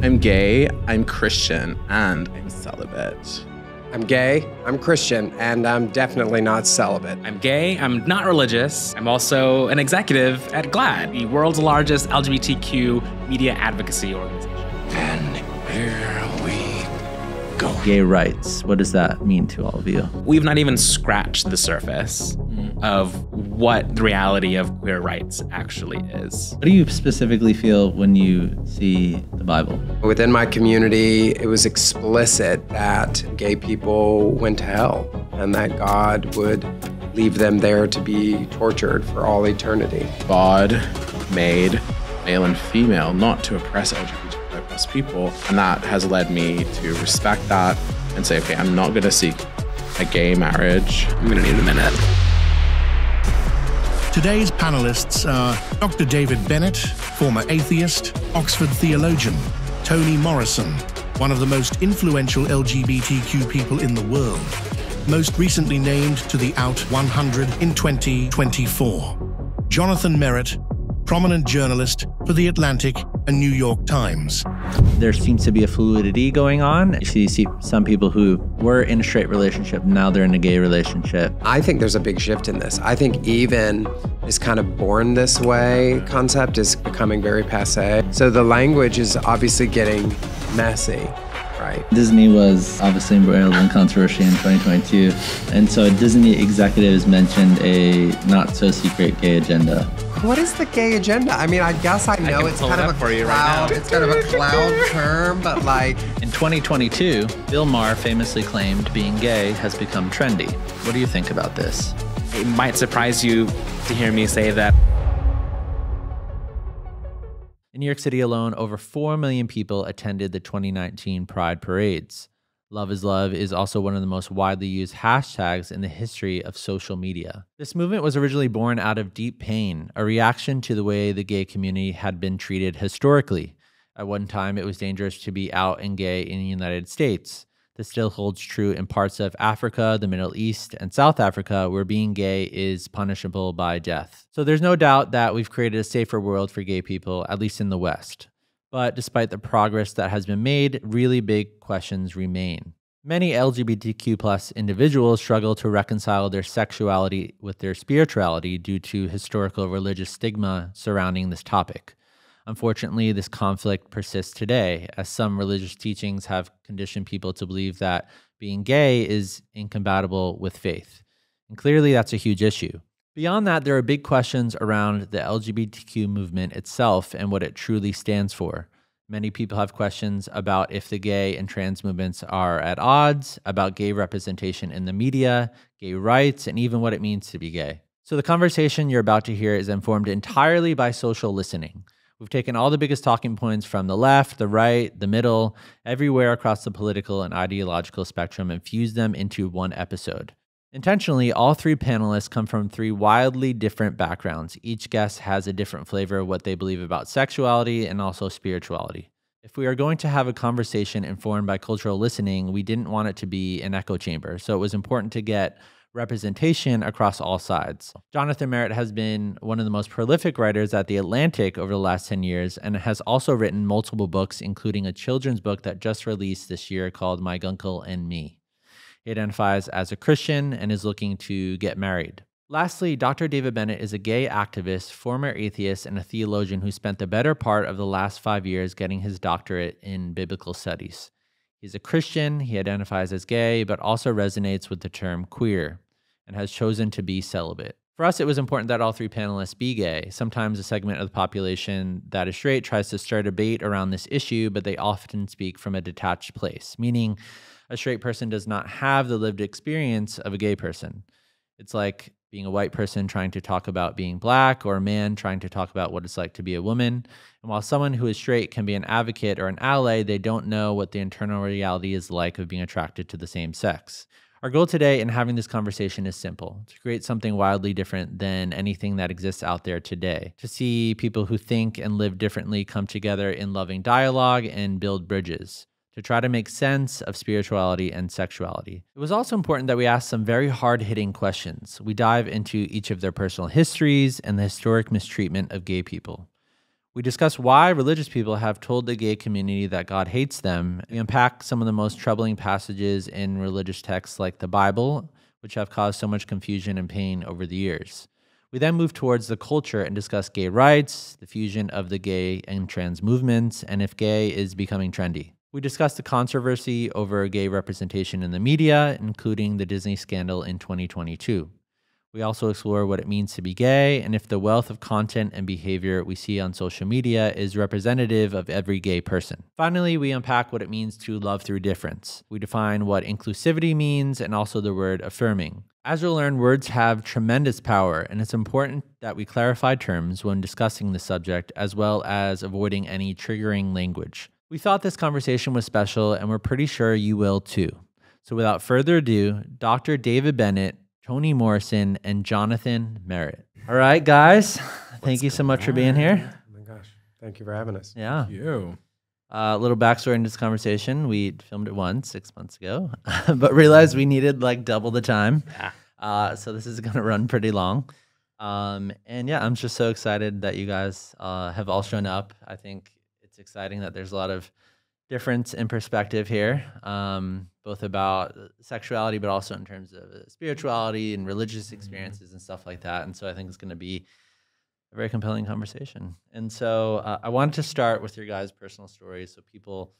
I'm gay, I'm Christian, and I'm celibate. I'm gay, I'm Christian, and I'm definitely not celibate. I'm gay, I'm not religious. I'm also an executive at GLAAD, the world's largest LGBTQ media advocacy organization. And here we go. Gay rights, what does that mean to all of you? We've not even scratched the surface of what the reality of queer rights actually is. What do you specifically feel when you see the Bible? Within my community, it was explicit that gay people went to hell and that God would leave them there to be tortured for all eternity. God made male and female not to oppress LGBTQ+ people, and that has led me to respect that and say, okay, I'm not gonna seek a gay marriage. I'm gonna need a minute. Today's panelists are Dr. David Bennett, former atheist, Oxford theologian, Toni Morrison, one of the most influential LGBTQ people in the world, most recently named to the Out 100 in 2024, Jonathan Merritt, prominent journalist for The Atlantic and New York Times. There seems to be a fluidity going on. You see some people who were in a straight relationship, now they're in a gay relationship. I think there's a big shift in this. I think even this kind of born this way concept is becoming very passé. So the language is obviously getting messy, right? Disney was obviously embroiled in controversy in 2022. And so Disney executives mentioned a not-so-secret gay agenda. What is the gay agenda? I mean, I guess I know it's kind of a cloud. It's kind of a cloud term, but like... In 2022, Bill Maher famously claimed being gay has become trendy. What do you think about this? It might surprise you to hear me say that. In New York City alone, over 4 million people attended the 2019 Pride parades. Love is Love is also one of the most widely used hashtags in the history of social media. This movement was originally born out of deep pain, a reaction to the way the gay community had been treated historically. At one time, it was dangerous to be out and gay in the United States. This still holds true in parts of Africa, the Middle East, and South Africa, where being gay is punishable by death. So there's no doubt that we've created a safer world for gay people, at least in the West. But despite the progress that has been made, really big questions remain. Many LGBTQ+ individuals struggle to reconcile their sexuality with their spirituality due to historical religious stigma surrounding this topic. Unfortunately, this conflict persists today, as some religious teachings have conditioned people to believe that being gay is incompatible with faith. And clearly, that's a huge issue. Beyond that, there are big questions around the LGBTQ movement itself and what it truly stands for. Many people have questions about if the gay and trans movements are at odds, about gay representation in the media, gay rights, and even what it means to be gay. So the conversation you're about to hear is informed entirely by social listening. We've taken all the biggest talking points from the left, the right, the middle, everywhere across the political and ideological spectrum and fused them into one episode. Intentionally, all three panelists come from three wildly different backgrounds. Each guest has a different flavor of what they believe about sexuality and also spirituality. If we are going to have a conversation informed by cultural listening, we didn't want it to be an echo chamber, so it was important to get representation across all sides. Jonathan Merritt has been one of the most prolific writers at The Atlantic over the last 10 years and has also written multiple books, including a children's book that just released this year called My Guncle and Me. He identifies as a Christian and is looking to get married. Lastly, Dr. David Bennett is a gay activist, former atheist, and a theologian who spent the better part of the last 5 years getting his doctorate in biblical studies. He's a Christian, he identifies as gay, but also resonates with the term queer, and has chosen to be celibate. For us, it was important that all three panelists be gay. Sometimes a segment of the population that is straight tries to stir debate around this issue, but they often speak from a detached place, meaning a straight person does not have the lived experience of a gay person. It's like being a white person trying to talk about being black, or a man trying to talk about what it's like to be a woman. And while someone who is straight can be an advocate or an ally, they don't know what the internal reality is like of being attracted to the same sex. Our goal today in having this conversation is simple: to create something wildly different than anything that exists out there today. To see people who think and live differently come together in loving dialogue and build bridges. To try to make sense of spirituality and sexuality. It was also important that we ask some very hard-hitting questions. We dive into each of their personal histories and the historic mistreatment of gay people. We discuss why religious people have told the gay community that God hates them. We unpack some of the most troubling passages in religious texts like the Bible, which have caused so much confusion and pain over the years. We then move towards the culture and discuss gay rights, the fusion of the gay and trans movements, and if gay is becoming trendy. We discuss the controversy over gay representation in the media, including the Disney scandal in 2022. We also explore what it means to be gay and if the wealth of content and behavior we see on social media is representative of every gay person. Finally, we unpack what it means to love through difference. We define what inclusivity means and also the word affirming. As you'll learn, words have tremendous power, and it's important that we clarify terms when discussing the subject, as well as avoiding any triggering language. We thought this conversation was special, and we're pretty sure you will too. So without further ado, Dr. David Bennett, Toni Morrison, and Jonathan Merritt. All right, guys. Thank you so much for being here. Oh my gosh. Thank you for having us. Yeah. You. A little backstory in this conversation. We filmed it once 6 months ago, but realized we needed like double the time. Yeah. So this is going to run pretty long. And yeah, I'm just so excited that you guys have all shown up. I think it's exciting that there's a lot of difference in perspective here, both about sexuality, but also in terms of spirituality and religious experiences and stuff like that. And so I think it's going to be a very compelling conversation. And so I wanted to start with your guys' personal stories so people,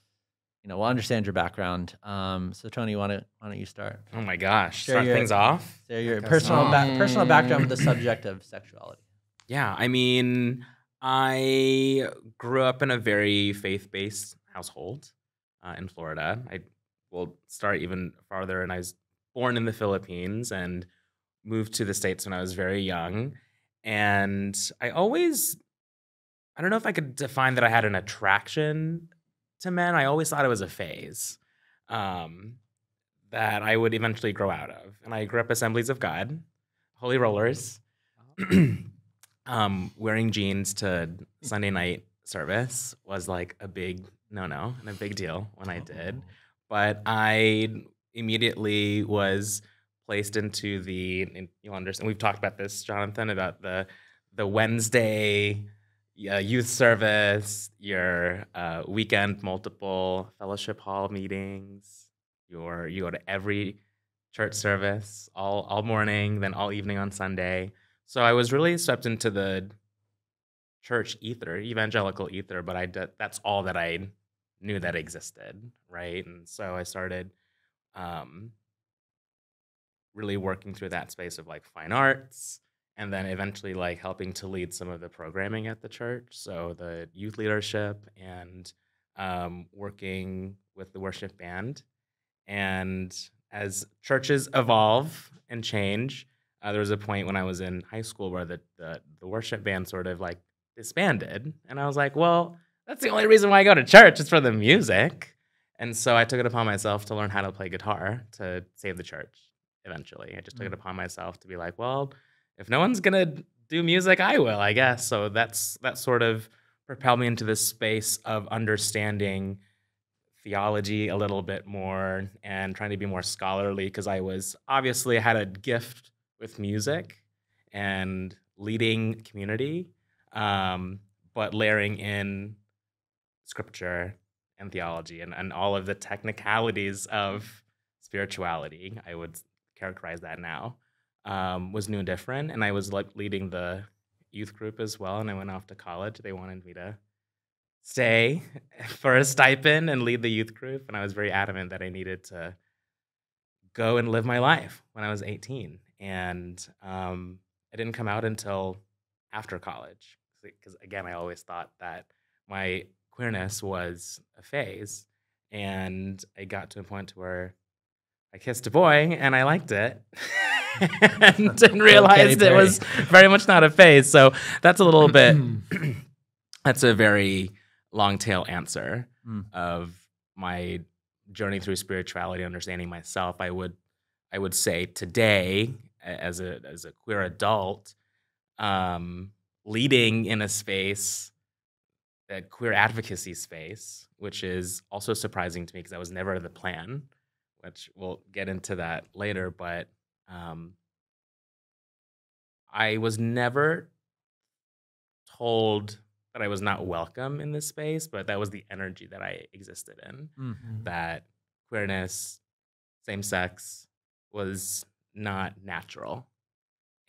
will understand your background. So Toni, why don't you start? Oh my gosh. Share Start your- things off. Share your personal background with the subject of sexuality. Yeah, I mean, I grew up in a very faith-based household in Florida. I will start even farther, and I was born in the Philippines and moved to the States when I was very young. And I don't know if I could define that I had an attraction to men. I always thought it was a phase that I would eventually grow out of. And I grew up Assemblies of God, Holy Rollers, wearing jeans to Sunday night service was like a big no-no and a big deal when I did. But I immediately was placed into and you'll understand, we've talked about this, Jonathan, about the Wednesday youth service, your weekend multiple fellowship hall meetings, you go to every church service all morning, then all evening on Sunday. So I was really swept into the church ether, evangelical ether, but that's all that I knew that existed, right? And so I started really working through that space of like fine arts, and then eventually like helping to lead some of the programming at the church, so the youth leadership and working with the worship band. And as churches evolve and change, there was a point when I was in high school where the worship band sort of like disbanded, and I was like, well, that's the only reason why I go to church, is for the music. And so I took it upon myself to learn how to play guitar to save the church. Eventually, I just took it upon myself to be like, well, if no one's gonna do music, I will, I guess. So that sort of propelled me into this space of understanding theology a little bit more and trying to be more scholarly, because I had a gift with music and leading community, but layering in scripture and theology and all of the technicalities of spirituality, I would characterize that now, was new and different. And I was like leading the youth group as well, and I went off to college. They wanted me to stay for a stipend and lead the youth group, and I was very adamant that I needed to go and live my life when I was 18. And I didn't come out until after college, because again, I always thought that my queerness was a phase, and I got to a point where I kissed a boy and I liked it and didn't realize it was very much not a phase. So that's a little bit, that's a very long tail answer of my journey through spirituality, understanding myself. I would say today, as a queer adult, leading in a space, a queer advocacy space, which is also surprising to me because that was never the plan, which we'll get into that later. But I was never told that I was not welcome in this space, but that was the energy that I existed in. That queerness, same sex, was not natural.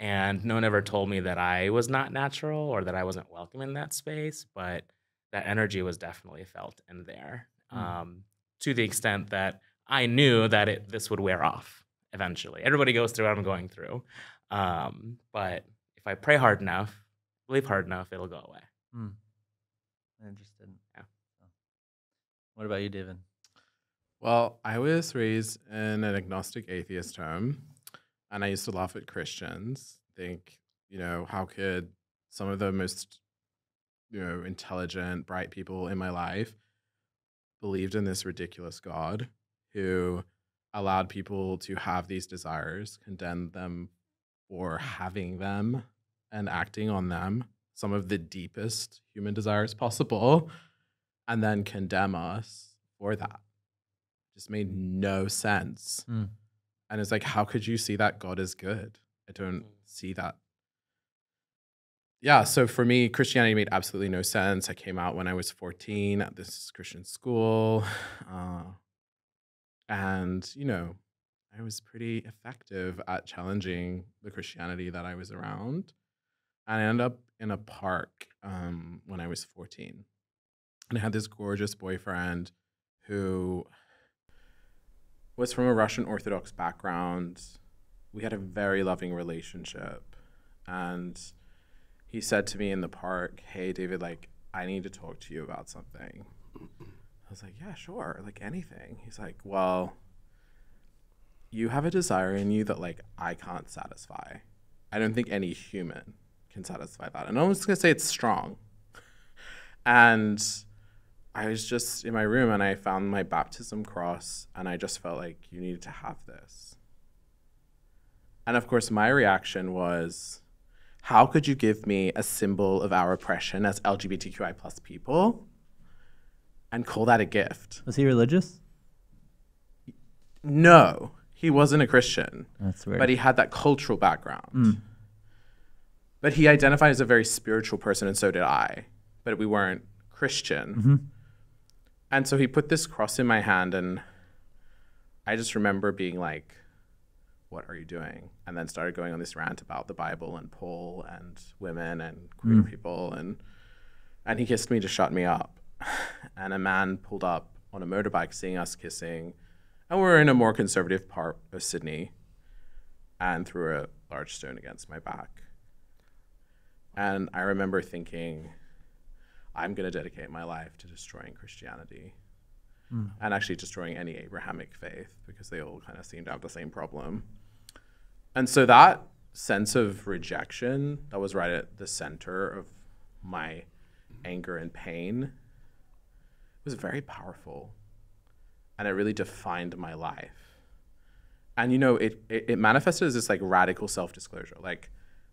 And no one ever told me that I was not natural or that I wasn't welcome in that space, but that energy was definitely felt in there, to the extent that I knew that this would wear off eventually. Everybody goes through what I'm going through. But if I pray hard enough, believe hard enough, it'll go away. Interested. Yeah. What about you, David? Well, I was raised in an agnostic atheist home, and I used to laugh at Christians. Think, how could some of the most, intelligent, bright people in my life believed in this ridiculous God who allowed people to have these desires, condemned them for having them and acting on them, some of the deepest human desires possible, and then condemn us for that. Just made no sense. And it's like, how could you see that God is good? I don't see that. Yeah, so for me, Christianity made absolutely no sense. I came out when I was 14 at this Christian school. And, I was pretty effective at challenging the Christianity that I was around. And I ended up in a park when I was 14. And I had this gorgeous boyfriend who was from a Russian Orthodox background. We had a very loving relationship. And he said to me in the park, "Hey, David, I need to talk to you about something." I was like, "Yeah, sure, anything." He's like, "Well, you have a desire in you that I can't satisfy. I don't think any human can satisfy that. And I'm just gonna say it's strong." And I was just in my room and I found my baptism cross and I just felt like, you needed to have this. And of course, my reaction was, how could you give me a symbol of our oppression as LGBTQI plus people and call that a gift? Was he religious? No, he wasn't a Christian. That's weird. But he had that cultural background. But he identified as a very spiritual person, and so did I. But we weren't Christian. And so he put this cross in my hand, and I just remember being like, what are you doing? And then started going on this rant about the Bible and Paul and women and queer people. And he kissed me to shut me up. And a man pulled up on a motorbike seeing us kissing. And we were in a more conservative part of Sydney and threw a large stone against my back. And I remember thinking, I'm going to dedicate my life to destroying Christianity and actually destroying any Abrahamic faith because they all kind of seem to have the same problem. And so that sense of rejection that was right at the center of my anger and pain was very powerful. And it really defined my life. And, it manifested as this radical self-disclosure.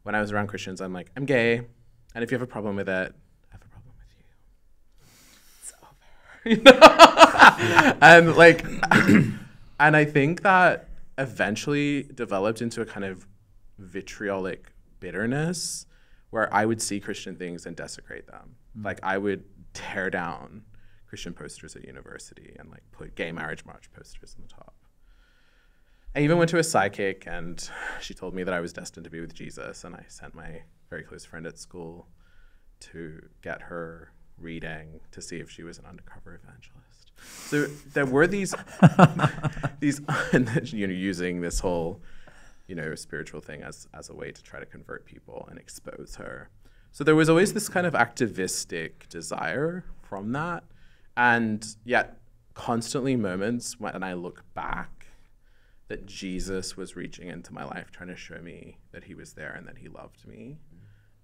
When I was around Christians, I'm like, I'm gay. And if you have a problem with it, I have a problem with you. It's over. And and I think that eventually developed into a kind of vitriolic bitterness where I would see Christian things and desecrate them. I would tear down Christian posters at university and put gay marriage march posters on the top. I even went to a psychic and she told me that I was destined to be with Jesus, and I sent my very close friend at school to get her reading to see if she was an undercover evangelist. So there were these using this whole, spiritual thing as a way to try to convert people and expose her. So there was always this kind of activistic desire from that, and yet constantly moments when I look back that Jesus was reaching into my life, trying to show me that he was there and that he loved me.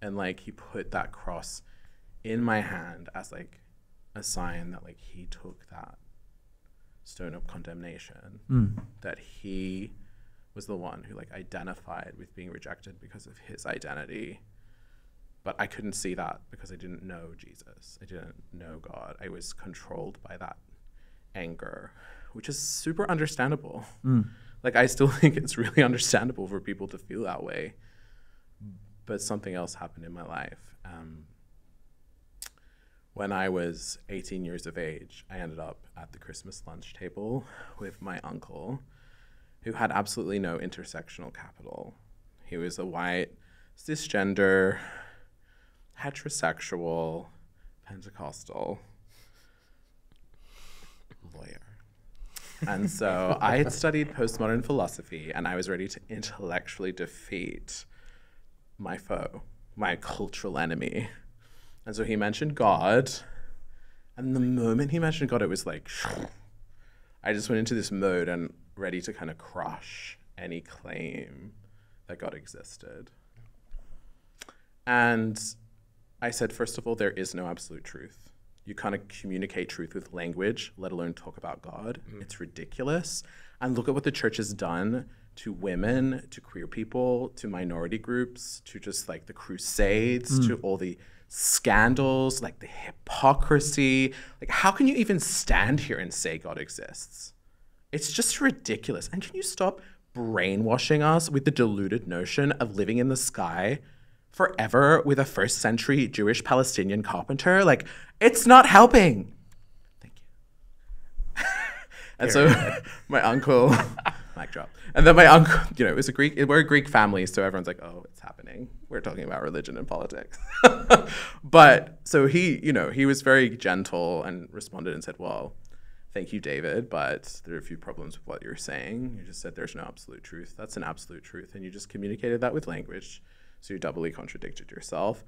And he put that cross in my hand as a sign that he took that stone of condemnation, that he was the one who identified with being rejected because of his identity. But I couldn't see that because I didn't know Jesus. I didn't know God. I was controlled by that anger, which is super understandable. I still think it's really understandable for people to feel that way. But something else happened in my life. When I was 18 years of age, I ended up at the Christmas lunch table with my uncle, who had absolutely no intersectional capital. He was a white, cisgender, heterosexual, Pentecostal lawyer. And so I had studied postmodern philosophy, and I was ready to intellectually defeat my foe, my cultural enemy. And so he mentioned God, and the moment he mentioned God, it was like, I just went into this mode and ready to kind of crush any claim that God existed. And I said, first of all, there is no absolute truth. You can't communicate truth with language, let alone talk about God. It's ridiculous. And look at what the church has done to women, to queer people, to minority groups, to just like the crusades, to all the scandals, like the hypocrisy. Like, how can you even stand here and say God exists? It's just ridiculous. And can you stop brainwashing us with the deluded notion of living in the sky forever with a first century Jewish Palestinian carpenter? Like, it's not helping. Thank you. And so my uncle, mic drop. And then my uncle, you know, we're a Greek family, so everyone's like, oh, it's happening. We're talking about religion and politics. But so he was very gentle and responded and said, well, thank you, David, but there are a few problems with what you're saying. You just said there's no absolute truth. That's an absolute truth. And you just communicated that with language. So you doubly contradicted yourself.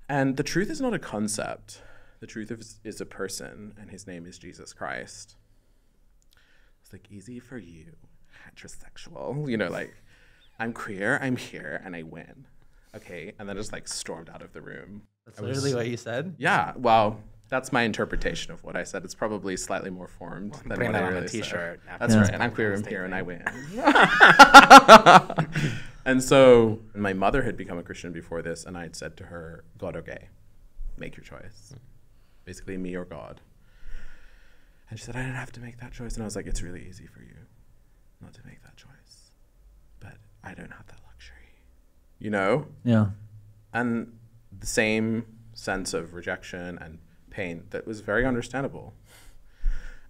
And the truth is not a concept. The truth is a person, and his name is Jesus Christ. It's like, easy for you, heterosexual. You know, like, I'm queer, I'm here, and I win. Okay, and then just like stormed out of the room. That's literally what you said? Yeah, well, that's my interpretation of what I said. It's probably slightly more formed than Bring what that I on really a t-shirt. said. That's right, and I'm queer, I'm here, and I win. And so my mother had become a Christian before this, and I had said to her, God or gay, make your choice. Basically, me or God. And she said, I didn't have to make that choice. And I was like, it's really easy for you not to make that choice. But I don't have that luxury, you know? Yeah. And the same sense of rejection and pain that was very understandable.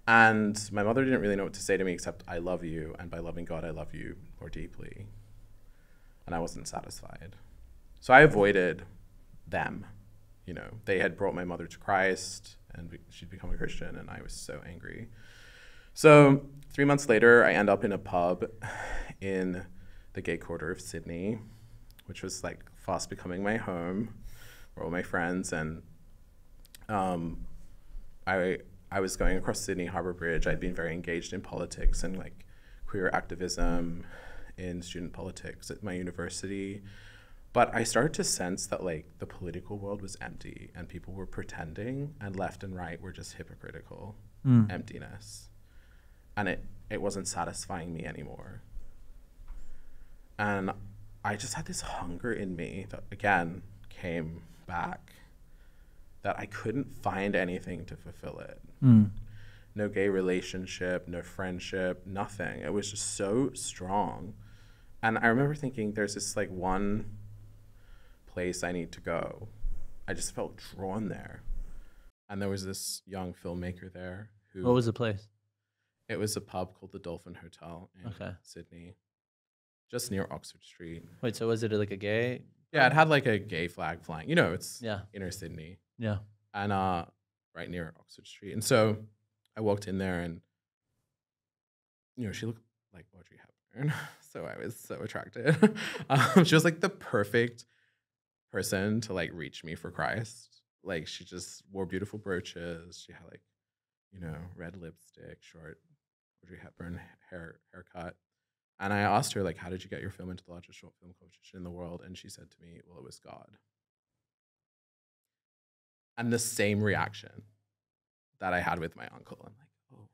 And my mother didn't really know what to say to me except, I love you, and by loving God, I love you more deeply. And I wasn't satisfied. So I avoided them. You know, they had brought my mother to Christ, and she'd become a Christian, and I was so angry. So 3 months later, I end up in a pub in the gay quarter of Sydney, which was like fast becoming my home, where all my friends, and I was going across Sydney Harbour Bridge. I'd been very engaged in politics and like queer activism in student politics at my university. But I started to sense that like the political world was empty and people were pretending, and left and right were just hypocritical emptiness. And it wasn't satisfying me anymore. And I just had this hunger in me that again came back, that I couldn't find anything to fulfill it. No gay relationship, no friendship, nothing. It was just so strong. And I remember thinking, there's this like one place I need to go. I just felt drawn there. And there was this young filmmaker there who... What was the place? It was a pub called the Dolphin Hotel in Sydney, just near Oxford Street. Wait, so was it like a gay? Yeah, it had like a gay flag flying. You know, it's Yeah. inner Sydney. Yeah. And right near Oxford Street. And so I walked in there, and, you know, she looked like Audrey Hepburn. So I was so attracted. She was like the perfect person to like reach me for Christ. Like, she just wore beautiful brooches. She had like, you know, red lipstick, short Audrey Hepburn haircut. And I asked her, like, how did you get your film into the largest short film competition in the world? And she said to me, well, it was God. And the same reaction that I had with my uncle. I'm like, oh,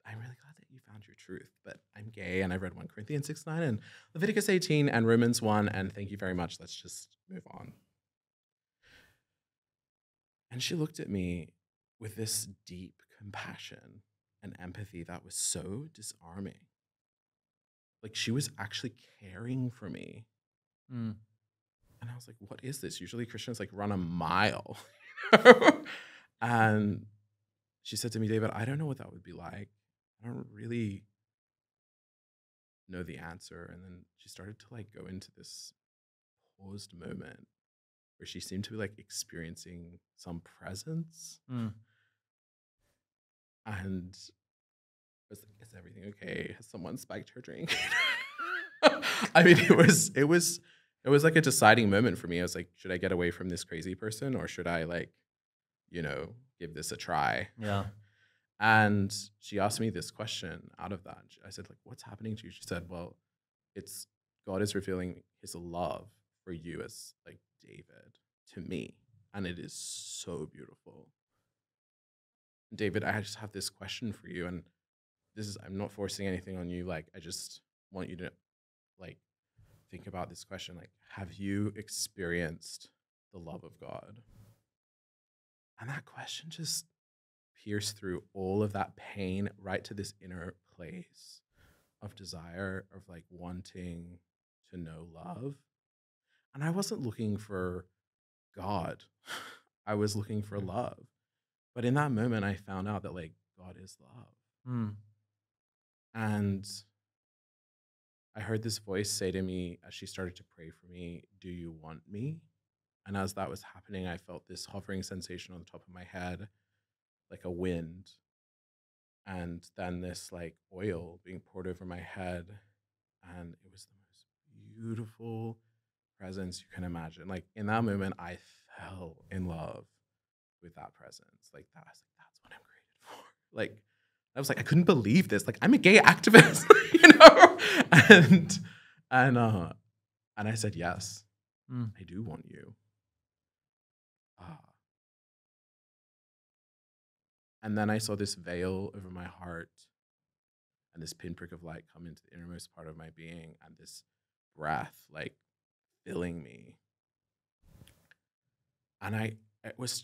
I'm really glad that you found your truth, but I'm gay, and I've read 1 Corinthians 6:9 and Leviticus 18 and Romans 1, and thank you very much. Let's just move on. And she looked at me with this deep compassion and empathy that was so disarming. Like, she was actually caring for me. And I was like, what is this? Usually Christians like run a mile. And she said to me, David, I don't know what that would be like. I don't really know the answer. And then she started to like go into this paused moment where she seemed to be like experiencing some presence. Mm. And I was like, is everything okay? Has someone spiked her drink? I mean, it was like a deciding moment for me. I was like, should I get away from this crazy person, or should I like, give this a try? Yeah. And she asked me this question out of that. I said, like, what's happening to you? She said, well, it's God is revealing his love for you as like David to me. And it is so beautiful. David, I just have this question for you. And I'm not forcing anything on you. Like, I just want you to like think about this question. Like, have you experienced the love of God? And that question just pierced through all of that pain right to this inner place of desire, of like wanting to know love. And I wasn't looking for God. I was looking for love. But in that moment, I found out that like God is love. Mm. And I heard this voice say to me as she started to pray for me, do you want me? And as that was happening, I felt this hovering sensation on the top of my head, like a wind. And then this like oil being poured over my head. And it was the most beautiful presence you can imagine. Like in that moment, I fell in love with that presence. Like that, I was like, that's what I'm created for. Like, I was like, I couldn't believe this. Like, I'm a gay activist, And I said, yes, I do want you. And then I saw this veil over my heart and this pinprick of light come into the innermost part of my being, and this breath like filling me. And it was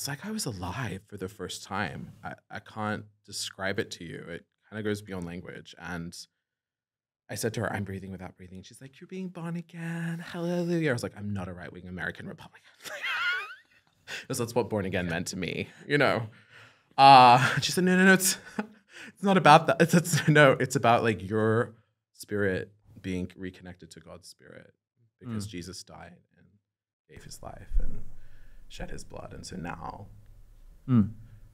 like I was alive for the first time. I can't describe it to you. It kind of goes beyond language. And I said to her, I'm breathing without breathing. She's like, you're being born again. Hallelujah. I was like, I'm not a right-wing American Republican. Because that's what born again meant to me, She said, no, it's not about that. It's about like your spirit being reconnected to God's spirit, because Jesus died and gave his life and shed his blood. And so now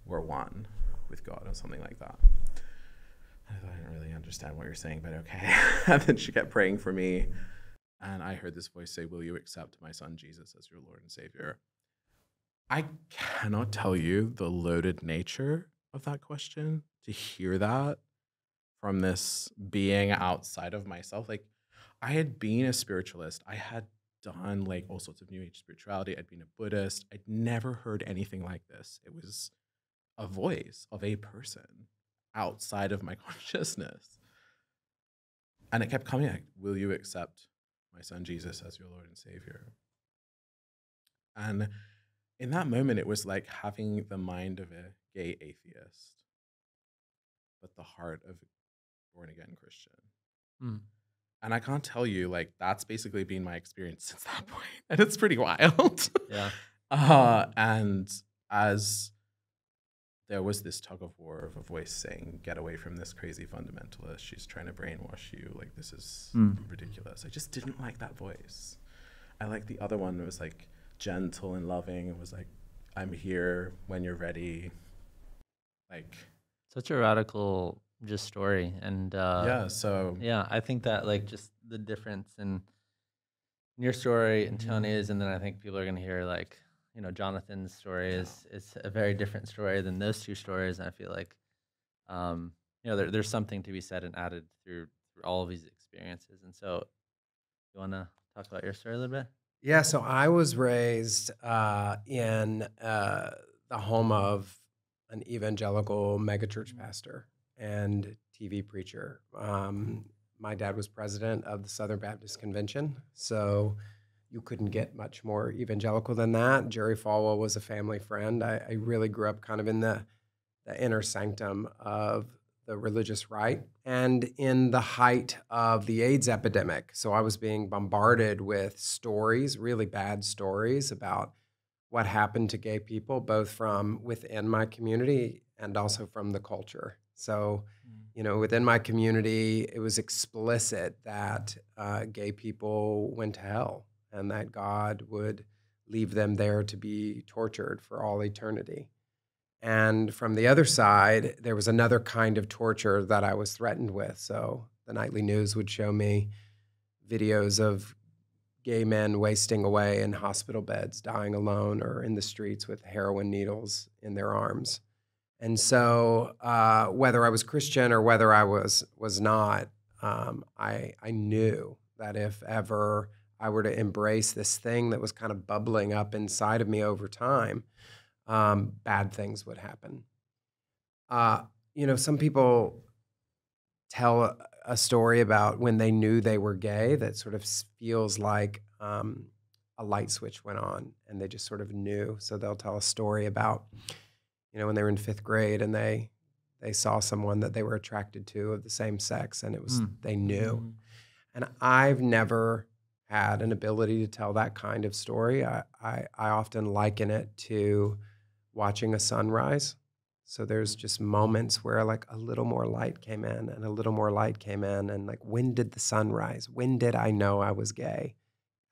we're one with God, or something like that. I didn't really understand what you're saying, but okay. And then she kept praying for me. And I heard this voice say, will you accept my son Jesus as your Lord and Savior? I cannot tell you the loaded nature of that question, to hear that from this being outside of myself. Like, I had been a spiritualist. I had done like all sorts of New Age spirituality. I'd been a Buddhist. I'd never heard anything like this. It was a voice of a person outside of my consciousness. And it kept coming like, will you accept my son Jesus as your Lord and Savior? And in that moment, it was like having the mind of a gay atheist, but the heart of a born-again Christian. And I can't tell you, like, that's basically been my experience since that point. And it's pretty wild. Yeah. And as there was this tug of war of a voice saying, get away from this crazy fundamentalist. She's trying to brainwash you. Like, this is ridiculous. I just didn't like that voice. I liked the other one that was like gentle and loving. It was like, I'm here when you're ready. Like, such a radical just story. And I think that like just the difference in your story and Tony's, and then I think people are going to hear like, Jonathan's story is a very different story than those two stories. And I feel like, there's something to be said and added through all of these experiences. And so you want to talk about your story a little bit? Yeah, so I was raised in the home of an evangelical megachurch pastor and TV preacher. My dad was president of the Southern Baptist Convention, so you couldn't get much more evangelical than that. Jerry Falwell was a family friend. I really grew up kind of in the inner sanctum of the religious right, and in the height of the AIDS epidemic. So I was being bombarded with stories, really bad stories about what happened to gay people, both from within my community and also from the culture. So, within my community, it was explicit that gay people went to hell and that God would leave them there to be tortured for all eternity. And from the other side, there was another kind of torture that I was threatened with. So the nightly news would show me videos of gay men wasting away in hospital beds, dying alone, or in the streets with heroin needles in their arms. And so whether I was Christian or whether I was not, I knew that if ever I were to embrace this thing that was kind of bubbling up inside of me over time, bad things would happen. Some people tell a story about when they knew they were gay that sort of feels like a light switch went on and they just sort of knew. So they'll tell a story about, when they were in 5th grade and they saw someone that they were attracted to of the same sex, and it was they knew. And I've never had an ability to tell that kind of story. I often liken it to watching a sunrise. So there's just moments where like a little more light came in and a little more light came in, and like, when did the sun rise? When did I know I was gay?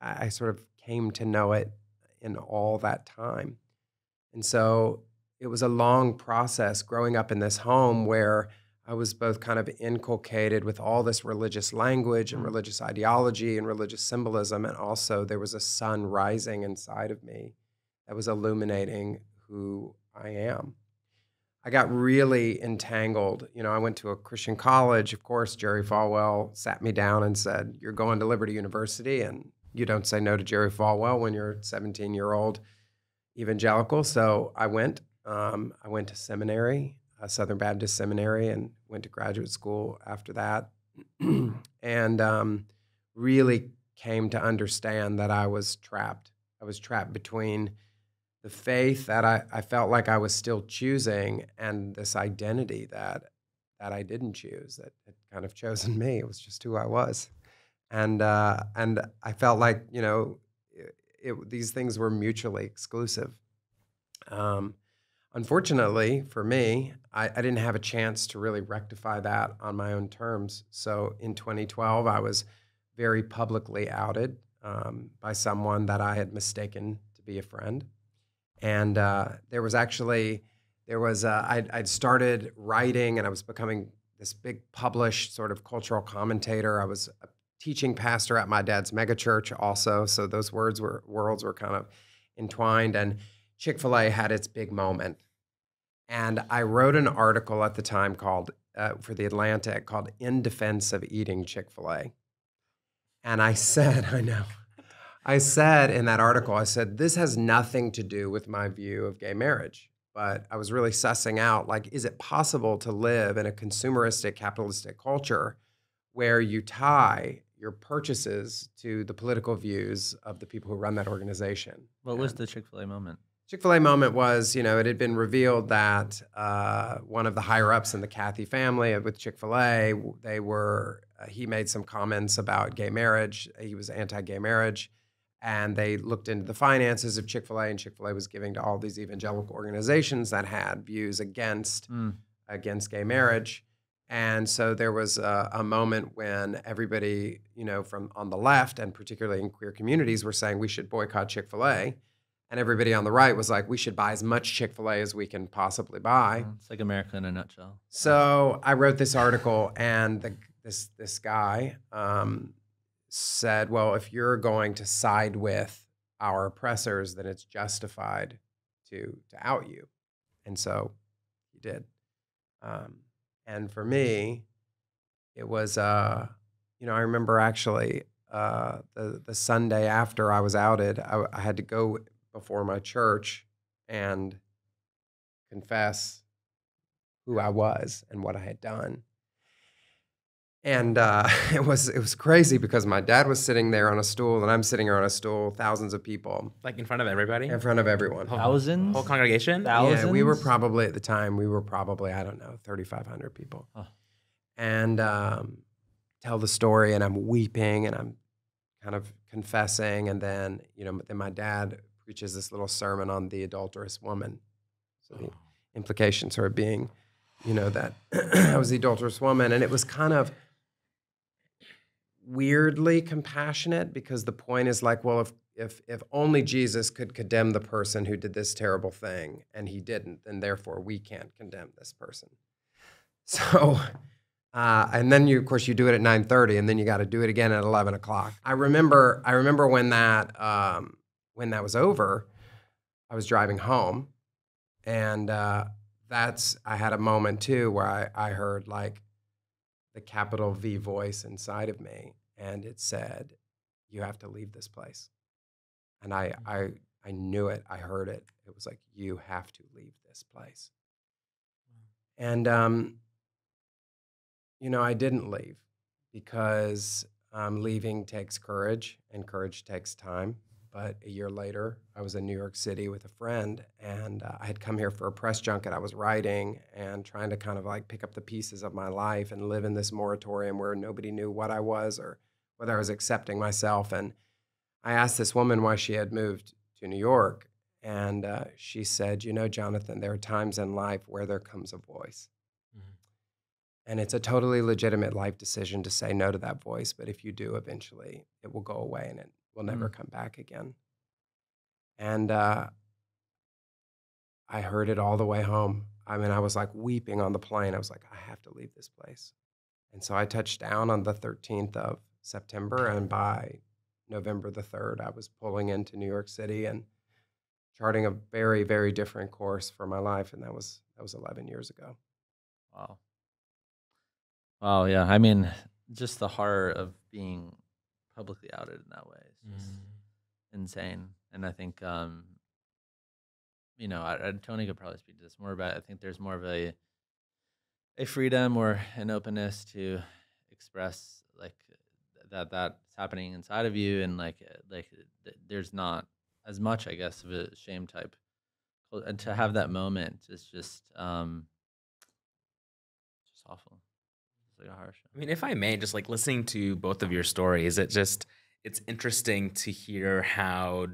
I sort of came to know it in all that time. And so it was a long process growing up in this home where I was both kind of inculcated with all this religious language and religious ideology and religious symbolism, and also there was a sun rising inside of me that was illuminating who I am. I got really entangled. I went to a Christian college. Of course, Jerry Falwell sat me down and said, "You're going to Liberty University, and you don't say no to Jerry Falwell when you're a 17-year-old evangelical." So I went. I went to seminary, Southern Baptist Seminary, and went to graduate school after that, and really came to understand that I was trapped. I was trapped between the faith that I felt like I was still choosing and this identity that I didn't choose, that had kind of chosen me. It was just who I was. And I felt like, these things were mutually exclusive. Unfortunately for me, I didn't have a chance to really rectify that on my own terms. So in 2012, I was very publicly outed by someone that I had mistaken to be a friend. And I'd started writing, and I was becoming this big published sort of cultural commentator. I was a teaching pastor at my dad's megachurch also, so those worlds were kind of entwined. And Chick-fil-A had its big moment. And I wrote an article at the time called, for The Atlantic, called "In Defense of Eating Chick-fil-A." And I said, I said in that article, this has nothing to do with my view of gay marriage. But I was really sussing out, like, is it possible to live in a consumeristic, capitalistic culture where you tie your purchases to the political views of the people who run that organization? What was the Chick-fil-A moment? Chick-fil-A moment was, it had been revealed that one of the higher-ups in the Cathy family with Chick-fil-A, he made some comments about gay marriage. He was anti-gay marriage. And they looked into the finances of Chick-fil-A, and Chick-fil-A was giving to all these evangelical organizations that had views against gay marriage. And so there was a moment when everybody, from on the left, and particularly in queer communities, were saying we should boycott Chick-fil-A. And everybody on the right was like, we should buy as much Chick-fil-A as we can possibly buy. It's like America in a nutshell. So I wrote this article, and this guy said, well, if you're going to side with our oppressors, then it's justified to out you. And so he did. And for me, it was, I remember actually the Sunday after I was outed, I had to go before my church and confess who I was and what I had done. And it was crazy because my dad was sitting there on a stool and I'm sitting here on a stool, thousands of people. Like in front of everybody? In front of everyone. Thousands? Whole congregation? Thousands? Yeah, we were probably, at the time, I don't know, 3,500 people. Huh. And tell the story, and I'm weeping and I'm kind of confessing. And then, then my dad preaches this little sermon on the adulterous woman. So the implication sort of being, that I was the adulterous woman. And it was kind of weirdly compassionate, because the point is like, well, if only Jesus could condemn the person who did this terrible thing and he didn't, then therefore we can't condemn this person. So, and then of course you do it at 9:30, and then you got to do it again at 11 o'clock. I remember when that was over, I was driving home, and I had a moment too where I heard like the capital V voice inside of me, and it said, "You have to leave this place." And I knew it. I heard it. It was like, "You have to leave this place." And I didn't leave, because leaving takes courage, and courage takes time. But a year later, I was in New York City with a friend, and I had come here for a press junket. I was writing and trying to kind of like pick up the pieces of my life and live in this moratorium where nobody knew what I was or whether I was accepting myself. And I asked this woman why she had moved to New York, and she said, Jonathan, there are times in life where there comes a voice. And it's a totally legitimate life decision to say no to that voice. But if you do, eventually it will go away and it will never come back again. And I heard it all the way home. I mean, I was like weeping on the plane. I was like, I have to leave this place. And so I touched down on the 13th of September. And by November the 3rd, I was pulling into New York City and charting a very, very different course for my life. And that was 11 years ago. Wow. Wow, yeah. I mean, just the horror of being publicly outed in that way is just insane. And I think, Tony could probably speak to this more about it. I think there's more of a freedom or an openness to express like that's happening inside of you, and there's not as much, I guess, of a shame type. And to have that moment is just awful. Harsh. I mean, if I may, just like listening to both of your stories, it's interesting to hear how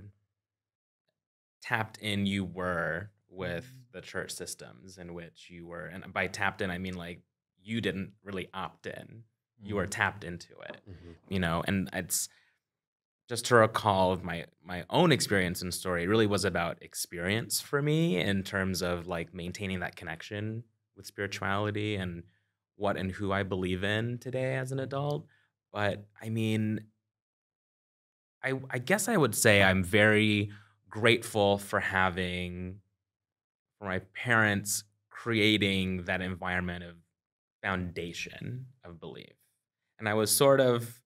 tapped in you were with the church systems in which you were. And by tapped in, I mean like you didn't really opt in. You were tapped into it, and it's just to recall my own experience and story. It really was about experience for me in terms of like maintaining that connection with spirituality and what and who I believe in today as an adult. But I mean, I guess I would say I'm very grateful for my parents creating that environment of foundation of belief. And I was sort of,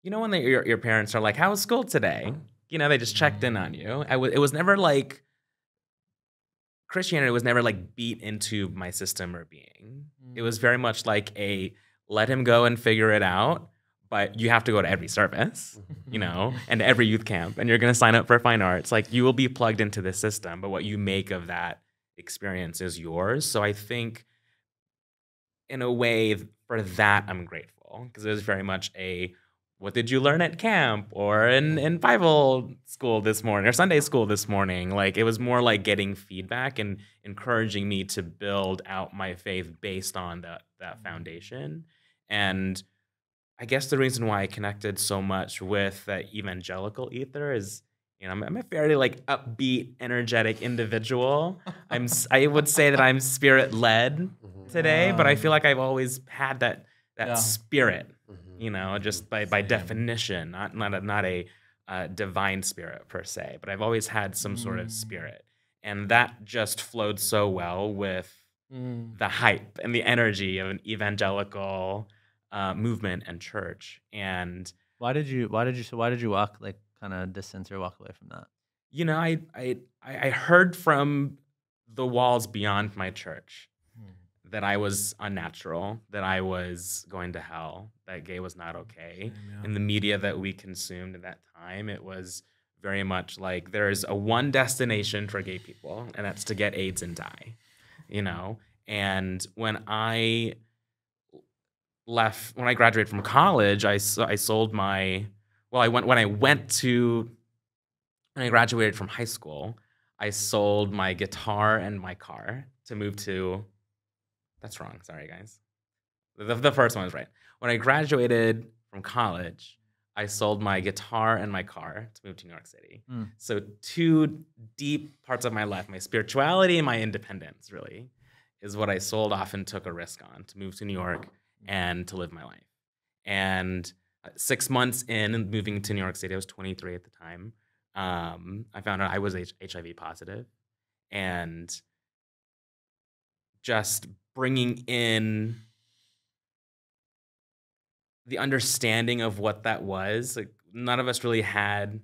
when your parents are like, "How was school today?" They just checked in on you. It was never like, Christianity was never like beat into my system or being. It was very much like let him go and figure it out, but you have to go to every service, and every youth camp, and you're going to sign up for fine arts. Like you will be plugged into this system, but what you make of that experience is yours. So I think in a way for that, I'm grateful, because it was very much what did you learn at camp or in Bible school this morning or Sunday school this morning? Like it was more like getting feedback and encouraging me to build out my faith based on that foundation. And I guess the reason why I connected so much with that evangelical ether is, I'm a fairly like upbeat, energetic individual. I would say that I'm spirit-led today, but I feel like I've always had that spirit. Just by definition, not a divine spirit per se, but I've always had some sort of spirit. And that just flowed so well with the hype and the energy of an evangelical movement and church. And why did you walk, like kind of distance or walk away from that? I heard from the walls beyond my church that I was unnatural, that I was going to hell, that gay was not okay. In the media that we consumed at that time, it was very much like there's a one destination for gay people, and that's to get AIDS and die, And when I graduated from college, I went to when I graduated from high school, I sold my guitar and my car to move to. That's wrong. Sorry, guys. The first one was right. When I graduated from college, I sold my guitar and my car to move to New York City. So 2 deep parts of my life, my spirituality and my independence, really, is what I sold off and took a risk on to move to New York and to live my life. And 6 months in moving to New York City, I was 23 at the time. I found out I was HIV positive, and just bringing in the understanding of what that was. Like, none of us really had,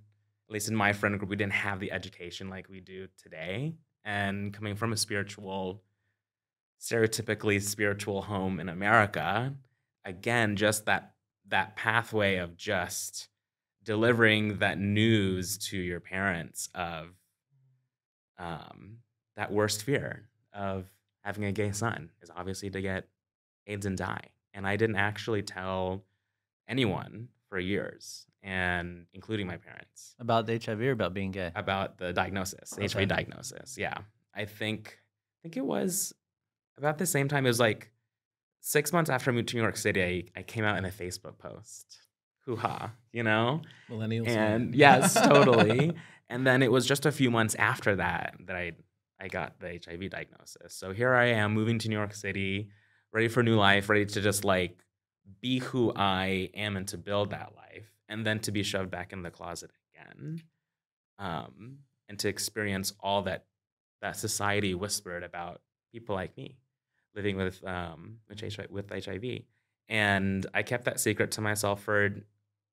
at least in my friend group, we didn't have the education like we do today. And coming from a stereotypically spiritual home in America, again, just that pathway of just delivering that news to your parents of that worst fear of having a gay son is obviously to get AIDS and die. And I didn't actually tell anyone for years, and including my parents. About the HIV or about being gay? About the diagnosis, Okay. HIV diagnosis. Yeah. I think it was about the same time. It was like 6 months after I moved to New York City, I came out in a Facebook post. Hoo-ha, you know? Millennials. And yes, totally. And then it was just a few months after that I got the HIV diagnosis. So here I am moving to New York City, ready for a new life, ready to just like be who I am and to build that life, and then to be shoved back in the closet again, and to experience all that society whispered about people like me living with HIV. And I kept that secret to myself for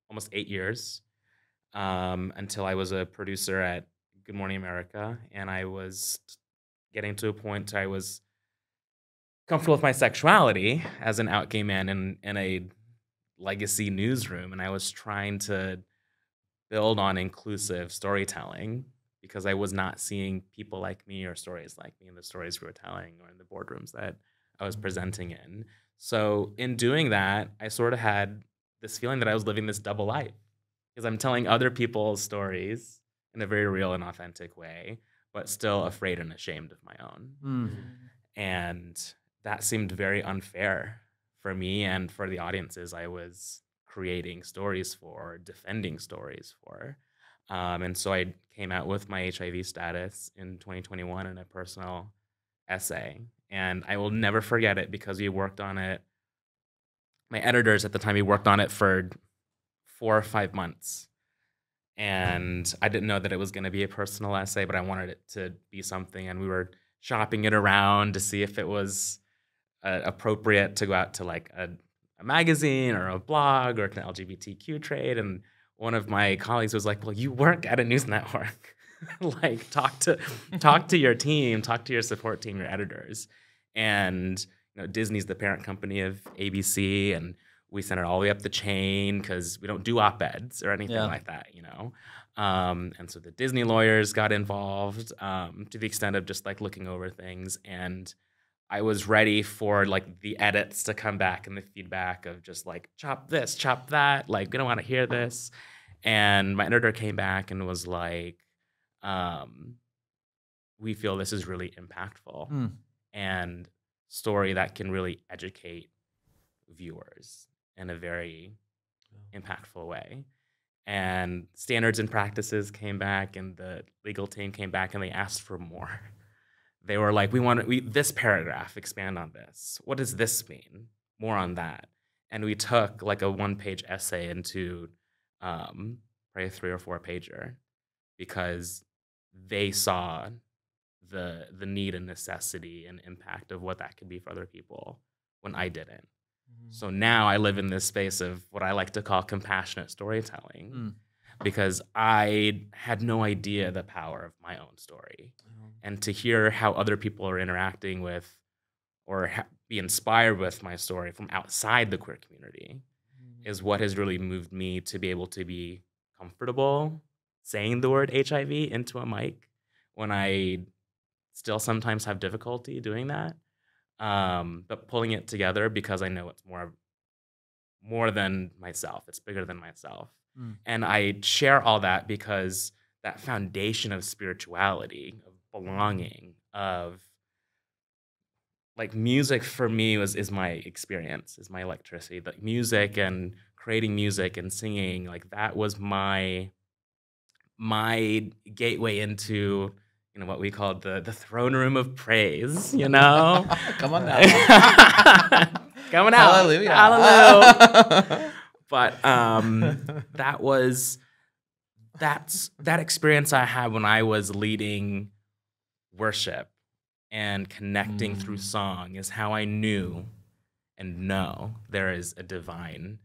almost 8 years, until I was a producer at Good Morning America, and I was getting to a point I was comfortable with my sexuality as an out gay man in a legacy newsroom, and I was trying to build on inclusive storytelling because I was not seeing people like me or stories like me in the stories we were telling or in the boardrooms that I was presenting in. So in doing that, I sort of had this feeling that I was living this double life because I'm telling other people's stories in a very real and authentic way, but still afraid and ashamed of my own. And that seemed very unfair for me and for the audiences I was creating stories for, defending stories for. And so I came out with my HIV status in 2021 in a personal essay. And I will never forget it because we worked on it. My editors at the time, we worked on it for 4 or 5 months. And I didn't know that it was going to be a personal essay, but I wanted it to be something. And we were shopping it around to see if it was appropriate to go out to like a magazine or a blog or an LGBTQ trade. And one of my colleagues was like, well, you work at a news network. Like talk to your team, talk to your support team, your editors. And you know, Disney's the parent company of ABC, and we sent it all the way up the chain because we don't do op-eds or anything like that, you know. And so the Disney lawyers got involved to the extent of just like looking over things. And I was ready for like the edits to come back and the feedback of just like chop this, chop that, like we don't want to hear this. And my editor came back and was like, we feel this is really impactful and story that can really educate viewers in a very impactful way. And standards and practices came back, and the legal team came back, and they asked for more. They were like, we this paragraph, expand on this. What does this mean? More on that. And we took like a 1-page essay into probably a 3 or 4 pager because they saw the need and necessity and impact of what that could be for other people when I didn't. So now I live in this space of what I like to call compassionate storytelling because I had no idea the power of my own story. And to hear how other people are interacting with or be inspired with my story from outside the queer community is what has really moved me to be able to be comfortable saying the word HIV into a mic when I still sometimes have difficulty doing that. But pulling it together because I know it's more than myself. It's bigger than myself. And I share all that because that foundation of spirituality, of belonging, of like music for me is my experience, is my electricity. Like music and creating music and singing, like that was my gateway into what we called the throne room of praise. Come on now, coming out, Hallelujah, hallelujah. But that experience I had when I was leading worship and connecting through song is how I knew and know there is a divine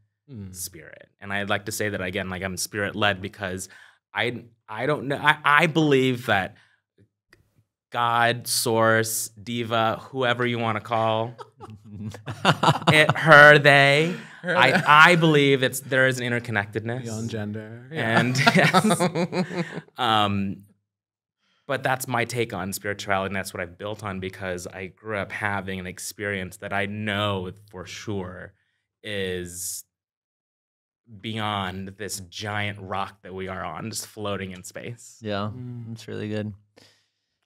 spirit. And I'd like to say that again, like I'm spirit led because I don't know. I believe that God, source, diva, whoever you want to call it, her, they. I believe there is an interconnectedness beyond gender, and yes. But that's my take on spirituality, and that's what I've built on because I grew up having an experience that I know for sure is beyond this giant rock that we are on, just floating in space. Yeah, that's really good.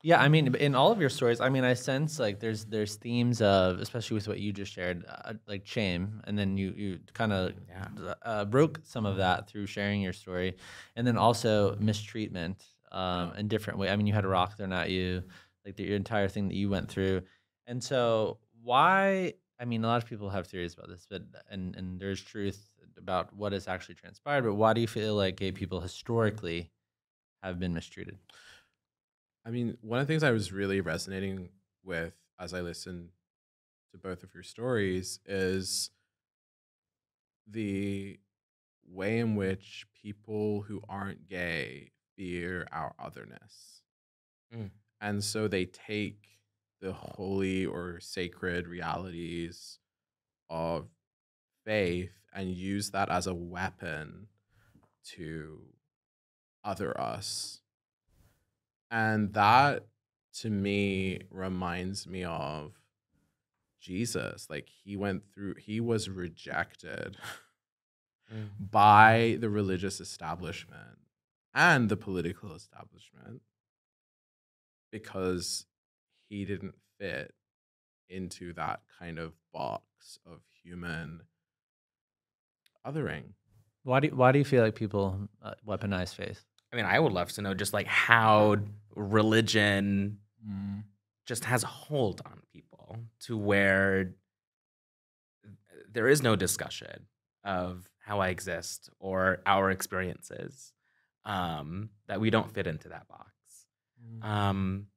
Yeah, I mean, in all of your stories, I mean, I sense like there's themes of, especially with what you just shared, like shame, and then you kind of broke some of that through sharing your story, and then also mistreatment in different ways. I mean, you had a rock thrown at you, like your entire thing that you went through, and so why? I mean, a lot of people have theories about this, but and there's truth about what has actually transpired. But why do you feel like gay people historically have been mistreated? I mean, one of the things I was really resonating with as I listened to both of your stories is the way in which people who aren't gay fear our otherness. And so they take the holy or sacred realities of faith and use that as a weapon to other us. And that, to me, reminds me of Jesus. Like, he was rejected by the religious establishment and the political establishment because he didn't fit into that kind of box of human othering. Why do you feel like people weaponize faith? I mean, I would love to know just like how religion just has a hold on people to where there is no discussion of how I exist or our experiences, that we don't fit into that box. And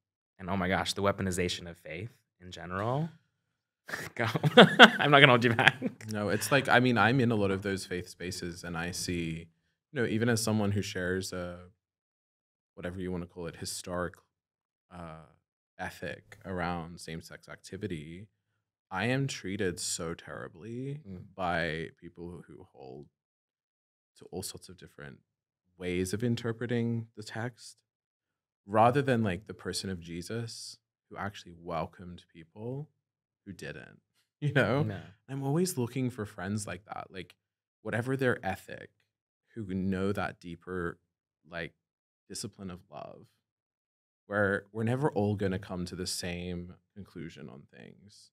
oh my gosh, the weaponization of faith in general. Go. I'm not going to hold you back. No, it's like, I mean, I'm in a lot of those faith spaces and I see, even as someone who shares a, whatever you want to call it, historic ethic around same-sex activity, I am treated so terribly by people who hold to all sorts of different ways of interpreting the text, rather than like the person of Jesus who actually welcomed people who didn't, No. I'm always looking for friends like that, like whatever their ethic, who know that deeper, like, discipline of love, where we're never all going to come to the same conclusion on things.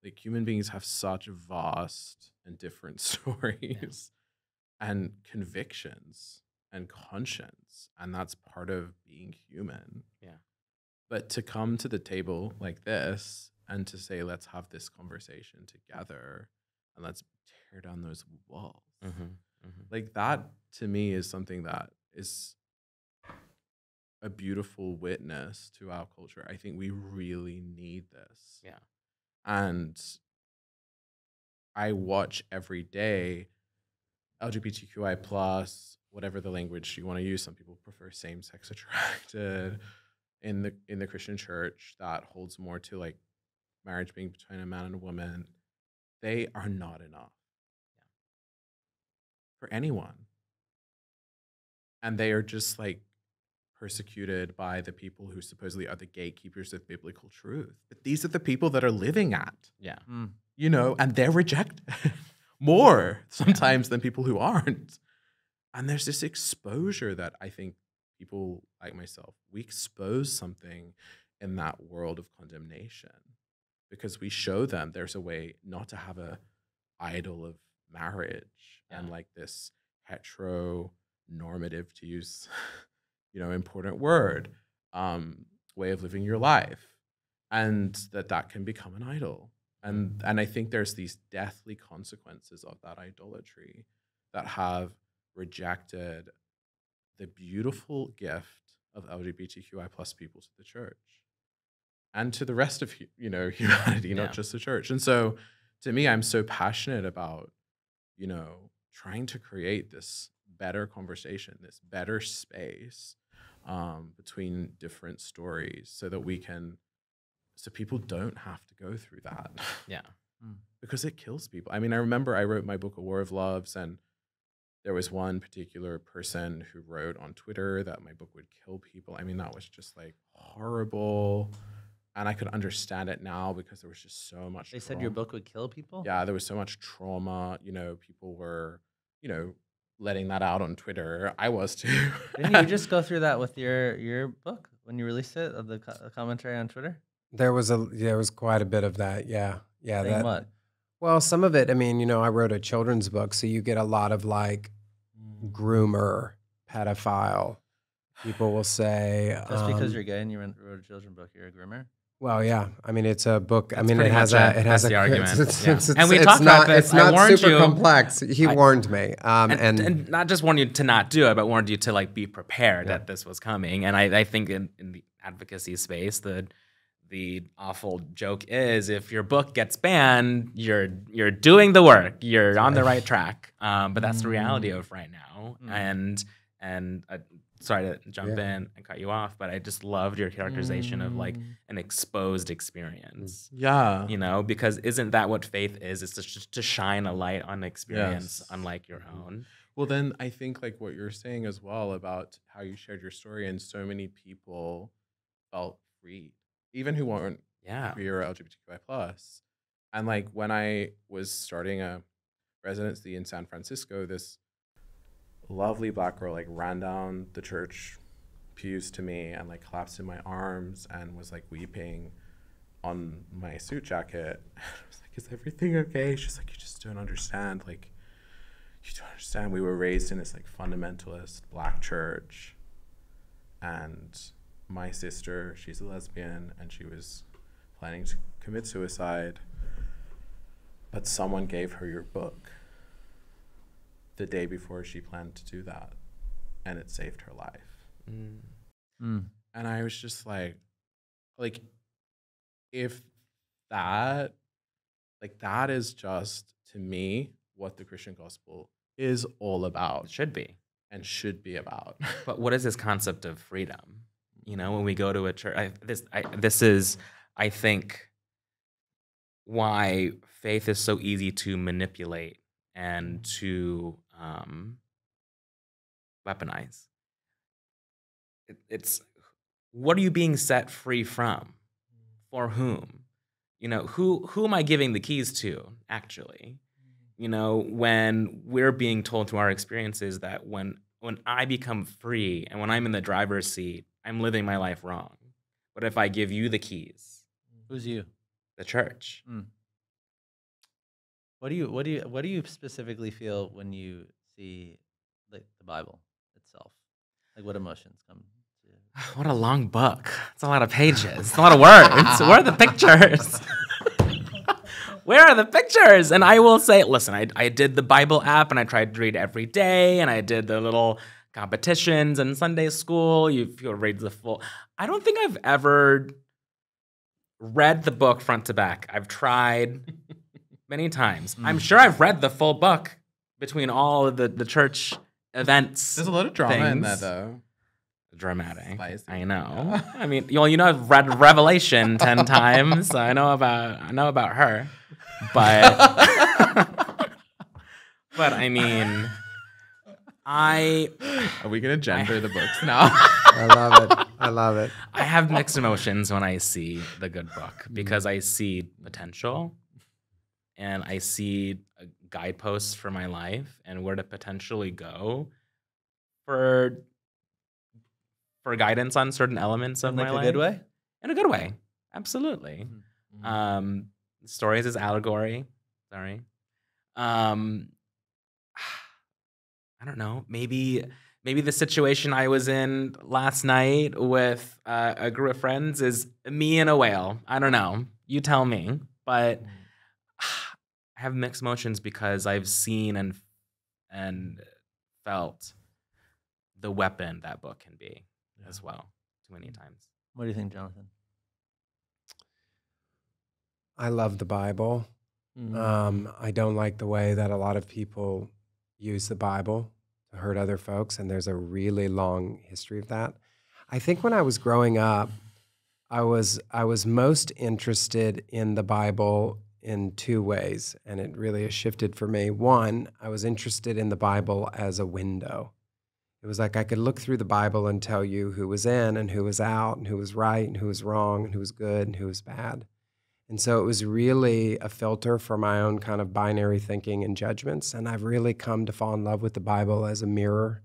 Like, human beings have such vast and different stories and convictions and conscience, and that's part of being human. But to come to the table like this and to say, let's have this conversation together and let's tear down those walls. Like, that to me is something that is a beautiful witness to our culture. I think we really need this. And I watch every day LGBTQI plus, whatever the language you want to use. Some people prefer same-sex attracted in the Christian church that holds more to like marriage being between a man and a woman. They are not enough for anyone. And they are just like persecuted by the people who supposedly are the gatekeepers of biblical truth. But these are the people that are living at. And they're rejected more sometimes than people who aren't. And there's this exposure that I think people like myself, we expose something in that world of condemnation because we show them there's a way not to have a idol of marriage and like this heteronormative, to use important word, way of living your life, and that can become an idol. And I think there's these deathly consequences of that idolatry that have rejected the beautiful gift of LGBTQI plus people to the church and to the rest of humanity, not just the church. And so to me, I'm so passionate about trying to create this better conversation, this better space between different stories so that so people don't have to go through that. Yeah. Because it kills people. I mean, I remember I wrote my book, A War of Loves, and there was one particular person who wrote on Twitter that my book would kill people. I mean, that was just like horrible. And I could understand it now because there was just so much They said your book would kill people? Yeah, there was so much trauma. People were, letting that out on Twitter. I was too. Didn't you just go through that with your book when you released it, of the commentary on Twitter? There was quite a bit of that. Yeah. Saying what? Well, some of it, I mean, I wrote a children's book, so you get a lot of like groomer, pedophile. People will say Just because you're gay and you wrote a children's book, you're a groomer? Well, yeah. I mean, it's a book. I mean, pretty it has much a the argument. And we talked about this. It's not I warned super you. complex. He warned me. And not just warned you to not do it, but warned you to like be prepared that this was coming. And I think in the advocacy space, the awful joke is if your book gets banned, you're doing the work, you're on the right track. But that's the reality of right now. And sorry to jump in and cut you off, but I just loved your characterization of like an exposed experience. Yeah. Because isn't that what faith is? It's just to shine a light on an experience unlike your own. Well, then I think like what you're saying as well about how you shared your story and so many people felt free, even who weren't queer or LGBTQI+. And like when I was starting a residency in San Francisco, this lovely Black girl like ran down the church pews to me and like collapsed in my arms and was like weeping on my suit jacket. I was like, is everything okay? She's like, you just don't understand. Like, you don't understand. We were raised in this like fundamentalist Black church, and my sister, she's a lesbian and she was planning to commit suicide, but someone gave her your book the day before she planned to do that, and it saved her life. And I was just like if that is just, to me, what the Christian gospel is all about. It should be. And should be about. But what is this concept of freedom? When we go to a church, this is, I think, why faith is so easy to manipulate and to weaponize. It's what are you being set free from? For whom? Who am I giving the keys to, actually? When we're being told through our experiences that when I become free and when I'm in the driver's seat, I'm living my life wrong. But if I give you the keys? Who's you? The church. What do you specifically feel when you see the Bible itself? Like, what emotions come to? What a long book. It's a lot of pages. It's a lot of words. Where are the pictures? Where are the pictures? And I will say, listen, I did the Bible app and I tried to read every day, and I did the little competitions in Sunday school. You read the full. I don't think I've ever read the book front to back. I've tried many times. I'm sure I've read the full book between all of the church events. There's a lot of drama in that, though. Dramatic. Spicy. I know. I mean, I've read Revelation 10 times. So I know about her, but but I mean, Are we gonna gender the books now? I love it. I have mixed emotions when I see the good book because I see potential and I see guideposts for my life and where to potentially go for for guidance on certain elements of In like my a life. good way? In a good way, absolutely. Stories is allegory. Sorry. I don't know. Maybe the situation I was in last night with a group of friends is me and a whale. I don't know. You tell me. But I have mixed emotions because I've seen and felt the weapon that book can be as well too many times. What do you think, Jonathan? I love the Bible. I don't like the way that a lot of people use the Bible to hurt other folks, and there's a really long history of that. I think when I was growing up, I was most interested in the Bible in two ways, and it really has shifted for me. One, I was interested in the Bible as a window. It was like I could look through the Bible and tell you who was in and who was out and who was right and who was wrong and who was good and who was bad. And so it was really a filter for my own kind of binary thinking and judgments. And I've really come to fall in love with the Bible as a mirror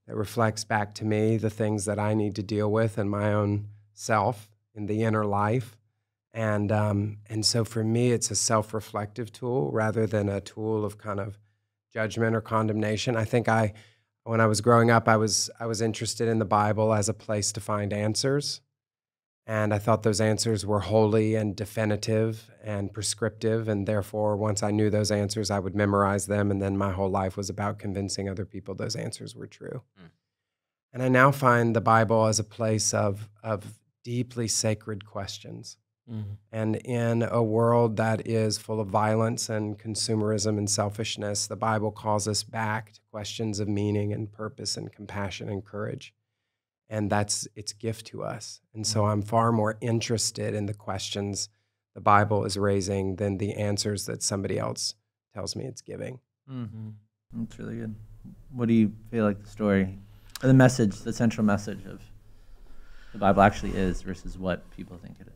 that reflects back to me the things that I need to deal with in my own self, in the inner life. And so for me, it's a self-reflective tool rather than a tool of kind of judgment or condemnation. I think when I was growing up, I was interested in the Bible as a place to find answers. And I thought those answers were holy and definitive and prescriptive. And therefore, once I knew those answers, I would memorize them. And then my whole life was about convincing other people those answers were true. And I now find the Bible as a place of deeply sacred questions. And in a world that is full of violence and consumerism and selfishness, the Bible calls us back to questions of meaning and purpose and compassion and courage. And that's its gift to us. And so I'm far more interested in the questions the Bible is raising than the answers that somebody else tells me it's giving. That's really good. What do you feel like the story, or the message, the central message of the Bible actually is versus what people think it is?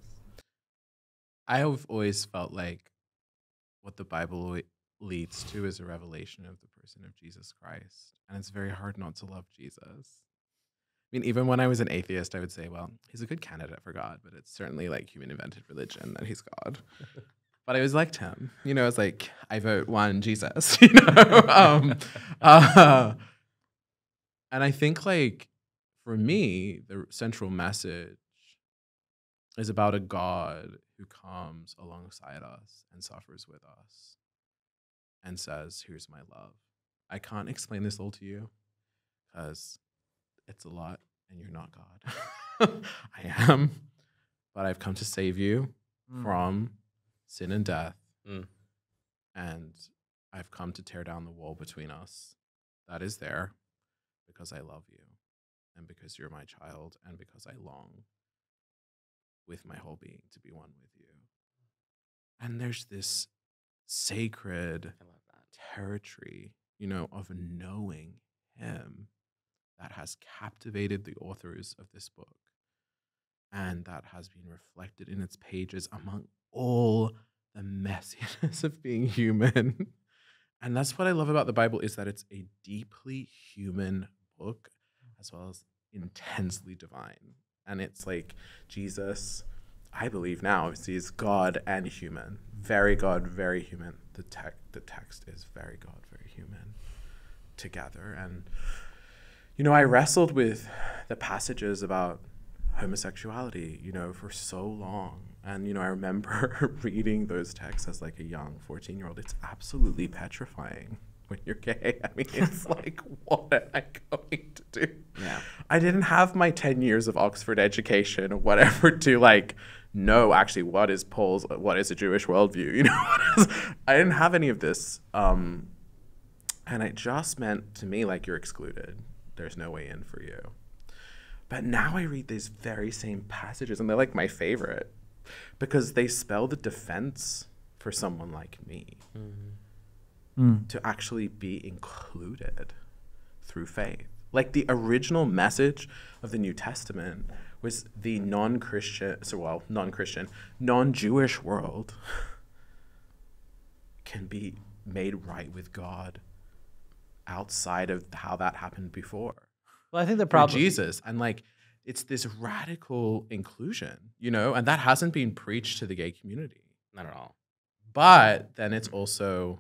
I've always felt like what the Bible leads to is a revelation of the person of Jesus Christ. And it's very hard not to love Jesus. I mean, even when I was an atheist, I would say, well, he's a good candidate for God, but it's certainly like human invented religion that he's God. But I always liked him. You know, it's like, I vote one Jesus, you know? And I think like, for me, the central message is about a God who comes alongside us and suffers with us and says, here's my love. I can't explain this all to you because it's a lot and you're not God. I am. But I've come to save you from sin and death. And I've come to tear down the wall between us that is there because I love you and because you're my child and because I long with my whole being to be one with you. And there's this sacred territory, you know, of knowing him that has captivated the authors of this book and that has been reflected in its pages among all the messiness of being human. And that's what I love about the Bible, is that it's a deeply human book as well as intensely divine. And it's like Jesus, I believe now, is God and human. Very God, very human. The text is very God, very human together. And, you know, I wrestled with the passages about homosexuality, you know, for so long. And, you know, I remember reading those texts as like a young 14-year-old. It's absolutely petrifying when you're gay. I mean, it's like, what am I going to do? Yeah. I didn't have my 10 years of Oxford education or whatever to like know actually what is a Jewish worldview, you know? I didn't have any of this. And it just meant to me like, you're excluded. There's no way in for you. But now I read these very same passages and they're like my favorite because they spell the defense for someone like me. To actually be included through faith. Like the original message of the New Testament was the non-Jewish world can be made right with God outside of how that happened before. Well, I think the problem Jesus, and like it's this radical inclusion, you know, and that hasn't been preached to the gay community. Not at all. But then it's also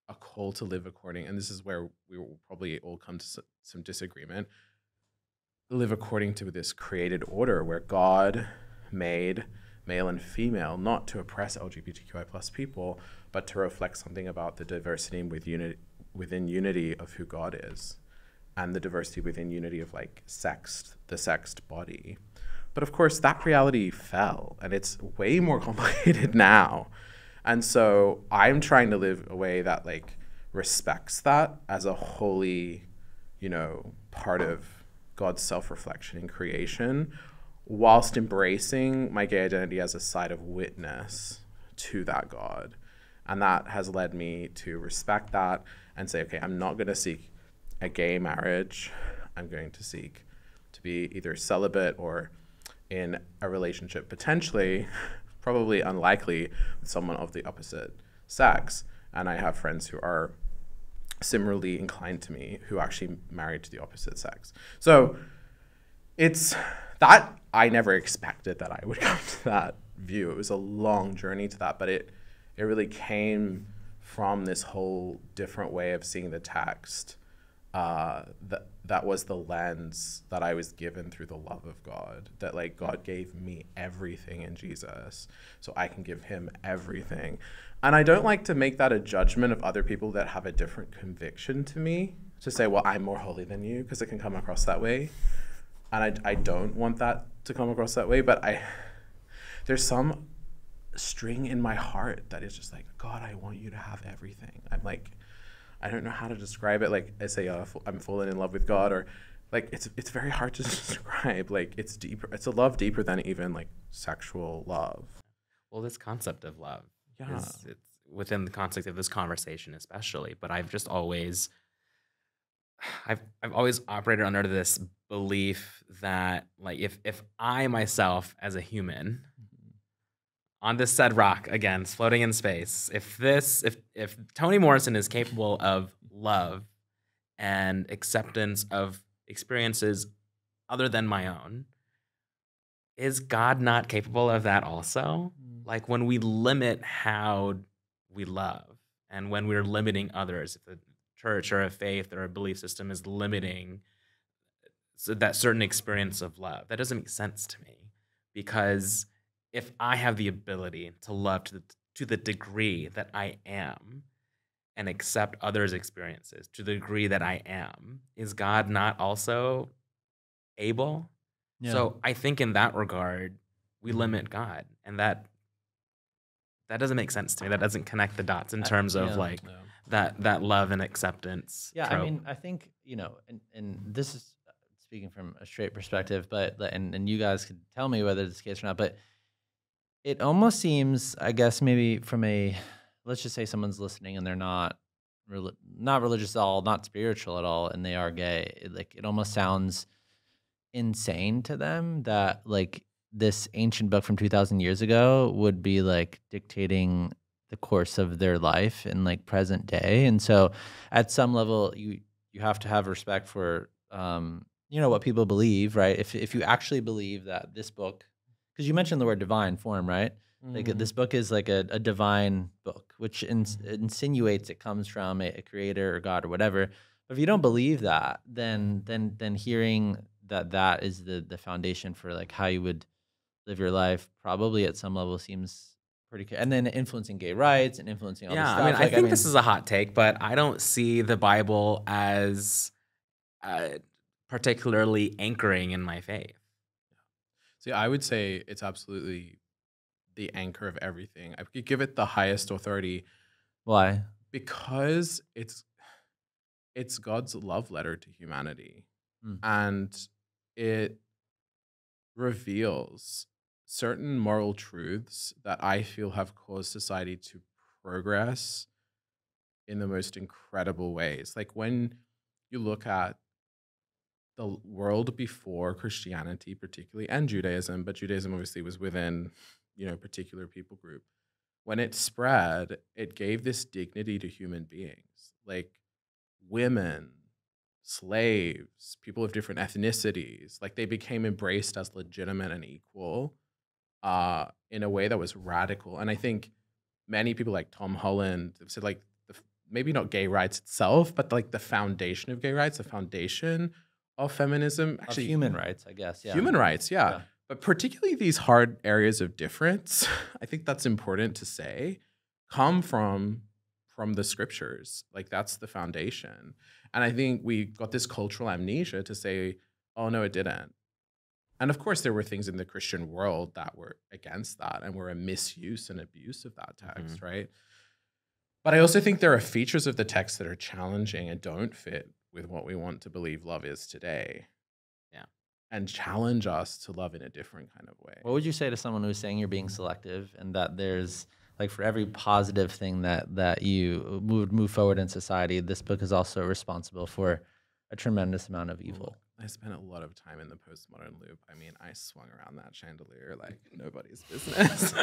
a call to live according, and this is where we will probably all come to some disagreement, live according to this created order where God made male and female not to oppress LGBTQI plus people, but to reflect something about the diversity within unity of who God is, and the diversity within unity of like the sexed body. But of course, that reality fell, and it's way more complicated now. And so I'm trying to live a way that like respects that as a holy, you know, part of God's self-reflection in creation, whilst embracing my gay identity as a side of witness to that God. And that has led me to respect that and say, okay, I'm not going to seek a gay marriage. I'm going to seek to be either celibate or in a relationship, potentially, probably unlikely, with someone of the opposite sex. And I have friends who are similarly inclined to me who actually married to the opposite sex. So it's that I never expected that I would come to that view. It was a long journey to that, but it really came from this whole different way of seeing the text. That was the lens that I was given through the love of God, that like God gave me everything in Jesus, so I can give him everything. And I don't like to make that a judgment of other people that have a different conviction to me, to say, well, I'm more holy than you, because it can come across that way. And I don't want that to come across that way, but there's some string in my heart that is just like, God, I want you to have everything. I'm like, I don't know how to describe it. Like I say, I'm falling in love with God, or like it's very hard to describe. Like it's deeper. It's a love deeper than even like sexual love. Well, this concept of love Yeah. it's within the context of this conversation, especially. But I've always operated under this belief that like if I myself as a human on this said rock, again, floating in space, if Toni Morrison is capable of love and acceptance of experiences other than my own, is God not capable of that also? Like when we limit how we love, and when we're limiting others, if a church or a faith or a belief system is limiting that certain experience of love, that doesn't make sense to me. Because if I have the ability to love to the degree that I am, and accept others' experiences to the degree that I am, is God not also able? Yeah. So I think in that regard, we limit God, and that doesn't make sense to me. That doesn't connect the dots in terms of like that love and acceptance. Yeah, trope. I mean, I think, you know, and this is speaking from a straight perspective, but and you guys could tell me whether it's the case or not, but it almost seems, I guess, maybe from let's just say someone's listening and they're not religious at all, not spiritual at all, and they are gay. It almost sounds insane to them that like this ancient book from 2,000 years ago would be like dictating the course of their life in like present day. And so at some level, you have to have respect for you know, what people believe, right? If you actually believe that this book, because you mentioned the word divine form, right? Like this book is like a divine book, which insinuates it comes from a creator or God or whatever. But if you don't believe that, then hearing that is the foundation for like how you would live your life probably at some level seems pretty. And then influencing gay rights and influencing all this stuff. I mean, I think this is a hot take, but I don't see the Bible as particularly anchoring in my faith. See, I would say it's absolutely the anchor of everything. I could give it the highest authority. Why? Because it's God's love letter to humanity. And it reveals certain moral truths that I feel have caused society to progress in the most incredible ways. Like when you look at the world before Christianity, particularly, and Judaism, but Judaism obviously was within, you know, a particular people group. When it spread, it gave this dignity to human beings. Like women, slaves, people of different ethnicities. Like they became embraced as legitimate and equal in a way that was radical. And I think many people like Tom Holland have said like maybe not gay rights itself, but like the foundation of gay rights, the foundation of feminism, actually of human rights, I guess. Yeah. Human rights, yeah. But particularly these hard areas of difference, I think that's important to say, come from the scriptures. Like that's the foundation. And I think we got this cultural amnesia to say, oh no, it didn't. And of course, there were things in the Christian world that were against that and were a misuse and abuse of that text, right? But I also think there are features of the text that are challenging and don't fit with what we want to believe love is today. Yeah. And challenge us to love in a different kind of way. What would you say to someone who's saying you're being selective and that there's, like, for every positive thing that you move forward in society, this book is also responsible for a tremendous amount of evil? I spent a lot of time in the postmodern loop. I mean, I swung around that chandelier like nobody's business.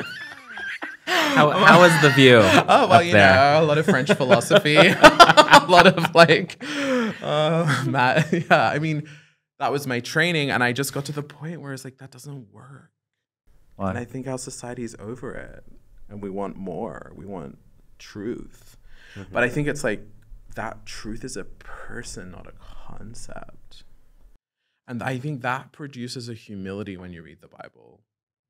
How was the view? Oh, well, you know, a lot of French philosophy, a lot of like, yeah, I mean, that was my training. And I just got to the point where it's like, that doesn't work. Why? And I think our society's over it and we want more. We want truth. But I think it's like, that truth is a person, not a concept. And I think that produces a humility when you read the Bible.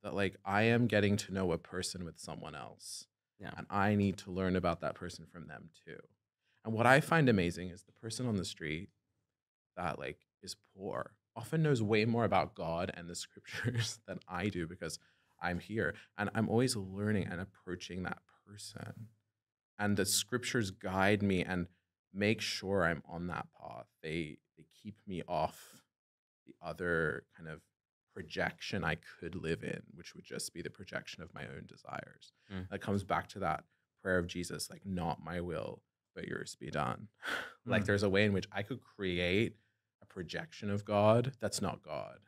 That like, I am getting to know a person with someone else. Yeah. And I need to learn about that person from them too. And what I find amazing is the person on the street that like is poor often knows way more about God and the scriptures than I do because I'm here. And I'm always learning and approaching that person. And the scriptures guide me and make sure I'm on that path. They keep me off the other kind of projection I could live in, which would just be the projection of my own desires. That comes back to that prayer of Jesus, like, not my will, but yours be done. Like there's a way in which I could create a projection of God that's not God.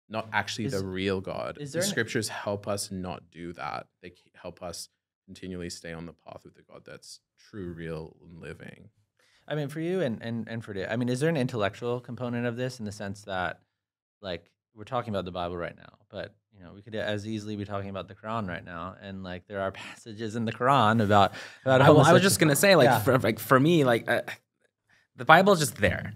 Not actually the real God. The scriptures help us not do that. They help us continually stay on the path with the God that's true, real, and living. I mean, for you and for Dave, I mean, is there an intellectual component of this in the sense that, like, we're talking about the Bible right now, but you know, we could as easily be talking about the Quran right now, and like there are passages in the Quran about I was just gonna say, like, for me, like, the Bible is just there.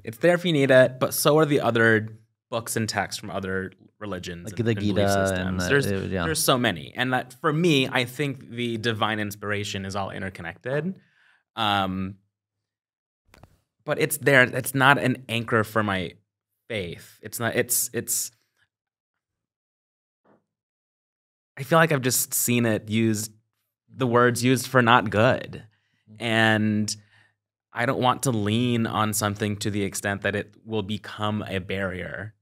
It's there if you need it, but so are the other books and texts from other religions, like and the belief Gita, systems. There's so many, and that for me, I think the divine inspiration is all interconnected. But it's there. It's not an anchor for my faith. It's not. It's. I feel like I've just seen it used, the words used for not good, and I don't want to lean on something to the extent that it will become a barrier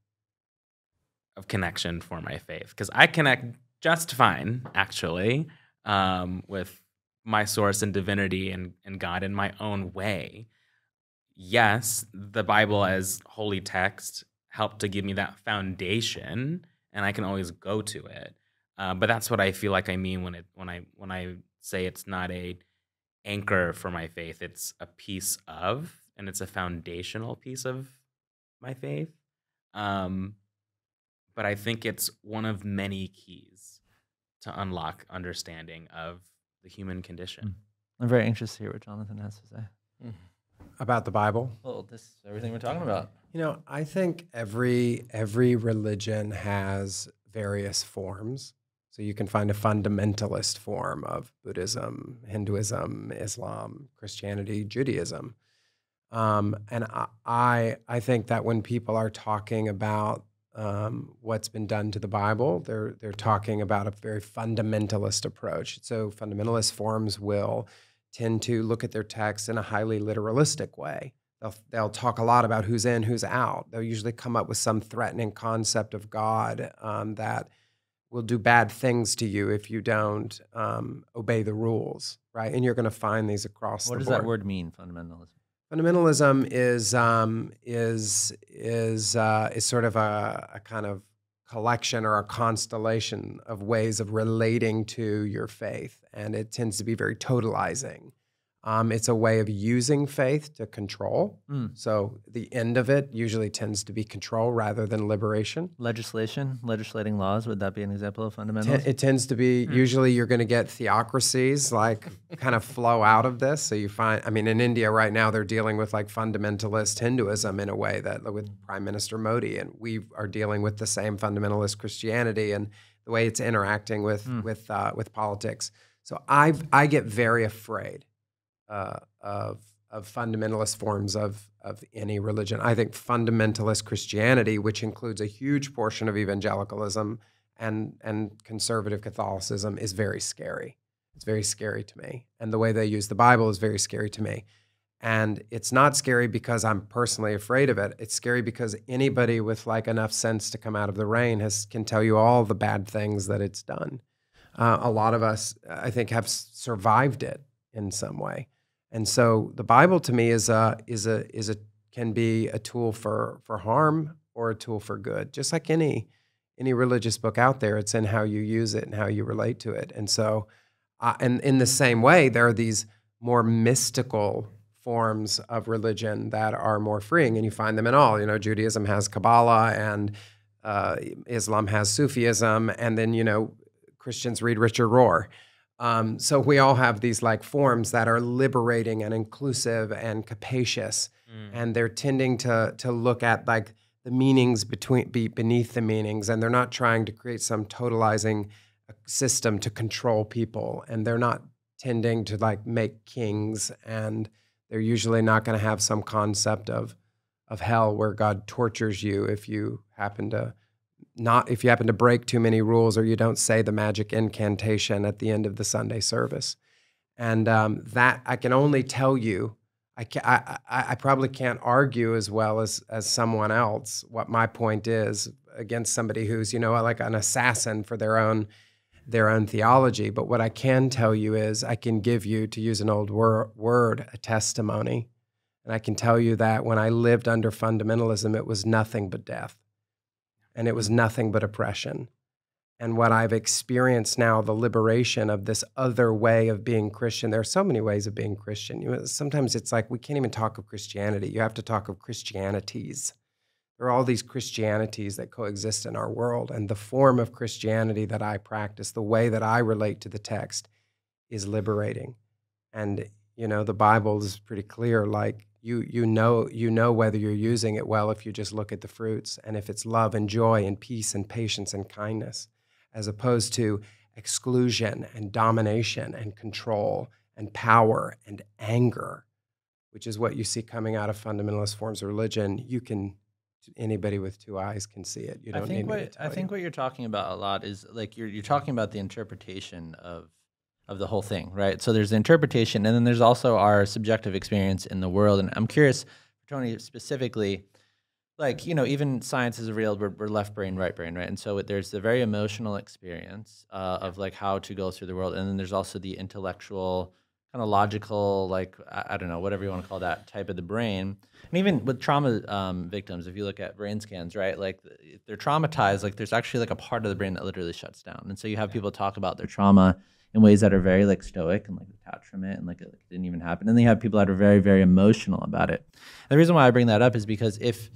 of connection for my faith. Because I connect just fine, actually, with my source and divinity and God in my own way. Yes, the Bible as holy text helped to give me that foundation, and I can always go to it. But that's what I feel like I mean when I say it's not a anchor for my faith. It's a piece of, and it's a foundational piece of my faith. But I think it's one of many keys to unlock understanding of the human condition. I'm very anxious to hear what Jonathan has to say. About the Bible? Well, this is everything we're talking about. You know, I think every religion has various forms. So you can find a fundamentalist form of Buddhism, Hinduism, Islam, Christianity, Judaism. And I think that when people are talking about what's been done to the Bible, they're talking about a very fundamentalist approach. So fundamentalist forms will tend to look at their text in a highly literalistic way. They'll talk a lot about who's in, who's out. They'll usually come up with some threatening concept of God that will do bad things to you if you don't obey the rules, right? And you're going to find these across the board. What does that word mean, fundamentalism? Fundamentalism is sort of a kind of collection or a constellation of ways of relating to your faith, and it tends to be very totalizing. It's a way of using faith to control. Mm. So the end of it usually tends to be control rather than liberation. Legislating laws, would that be an example of fundamentalism? It tends to be, usually you're going to get theocracies like kind of flow out of this. So you find, I mean, in India right now, they're dealing with like fundamentalist Hinduism in a way that with Prime Minister Modi, and we are dealing with the same fundamentalist Christianity and the way it's interacting with politics. So I get very afraid of fundamentalist forms of any religion. I think fundamentalist Christianity, which includes a huge portion of evangelicalism and conservative Catholicism, is very scary. It's very scary to me. And the way they use the Bible is very scary to me. And it's not scary because I'm personally afraid of it. It's scary because anybody with like enough sense to come out of the rain can tell you all the bad things that it's done. A lot of us, I think, have survived it in some way. And so the Bible to me can be a tool for harm or a tool for good. Just like any religious book out there, it's in how you use it and how you relate to it. And so, and in the same way, there are these more mystical forms of religion that are more freeing, and you find them in all. You know, Judaism has Kabbalah, and Islam has Sufism, and then Christians read Richard Rohr. So we all have these like forms that are liberating and inclusive and capacious, and they're tending to look at like the meanings beneath the meanings, and they're not trying to create some totalizing system to control people, and they're not tending to like make kings, and they're usually not going to have some concept of hell where God tortures you if you happen to break too many rules or you don't say the magic incantation at the end of the Sunday service. And that I can only tell you, I probably can't argue as well as someone else what my point is against somebody who's, like an assassin for their own theology. But what I can tell you is I can give you, to use an old word, a testimony. And I can tell you that when I lived under fundamentalism, it was nothing but death. And it was nothing but oppression. And what I've experienced now, the liberation of this other way of being Christian. There are so many ways of being Christian. Sometimes it's like we can't even talk of Christianity. You have to talk of Christianities. There are all these Christianities that coexist in our world. And the form of Christianity that I practice, the way that I relate to the text, is liberating. And, the Bible is pretty clear, like, you know whether you're using it well if you just look at the fruits, and if it's love and joy and peace and patience and kindness, as opposed to exclusion and domination and control and power and anger, which is what you see coming out of fundamentalist forms of religion. Anybody with two eyes can see it. You don't need me to tell you. I think what you're talking about a lot is like you're talking about the interpretation of the whole thing, right? So there's the interpretation, and then there's also our subjective experience in the world. And I'm curious, Tony, specifically, like, even science is revealed we're left brain, right brain, right? And so there's the very emotional experience of like how to go through the world. And then there's also the intellectual, kind of logical, like, I don't know, whatever you want to call that type of the brain. And even with trauma victims, if you look at brain scans, right, like if they're traumatized, like there's actually like a part of the brain that literally shuts down. And so you have people talk about their trauma in ways that are very like stoic and like detached from it and like it didn't even happen. And then you have people that are very, very emotional about it. And the reason why I bring that up is because if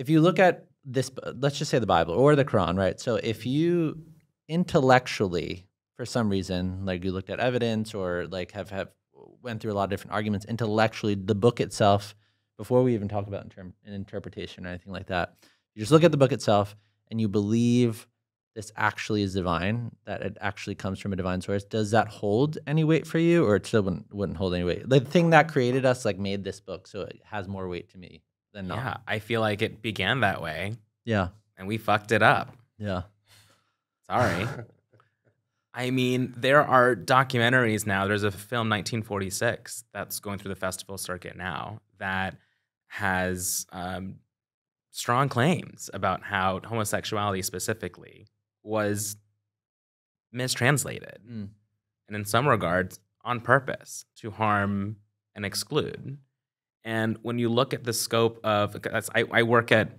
you look at this, let's just say the Bible or the Quran, right? So if you intellectually, for some reason, like you looked at evidence or like have went through a lot of different arguments intellectually, the book itself, before we even talk about interpretation or anything like that, you just look at the book itself and you believe this actually is divine, that it actually comes from a divine source. Does that hold any weight for you, or it still wouldn't hold any weight? The thing that created us like made this book, so it has more weight to me than not. Yeah, I feel like it began that way. Yeah. And we fucked it up. Yeah. Sorry. I mean, there are documentaries now. There's a film, 1946, that's going through the festival circuit now that has strong claims about how homosexuality specifically was mistranslated, and in some regards on purpose to harm and exclude. And when you look at the scope of, I work at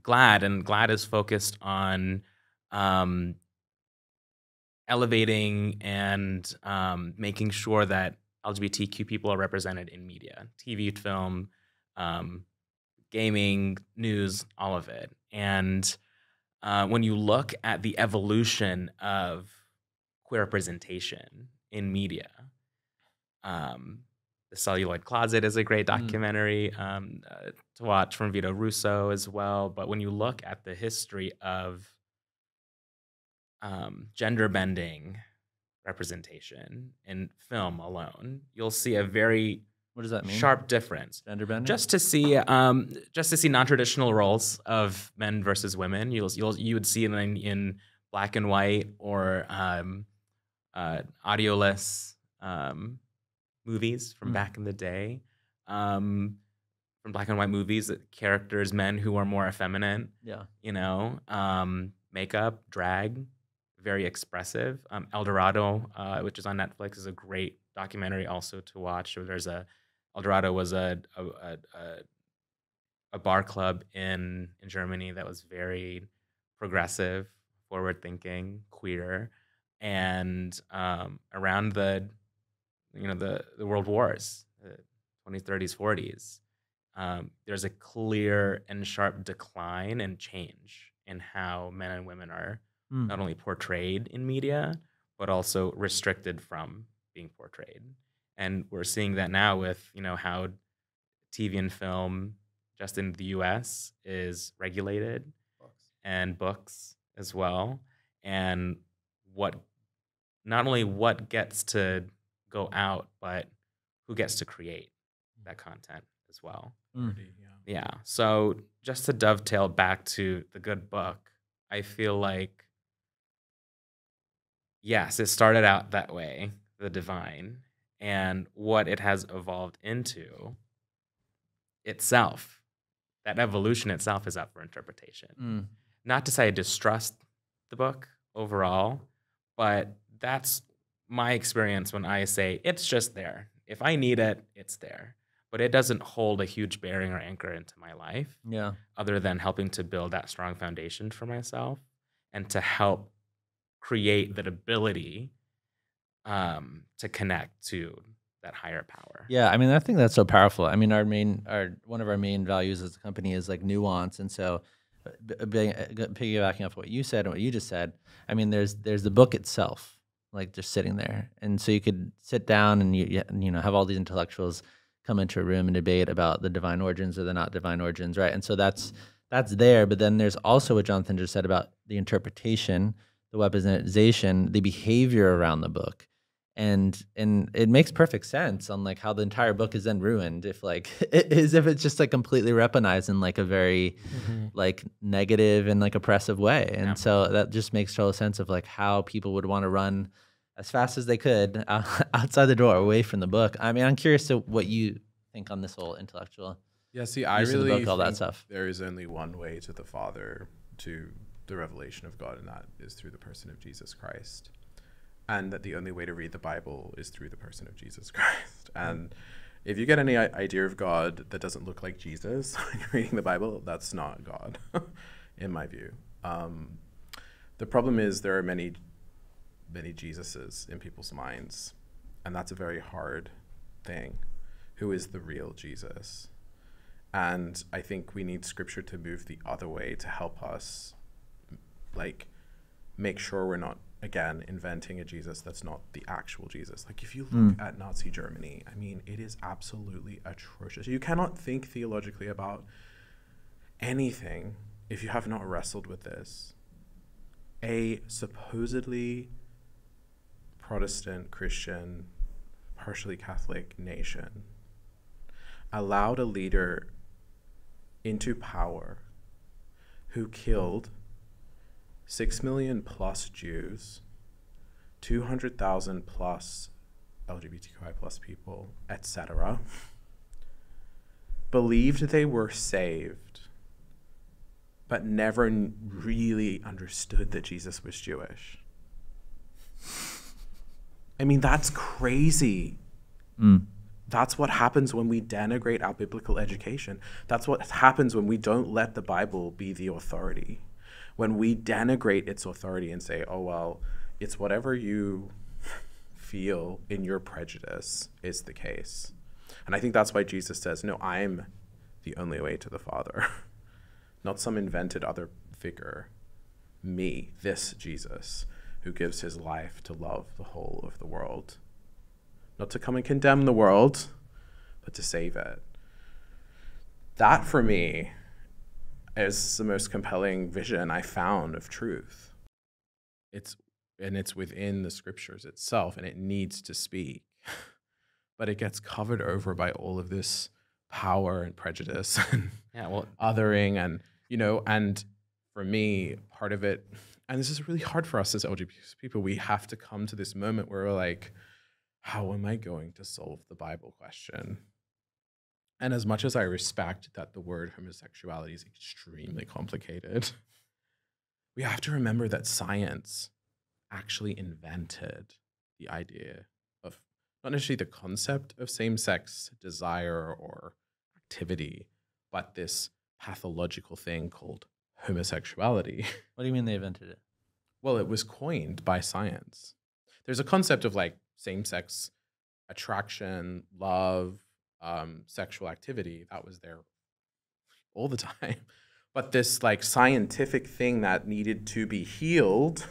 GLAAD, and GLAAD is focused on elevating and making sure that LGBTQ people are represented in media, TV, film, gaming, news, all of it. And when you look at the evolution of queer representation in media, The Celluloid Closet is a great documentary to watch from Vito Russo as well. But when you look at the history of gender bending representation in film alone, you'll see a very What does that mean? sharp difference. Gender bending? Just to see non-traditional roles of men versus women. You would see it in black and white or audioless movies from back in the day. From black and white movies, characters, men who are more effeminate. Yeah. Makeup, drag, very expressive. El Dorado, which is on Netflix, is a great documentary also to watch. El Dorado was a bar club in Germany that was very progressive, forward-thinking, queer, and around the world wars, the 20s, 30s, 40s, there's a clear and sharp decline and change in how men and women are not only portrayed in media, but also restricted from being portrayed. And we're seeing that now with, how TV and film, just in the US, is regulated, and books as well. And not only what gets to go out, but who gets to create that content as well. Yeah. So just to dovetail back to The Good Book, I feel like, yes, it started out that way, the divine, and what it has evolved into itself, that evolution itself is up for interpretation. Not to say I distrust the book overall, but that's my experience when I say it's just there. If I need it, it's there. But it doesn't hold a huge bearing or anchor into my life. Yeah. Other than helping to build that strong foundation for myself and to help create that ability to connect to that higher power. Yeah, I mean, I think that's so powerful. I mean, one of our main values as a company is like nuance, and so piggybacking off what you said and what you just said, I mean, there's the book itself, like just sitting there, and so you could sit down and you have all these intellectuals come into a room and debate about the divine origins or the not divine origins, right? And so that's there, but then there's also what Jonathan just said about the interpretation, the weaponization, the behavior around the book. And it makes perfect sense on like how the entire book is then ruined if it's just like completely weaponized in like a very like negative and like oppressive way. And so that just makes total sense of like how people would want to run as fast as they could outside the door, away from the book. I mean, I'm curious to what you think on this whole intellectual. Yeah, see, I use of the really book, all that think stuff. there is only one way to the Father, to the revelation of God, and that is through the person of Jesus Christ. And that the only way to read the Bible is through the person of Jesus Christ. And if you get any idea of God that doesn't look like Jesus when you're reading the Bible, that's not God, in my view. The problem is there are many Jesuses in people's minds, and that's a very hard thing. Who is the real Jesus? And I think we need Scripture to move the other way to help us, like, make sure we're not, again, inventing a Jesus that's not the actual Jesus. Like, if you look at Nazi Germany, I mean, it is absolutely atrocious. You cannot think theologically about anything if you have not wrestled with this. A supposedly Protestant, Christian, partially Catholic nation allowed a leader into power who killed 6 million plus Jews, 200,000 plus LGBTQI plus people, etc., believed they were saved, but never really understood that Jesus was Jewish. I mean, that's crazy. That's what happens when we denigrate our biblical education. That's what happens when we don't let the Bible be the authority. When we denigrate its authority and say, oh, well, it's whatever you feel in your prejudice is the case. And I think that's why Jesus says, no, I'm the only way to the Father, not some invented other figure. Me, this Jesus, who gives his life to love the whole of the world. Not to come and condemn the world, but to save it. That, for me, is the most compelling vision I found of truth. It's within the scriptures itself, and it needs to speak. But it gets covered over by all of this power and prejudice and othering, and and for me, part of it, and this is really hard for us as LGBT people, we have to come to this moment where we're like, how am I going to solve the Bible question? And as much as I respect that the word homosexuality is extremely complicated, we have to remember that science actually invented the idea of not necessarily the concept of same-sex desire or activity, but this pathological thing called homosexuality. What do you mean they invented it? Well, it was coined by science. There's a concept of like same-sex attraction, love, sexual activity that was there all the time. But this like scientific thing that needed to be healed,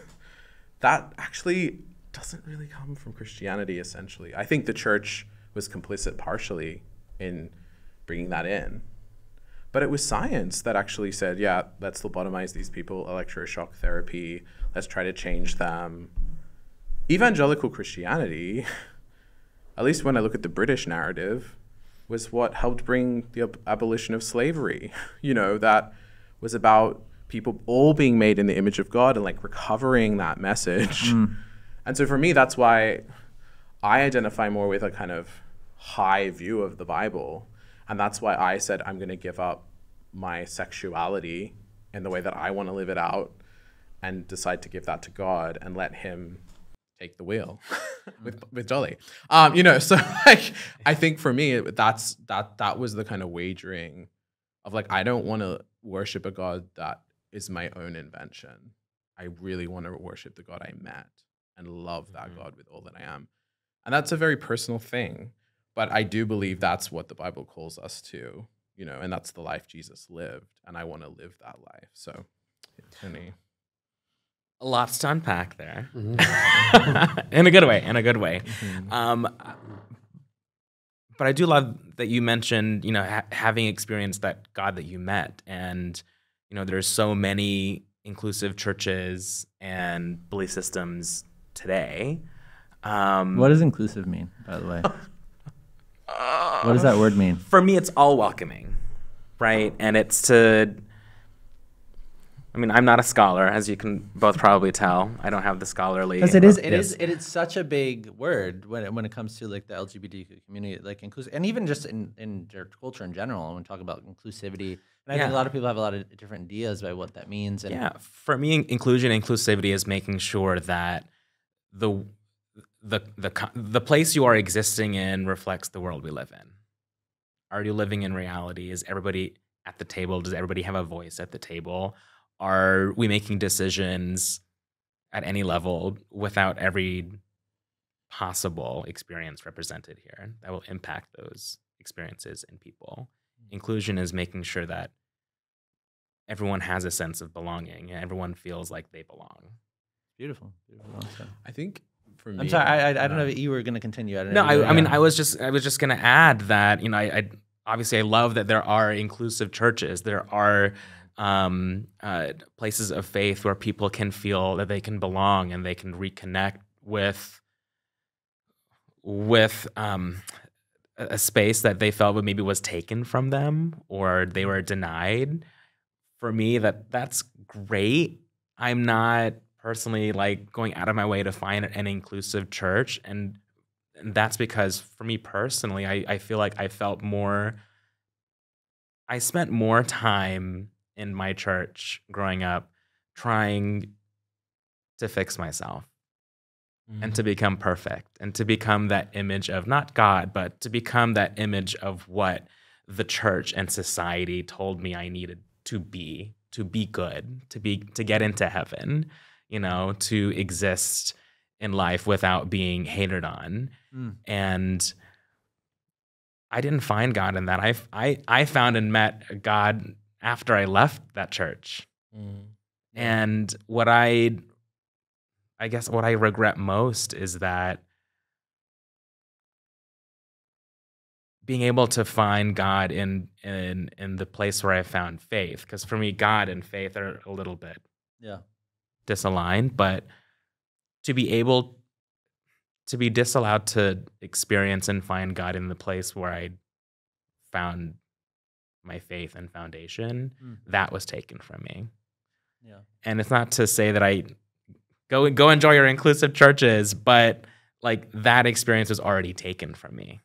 that actually doesn't really come from Christianity, essentially. I think the church was complicit partially in bringing that in. But it was science that actually said, yeah, let's lobotomize these people, electroshock therapy, let's try to change them. Evangelical Christianity, at least when I look at the British narrative, was what helped bring the abolition of slavery. That was about people all being made in the image of God and like recovering that message. And so for me, that's why I identify more with a kind of high view of the Bible. And that's why I said I'm going to give up my sexuality in the way that I want to live it out and decide to give that to God and let him take the wheel with Dolly. So like I think for me that was the kind of wagering of like, I don't want to worship a God that is my own invention. I really want to worship the God I met and love that God with all that I am. And that's a very personal thing. But I do believe that's what the Bible calls us to, and that's the life Jesus lived. And I want to live that life. So, Tony. Lots to unpack there. In a good way. But I do love that you mentioned, having experienced that God that you met. And, there's so many inclusive churches and belief systems today. What does inclusive mean, by the way? What does that word mean? For me, it's all welcoming, right? And it's I'm not a scholar, as you can both probably tell. I don't have the scholarly. Because it is such a big word when it comes to like the LGBTQ community, like inclusive, and even just in their culture in general. When we talk about inclusivity, and I think a lot of people have a lot of different ideas about what that means. And for me, inclusion and inclusivity is making sure that the place you are existing in reflects the world we live in. Are you living in reality? Is everybody at the table? Does everybody have a voice at the table? Are we making decisions at any level without every possible experience represented here that will impact those experiences in people? Inclusion is making sure that everyone has a sense of belonging and everyone feels like they belong. Beautiful. I think for me, I'm sorry, I don't know if you were going to continue. I was just going to add that, I obviously I love that there are inclusive churches. There are places of faith where people can feel that they can belong and they can reconnect with a space that they felt maybe was taken from them or they were denied. For me, that's great. I'm not personally like going out of my way to find an inclusive church, and that's because for me personally, I feel like I spent more time in my church growing up trying to fix myself and to become perfect and to become that image of not God, but to become that image of what the church and society told me I needed to be good, to get into heaven, to exist in life without being hated on. And I didn't find God in that. I found and met God after I left that church. And what I guess what I regret most is that being able to find God in the place where I found faith. Because for me, God and faith are a little bit disaligned, but to be able to be disallowed to experience and find God in the place where I found my faith and foundation, that was taken from me. And it's not to say that I go enjoy your inclusive churches, but like that experience was already taken from me.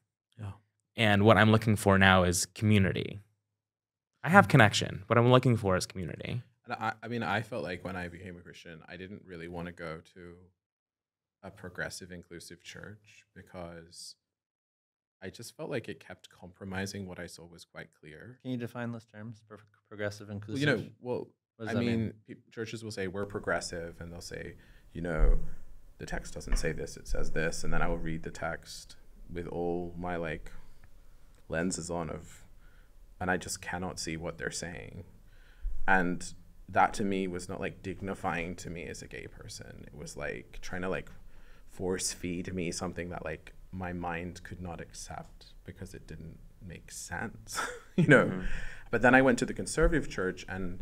And what I'm looking for now is community. I have connection. What I'm looking for is community. And I mean, I felt like when I became a Christian, I didn't really want to go to a progressive, inclusive church because I just felt like it kept compromising what I saw was quite clear. Can you define those terms, progressive, inclusive? I mean, churches will say we're progressive, and they'll say, the text doesn't say this, it says this, and then I will read the text with all my lenses on and I just cannot see what they're saying. And that to me was not dignifying to me as a gay person. It was trying to force feed me something that my mind could not accept because it didn't make sense, But then I went to the conservative church and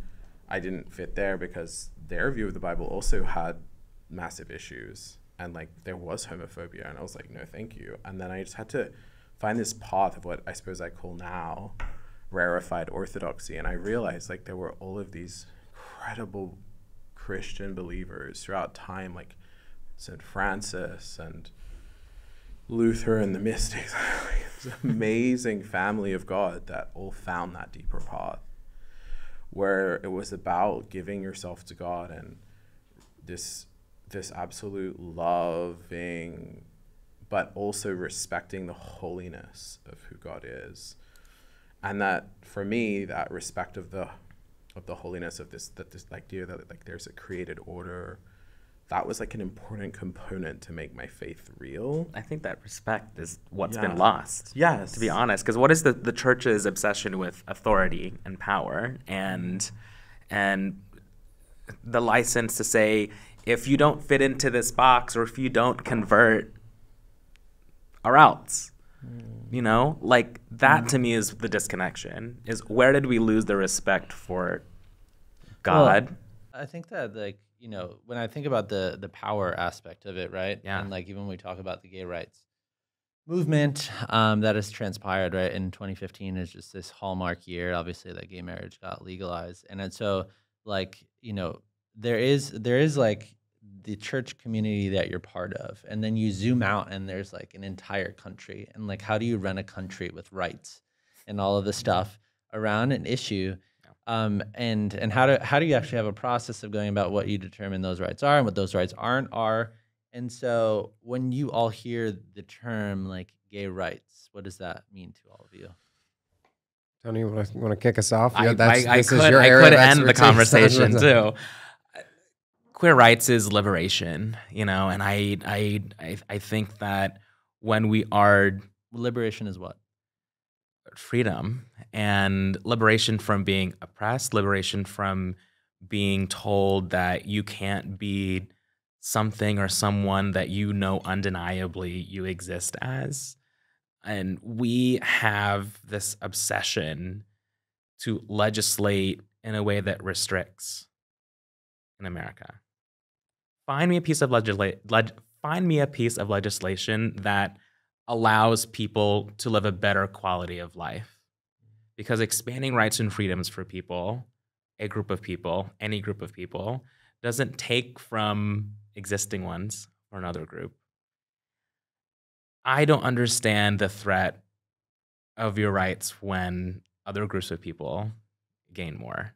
I didn't fit there because their view of the Bible also had massive issues. And there was homophobia, and I was like, no, thank you. And then I just had to find this path of what I suppose I call now rarefied orthodoxy. And I realized there were all of these incredible Christian believers throughout time, like St. Francis and Luther and the mystics, this amazing family of God that all found that deeper path where it was about giving yourself to God and this absolute loving, but also respecting the holiness of who God is. And that for me, that respect of the holiness of this idea that there's a created order, that was an important component to make my faith real. I think that respect is what's been lost. Yes. To be honest, because what is the church's obsession with authority and power and the license to say, if you don't fit into this box or if you don't convert, or else, that to me is the disconnection, is where did we lose the respect for God? Well, I think that when I think about the power aspect of it, right? Yeah. And even when we talk about the gay rights movement that has transpired, right, in 2015 is just this hallmark year, obviously, that gay marriage got legalized. And so there is the church community that you're part of, and then you zoom out and there's an entire country, and how do you run a country with rights and all of the stuff around an issue, and how do you actually have a process of going about what you determine those rights are and what those rights are. And so when you all hear the term gay rights, what does that mean to all of you? Tony, you want to kick us off? I could end the conversation too. Queer rights is liberation, and I think that when we are liberation is what? Freedom and liberation from being oppressed, liberation from being told that you can't be something or someone that undeniably you exist as. And we have this obsession to legislate in a way that restricts in America. Find me a piece of legislation that allows people to live a better quality of life. Because expanding rights and freedoms for people, a group of people, any group of people, doesn't take from existing ones or another group. I don't understand the threat of your rights when other groups of people gain more.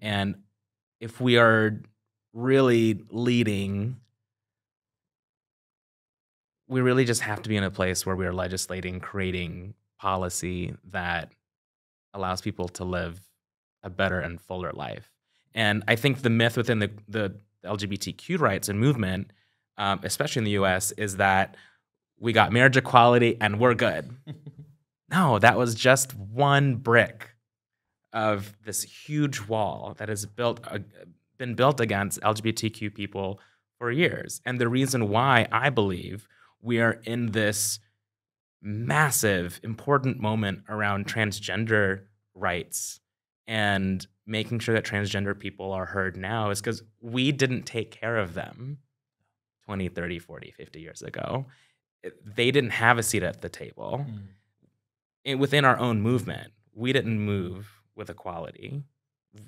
And if we are really leading, we really just have to be in a place where we are legislating, creating policy that allows people to live a better and fuller life. And I think the myth within the LGBTQ rights and movement especially in the US, is that we got marriage equality and we're good. No, that was just one brick of this huge wall that has been built against LGBTQ people for years. And the reason why I believe we are in this massive, important moment around transgender rights and making sure that transgender people are heard now is because we didn't take care of them 20, 30, 40, 50 years ago. They didn't have a seat at the table. Within our own movement, we didn't move with equality.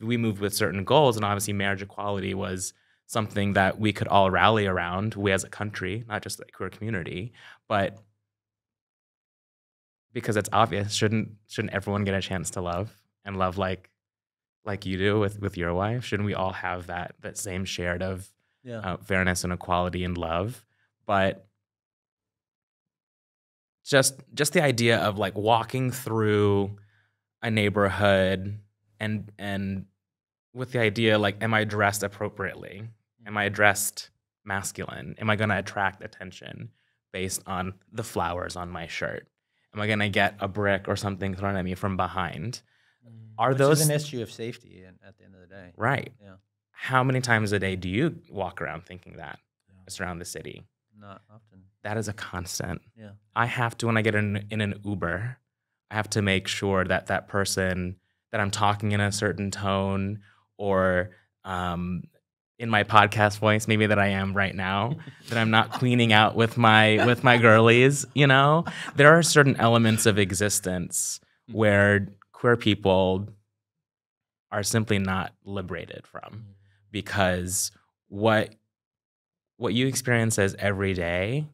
We moved with certain goals, and obviously marriage equality was something that we could all rally around, we as a country, not just the queer community, but because it's obvious, shouldn't everyone get a chance to love and love like you do with your wife? Shouldn't we all have that same shared of fairness and equality and love? But just the idea of like walking through a neighborhood and with the idea like, am I dressed appropriately? Am I dressed masculine? Am I going to attract attention based on the flowers on my shirt? Am I going to get a brick or something thrown at me from behind? Which is an issue of safety at the end of the day. Right. Yeah. How many times a day do you walk around thinking that just around the city? Not often. That is a constant. Yeah. I have to, when I get in an Uber, I have to make sure that that person, that I'm talking in a certain tone or in my podcast voice, maybe that I am right now, that I'm not cleaning out with my girlies, you know? There are certain elements of existence where queer people are simply not liberated from because what you experience as every day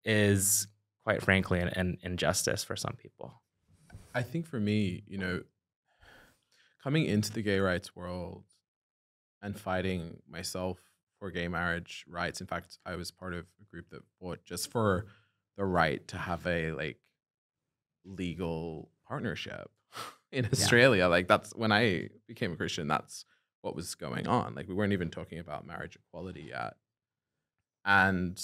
is, quite frankly, an injustice for some people. I think for me, you know, coming into the gay rights world and fighting myself for gay marriage rights. In fact, I was part of a group that fought just for the right to have a like legal partnership in Australia. Like that's when I became a Christian, that's what was going on. Like we weren't even talking about marriage equality yet. And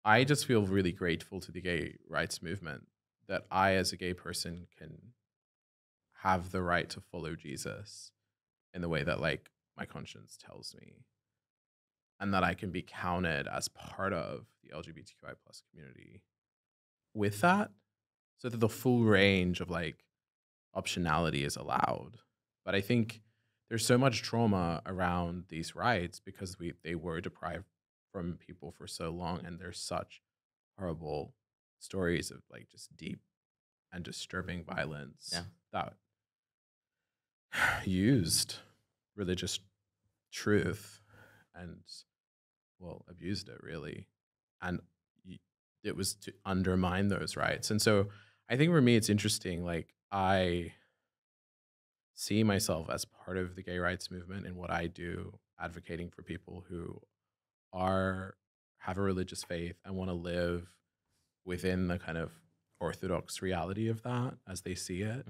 I just feel really grateful to the gay rights movement that I, as a gay person, can have the right to follow Jesus in the way that like my conscience tells me, and that I can be counted as part of the LGBTQI plus community with that, so that the full range of like optionality is allowed. But I think there's so much trauma around these rights because they were deprived from people for so long, and there's such horrible stories of like just deep and disturbing violence that used religious truth and abused it really, and it was to undermine those rights. And so I think for me it's interesting, like I see myself as part of the gay rights movement in what I do, advocating for people who have a religious faith and want to live within the kind of orthodox reality of that as they see it,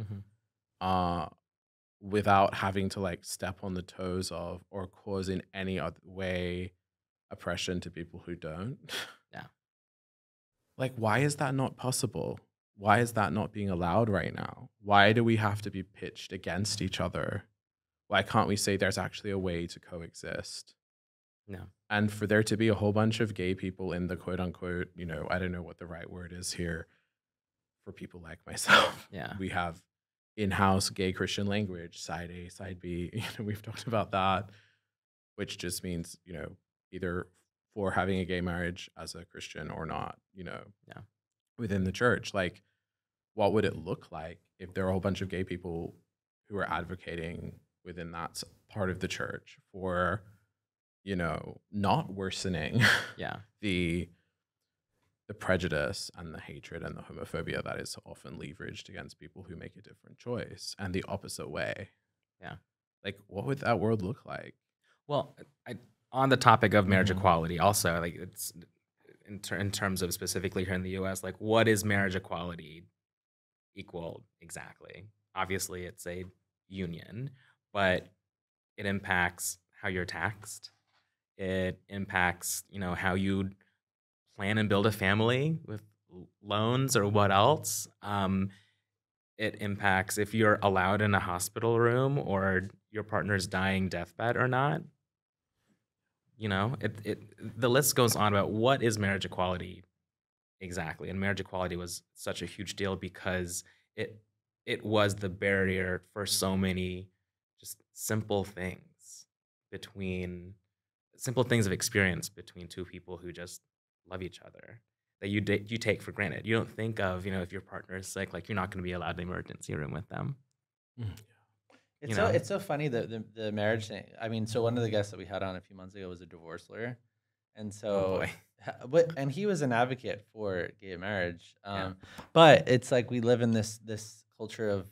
without having to like step on the toes of or cause in any other way oppression to people who don't. Yeah. Like, why is that not possible? Why is that not being allowed right now? Why do we have to be pitched against each other? Why can't we say there's actually a way to coexist? No. And for there to be a whole bunch of gay people in the quote unquote, you know, I don't know what the right word is here for people like myself. Yeah. We have in-house gay Christian language, side A, side B. You know, we've talked about that, which just means, you know, either for having a gay marriage as a Christian or not, you know, within the church. Like, what would it look like if there are a whole bunch of gay people who are advocating within that part of the church for, you know, not worsening the prejudice and the hatred and the homophobia that is often leveraged against people who make a different choice, and the opposite way. Yeah. Like, what would that world look like? Well, on the topic of marriage equality, also, like it's in terms of specifically here in the U.S., like what is marriage equality equal exactly? Obviously, it's a union, but it impacts how you're taxed. It impacts, how you plan and build a family with loans or what else. It impacts if you're allowed in a hospital room or your partner's dying deathbed or not. The list goes on about what is marriage equality exactly. And marriage equality was such a huge deal because it was the barrier for so many just simple things of experience between two people who just love each other that you take for granted. You don't think of, if your partner is sick, like you're not going to be allowed in the emergency room with them. It's so funny that the marriage thing. I mean, so one of the guests that we had on a few months ago was a divorce lawyer, and so, and he was an advocate for gay marriage. But it's like we live in this culture of,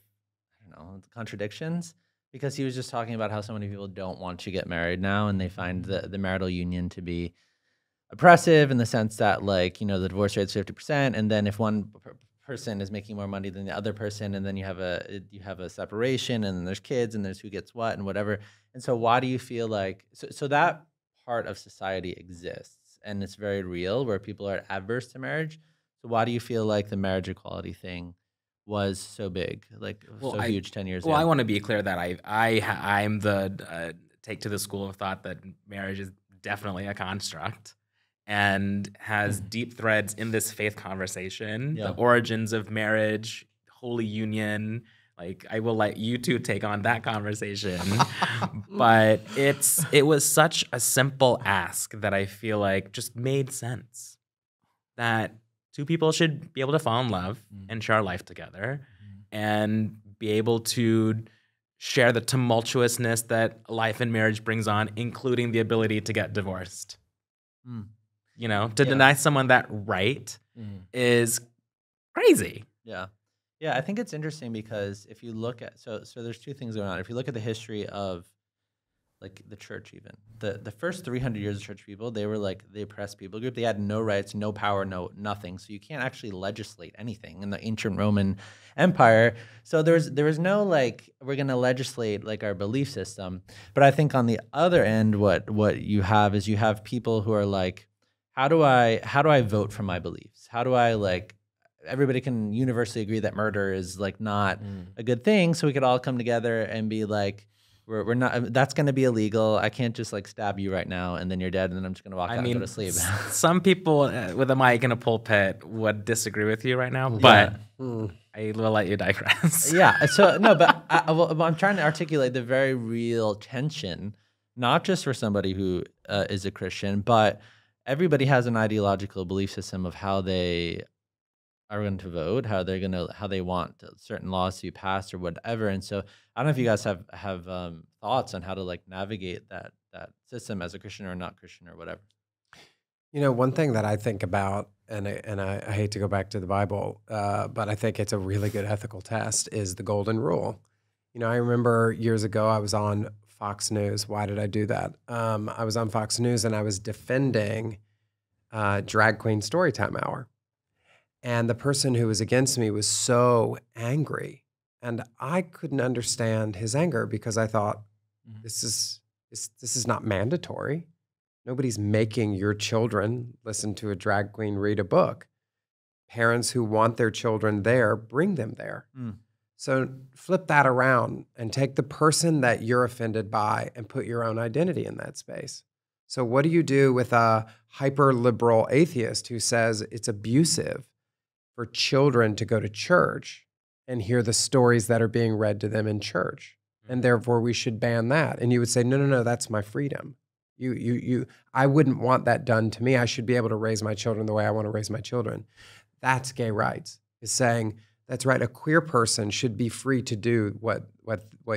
I don't know, contradictions, because he was just talking about how so many people don't want to get married now, and they find the marital union to be oppressive in the sense that, like, the divorce rate's 50%, and then if one person is making more money than the other person, and then you have a separation, and then there's kids, and there's who gets what and whatever. And so why do you feel like so that part of society exists, and it's very real, where people are adverse to marriage? So why do you feel like the marriage equality thing was so big, like huge 10 years ago? Well, I want to be clear that I'm the take to the school of thought that marriage is definitely a construct and has deep threads in this faith conversation, the origins of marriage, holy union. Like, I will let you two take on that conversation. But it was such a simple ask that I feel like just made sense. That two people should be able to fall in love and share life together and be able to share the tumultuousness that life and marriage brings on, including the ability to get divorced. Deny someone that right is crazy. Yeah. I think it's interesting because if you look at so there's two things going on. If you look at the history of, like, the church, even the first 300 years of church people, they were like the oppressed people group. They had no rights, no power, nothing. So you can't actually legislate anything in the ancient Roman Empire. So there was no, like, we're going to legislate, like, our belief system. But I think on the other end, what you have is you have people who are like, how do I vote for my beliefs? How do I, like, everybody can universally agree that murder is, like, not a good thing, so we could all come together and be like, we're not, that's going to be illegal. I can't just, like, stab you right now and then you're dead and then I'm just going to walk out and go to sleep. Some people with a mic in a pulpit would disagree with you right now, but I will let you digress. So no, but I'm trying to articulate the very real tension, not just for somebody who is a Christian, but everybody has an ideological belief system of how they are going to vote, how they want certain laws to be passed or whatever. And so I don't know if you guys have thoughts on how to, like, navigate that system as a Christian or not Christian or whatever. One thing that I think about, and I hate to go back to the Bible, but I think it's a really good ethical test, is the golden rule. I remember years ago I was on Fox News. Why did I do that? I was on Fox News and I was defending Drag Queen Storytime Hour. And the person who was against me was so angry. And I couldn't understand his anger because I thought, this is not mandatory. Nobody's making your children listen to a drag queen read a book. Parents who want their children there, bring them there. So flip that around and take the person that you're offended by and put your own identity in that space. So what do you do with a hyper-liberal atheist who says it's abusive for children to go to church and hear the stories that are being read to them in church, and therefore we should ban that? And you would say, no, that's my freedom. I wouldn't want that done to me. I should be able to raise my children the way I want to raise my children. That's gay rights, is saying, that's right, a queer person should be free to do what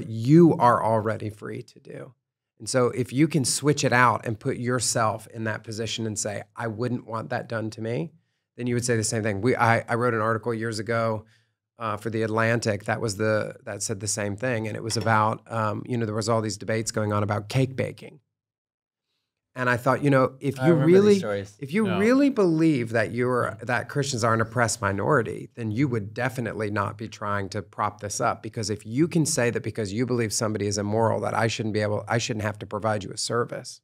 you are already free to do. And so if you can switch it out and put yourself in that position and say, I wouldn't want that done to me, then you would say the same thing. I wrote an article years ago for The Atlantic that said the same thing. And it was about, there was all these debates going on about cake baking. And I thought, if you really believe that Christians are an oppressed minority, then you would definitely not be trying to prop this up. Because if you can say that because you believe somebody is immoral, that I shouldn't have to provide you a service,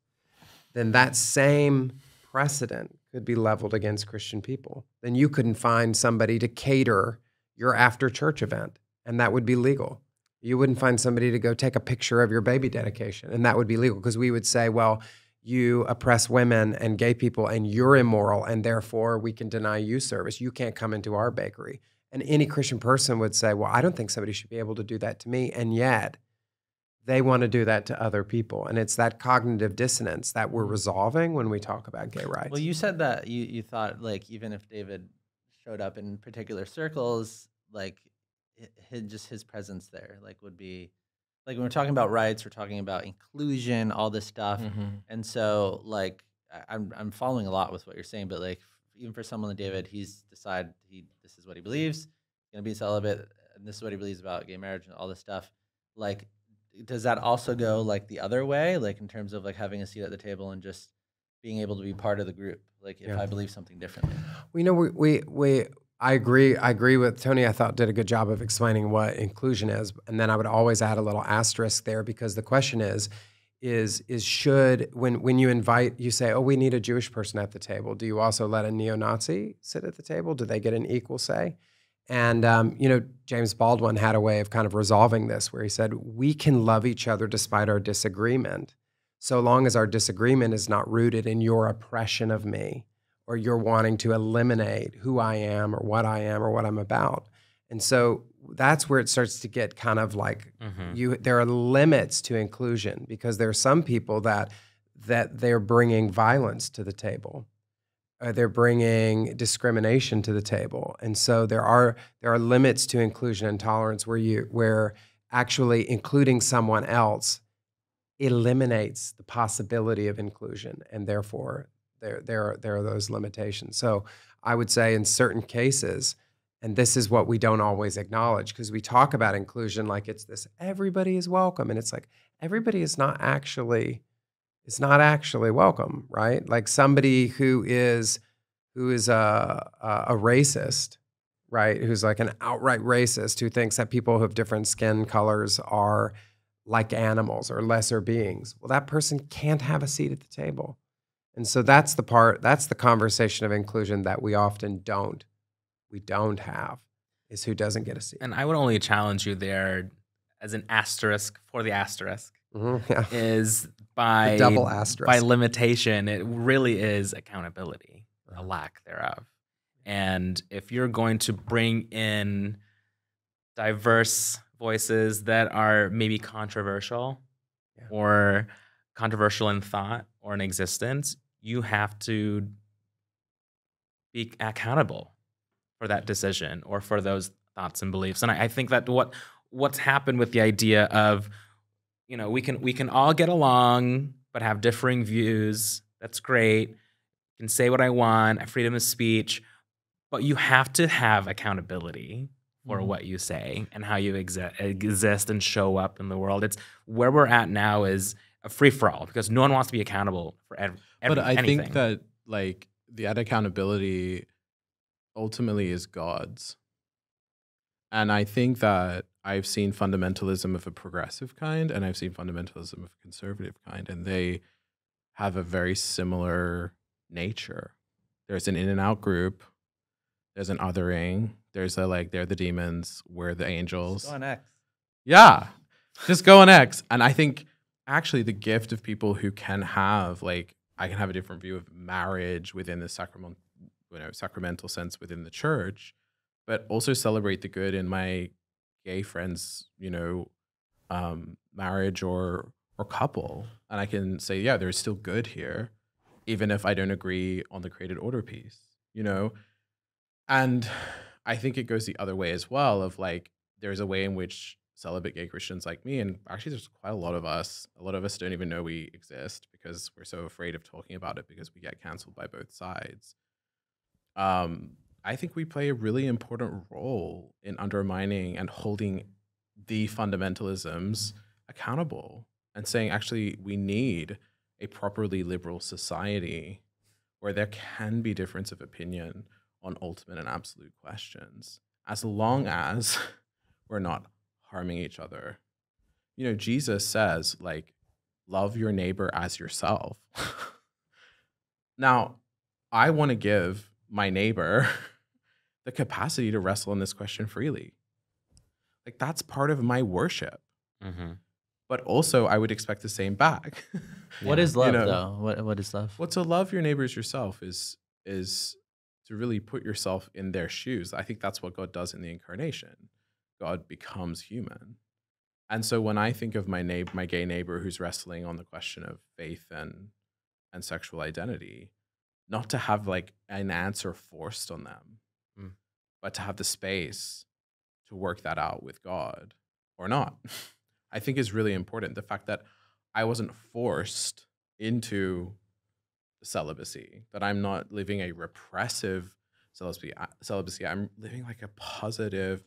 then that same precedent could be leveled against Christian people. Then you couldn't find somebody to cater your after church event, and that would be legal. You wouldn't find somebody to go take a picture of your baby dedication, and that would be legal, because we would say, well, you oppress women and gay people and you're immoral, and therefore we can deny you service. You can't come into our bakery. And any Christian person would say, well, I don't think somebody should be able to do that to me. And yet they want to do that to other people. And it's that cognitive dissonance that we're resolving when we talk about gay rights. Well, you said that you thought, like, even if David showed up in particular circles, like just his presence there, like, would be, like, when we're talking about rights, we're talking about inclusion, all this stuff. And so, like, I'm following a lot with what you're saying, but, like, even for someone like David, he's decided this is what he believes, he's gonna be celibate, and this is what he believes about gay marriage and all this stuff. Like, does that also go, like, the other way, like, in terms of, like, having a seat at the table and just being able to be part of the group, like, if I believe something differently? We know I agree with Tony. I thought did a good job of explaining what inclusion is, and then I would always add a little asterisk there, because the question is should, when you invite, you say, oh, we need a Jewish person at the table, do you also let a neo-Nazi sit at the table? Do they get an equal say? And James Baldwin had a way of kind of resolving this, where he said, we can love each other despite our disagreement, so long as our disagreement is not rooted in your oppression of me, or you're wanting to eliminate who I am or what I'm about. And so that's where it starts to get kind of like, there are limits to inclusion, because there are some people that they're bringing violence to the table. They're bringing discrimination to the table. And so there are limits to inclusion and tolerance, where actually including someone else eliminates the possibility of inclusion, and therefore there are those limitations. So I would say in certain cases, and this is what we don't always acknowledge, because we talk about inclusion like it's this everybody is welcome, and it's like everybody is not actually welcome, right? Like somebody who is a racist, right? Who's like an outright racist, who thinks that people who have different skin colors are like animals or lesser beings. Well, that person can't have a seat at the table. And so that's the conversation of inclusion that we often don't have, is who doesn't get a seat. And I would only challenge you there as an asterisk for the asterisk, is by the double asterisk. By limitation, it really is accountability, a lack thereof. And if you're going to bring in diverse voices that are maybe controversial or controversial in thought or in existence, you have to be accountable for that decision or for those thoughts and beliefs. And I think that what's happened with the idea of, we can all get along but have differing views. That's great. I can say what I want, freedom of speech, but you have to have accountability for what you say and how you exist and show up in the world. It's where we're at now is a free-for-all, because no one wants to be accountable for anything. But I think that, like, that accountability ultimately is God's. And I think that I've seen fundamentalism of a progressive kind, and I've seen fundamentalism of a conservative kind, and they have a very similar nature. There's an in and out group. There's an othering. There's they're the demons, we're the angels. Just go on X. Yeah, just go on X. And I think actually the gift of people who can have, like, I can have a different view of marriage within the sacramental sense within the church, but also celebrate the good in my gay friends, marriage or couple. And I can say, yeah, there's still good here, even if I don't agree on the created order piece, And I think it goes the other way as well, of like, there's a way in which celibate gay Christians like me, and actually there's quite a lot of us don't even know we exist because we're so afraid of talking about it because we get canceled by both sides. I think we play a really important role in undermining and holding the fundamentalisms accountable and saying, actually, we need a properly liberal society where there can be difference of opinion on ultimate and absolute questions, as long as we're not harming each other. Jesus says, like, love your neighbor as yourself. Now, I want to give my neighbor the capacity to wrestle in this question freely. Like, that's part of my worship. Mm-hmm. But also, I would expect the same back. What is love, You know, though? What is love? Well, to love your neighbors yourself is to really put yourself in their shoes. I think that's what God does in the incarnation. God becomes human. And so when I think of my gay neighbor who's wrestling on the question of faith and sexual identity, not to have like an answer forced on them, but to have the space to work that out with God or not, I think is really important. The fact that I wasn't forced into celibacy, that I'm not living a repressive celibacy. I'm living like a positive,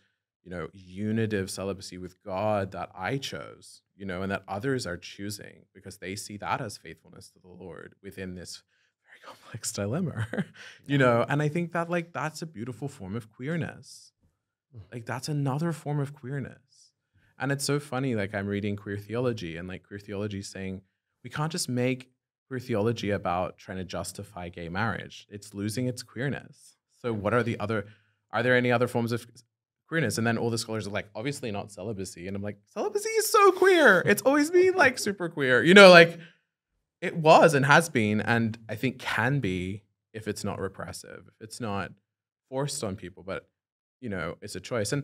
unitive celibacy with God that I chose, and that others are choosing because they see that as faithfulness to the Lord within this very complex dilemma, and I think that like that's a beautiful form of queerness. Like that's another form of queerness. And it's so funny, like I'm reading queer theology and like queer theology saying we can't just make queer theology about trying to justify gay marriage. It's losing its queerness. So what are there any other forms of queerness? And then all the scholars are like, obviously not celibacy. And I'm like, celibacy is so queer. It's always been like super queer. Like it was and has been, and I think can be if it's not repressive, if it's not forced on people, but it's a choice. And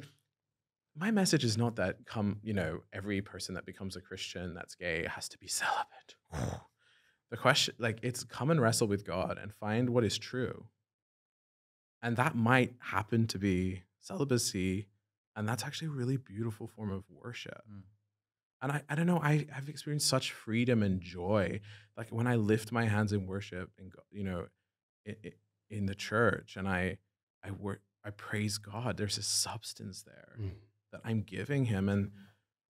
my message is not that every person that becomes a Christian that's gay has to be celibate. The question, like, it's come and wrestle with God and find what is true. And that might happen to be celibacy. And that's actually a really beautiful form of worship. And I don't know, I've experienced such freedom and joy. Like when I lift my hands in worship and, in the church and I praise God, there's a substance there that I'm giving him. And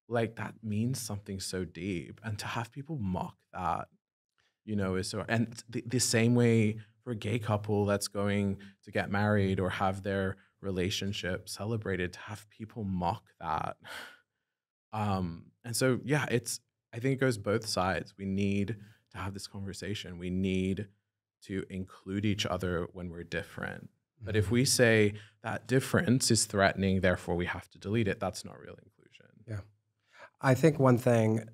like, that means something so deep. And to have people mock that, is so, and the same way for a gay couple that's going to get married or have their relationship celebrated, to have people mock that. And so, yeah, I think it goes both sides. We need to have this conversation. We need to include each other when we're different. But if we say that difference is threatening, therefore we have to delete it, that's not real inclusion. Yeah. I think one thing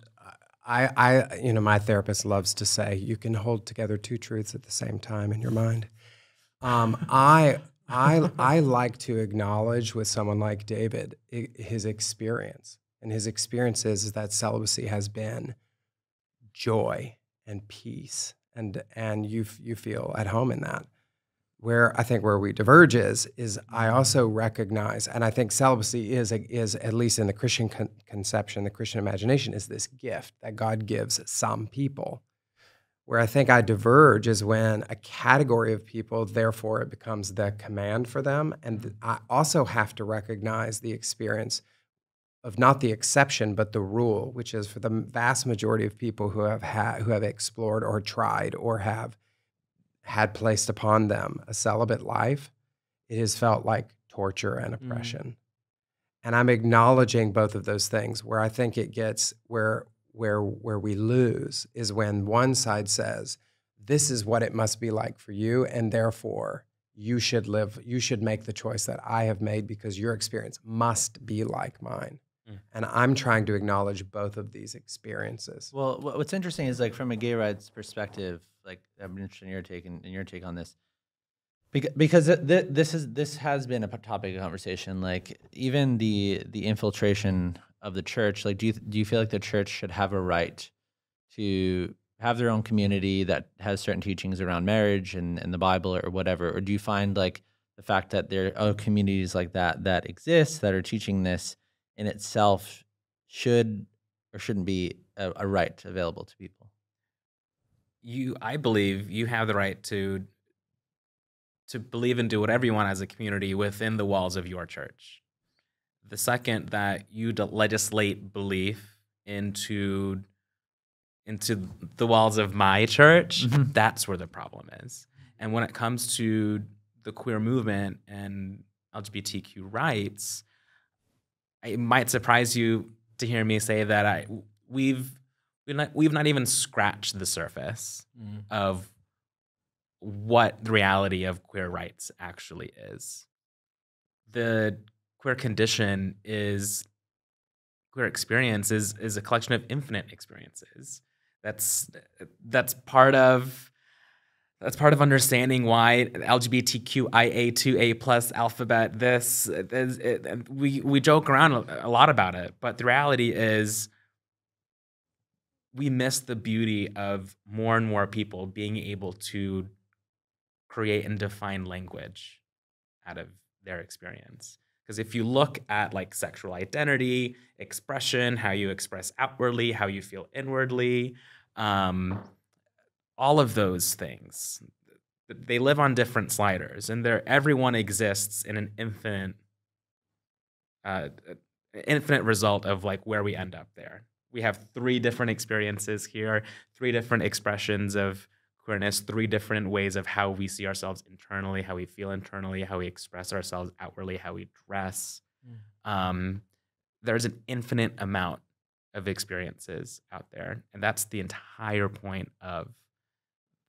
my therapist loves to say, you can hold together two truths at the same time in your mind. I like to acknowledge with someone like David his experience, and his experience is that celibacy has been joy and peace, and you feel at home in that. Where I think where we diverge is I also recognize, and I think celibacy is at least in the Christian conception, the Christian imagination, is this gift that God gives some people. Where I think I diverge is when a category of people, therefore it becomes the command for them. And I also have to recognize the experience of not the exception, but the rule, which is for the vast majority of people who have explored or tried or have had placed upon them a celibate life, it has felt like torture and oppression. And I'm acknowledging both of those things. Where I think it gets where we lose is when one side says, this is what it must be like for you, and therefore you should make the choice that I have made because your experience must be like mine. And I'm trying to acknowledge both of these experiences. Well, what's interesting is like from a gay rights perspective, like I'm interested in your take on this, because this has been a topic of conversation. Like even the infiltration of the church. Like, do you feel like the church should have a right to have their own community that has certain teachings around marriage and the Bible or whatever, or do you find like the fact that there are communities like that exist that are teaching this in itself should or shouldn't be a right available to people? I believe you have the right to believe and do whatever you want as a community within the walls of your church. The second that you legislate belief into the walls of my church, that's where the problem is. And when it comes to the queer movement and LGBTQ rights, it might surprise you to hear me say that we've not even scratched the surface of what the reality of queer rights actually is. The queer condition queer experience is a collection of infinite experiences. That's part of understanding why LGBTQIA2A+ alphabet we joke around a lot about it, but the reality is we miss the beauty of more and more people being able to create and define language out of their experience. Because if you look at like sexual identity, expression, how you express outwardly, how you feel inwardly, all of those things, they live on different sliders, and everyone exists in an infinite result of like where we end up there. We have 3 different experiences here, 3 different expressions of queerness, 3 different ways of how we see ourselves internally, how we feel internally, how we express ourselves outwardly, how we dress. There's an infinite amount of experiences out there, and that's the entire point of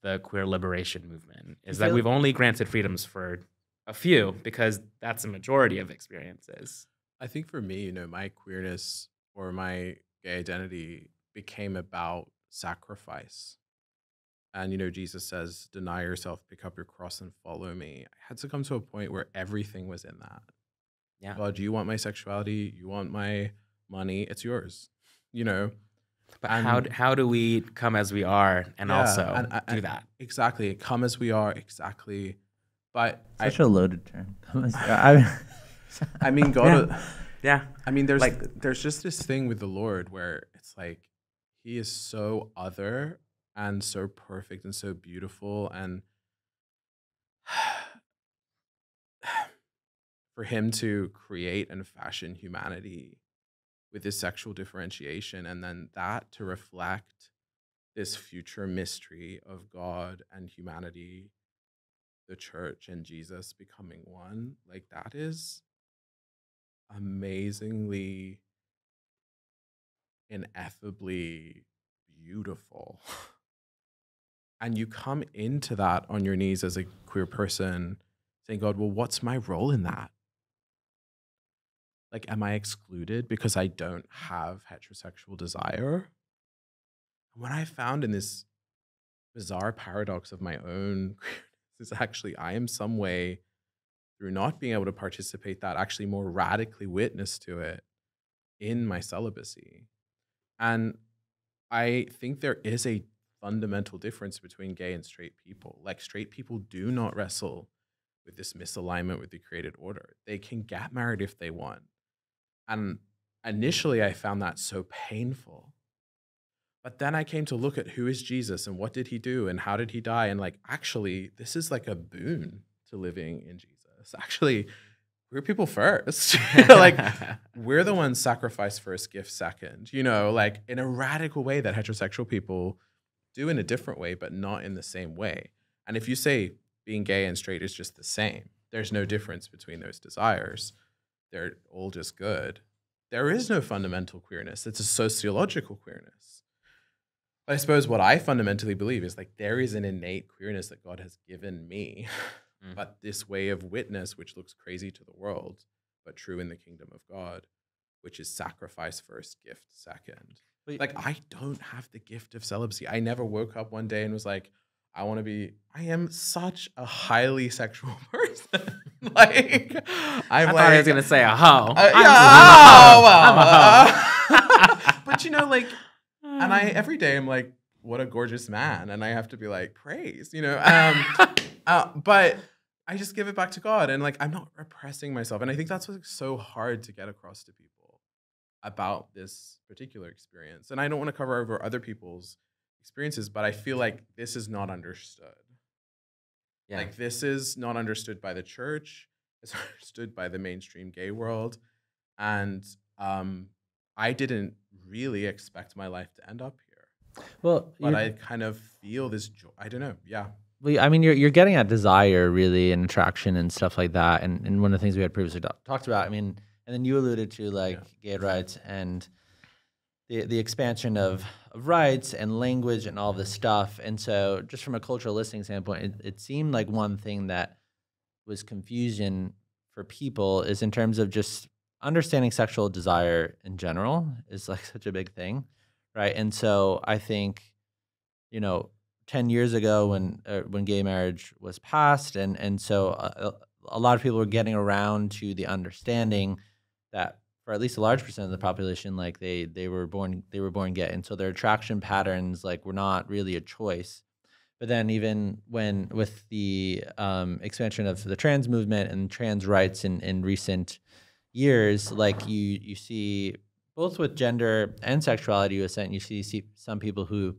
the queer liberation movement, is that we've only granted freedoms for a few because that's a majority of experiences. I think for me, my queerness or my gay identity became about sacrifice. And, Jesus says, deny yourself, pick up your cross and follow me. I had to come to a point where everything was in that. Yeah. God, you want my sexuality? You want my money? It's yours, But how do we come as we are and also do that? Exactly. Come as we are. Exactly. But Such a loaded term. I mean, God. Yeah. I mean, there's just this thing with the Lord where it's like he is so other and so perfect and so beautiful, and for him to create and fashion humanity with this sexual differentiation, and then that to reflect this future mystery of God and humanity, the church and Jesus becoming one, like that is amazingly, ineffably beautiful. And you come into that on your knees as a queer person saying, God, well, what's my role in that? Like, am I excluded because I don't have heterosexual desire? And what I found in this bizarre paradox of my own queerness is actually I am some way, through not being able to participate, that actually more radically witness to it in my celibacy. And I think there is a fundamental difference between gay and straight people. Like, straight people do not wrestle with this misalignment with the created order. They can get married if they want. And initially I found that so painful. But then I came to look at who is Jesus and what did he do and how did he die? And like, actually, this is like a boon to living in Jesus. Actually, we're people first. Like, we're the ones sacrifice first, gift second, like in a radical way that heterosexual people do in a different way, but not in the same way. And if you say being gay and straight is just the same, there's no difference between those desires. They're all just good. There is no fundamental queerness. It's a sociological queerness. But I suppose what I fundamentally believe is like there is an innate queerness that God has given me, but this way of witness, which looks crazy to the world, but true in the kingdom of God, which is sacrifice first, gift second. Like, I don't have the gift of celibacy. I never woke up one day and was like, I am such a highly sexual person. Like, I thought I was going to say a hoe. But and every day I'm like, what a gorgeous man. And I have to be like, praise, but I just give it back to God. And like, I'm not repressing myself. And I think that's what's so hard to get across to people about this particular experience. And I don't want to cover over other people's experiences, but I feel like this is not understood. Yeah. Like, this is not understood by the church. It's understood by the mainstream gay world. And I didn't really expect my life to end up here. Well, but I kind of feel this joy. I don't know. Yeah. Well, I mean, you're getting at desire, really, and attraction and stuff like that. And one of the things we had previously talked about, I mean, and then you alluded to, like, gay rights. And the expansion of rights and language and all this stuff. And so just from a cultural listening standpoint, it seemed like one thing that was confusion for people is in terms of just understanding sexual desire in general is like such a big thing, right? And so I think, 10 years ago when gay marriage was passed, and so a lot of people were getting around to the understanding that for at least a large percent of the population, like they were born gay, and so their attraction patterns like were not really a choice. But then even when with the expansion of the trans movement and trans rights in recent years, like you see both with gender and sexuality, you see some people who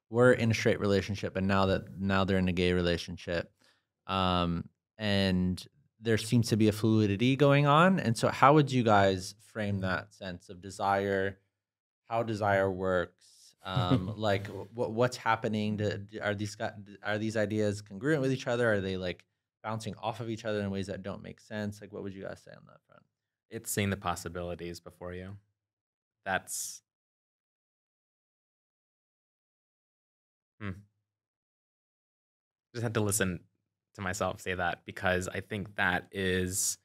were in a straight relationship, and now they're in a gay relationship, and there seems to be a fluidity going on. And so, how would you guys frame that sense of desire? How desire works? Like what's happening? Are these ideas congruent with each other? Are they like bouncing off of each other in ways that don't make sense? Like, what would you guys say on that front? It's seeing the possibilities before you. That's just had to listen to myself say that, because I think that is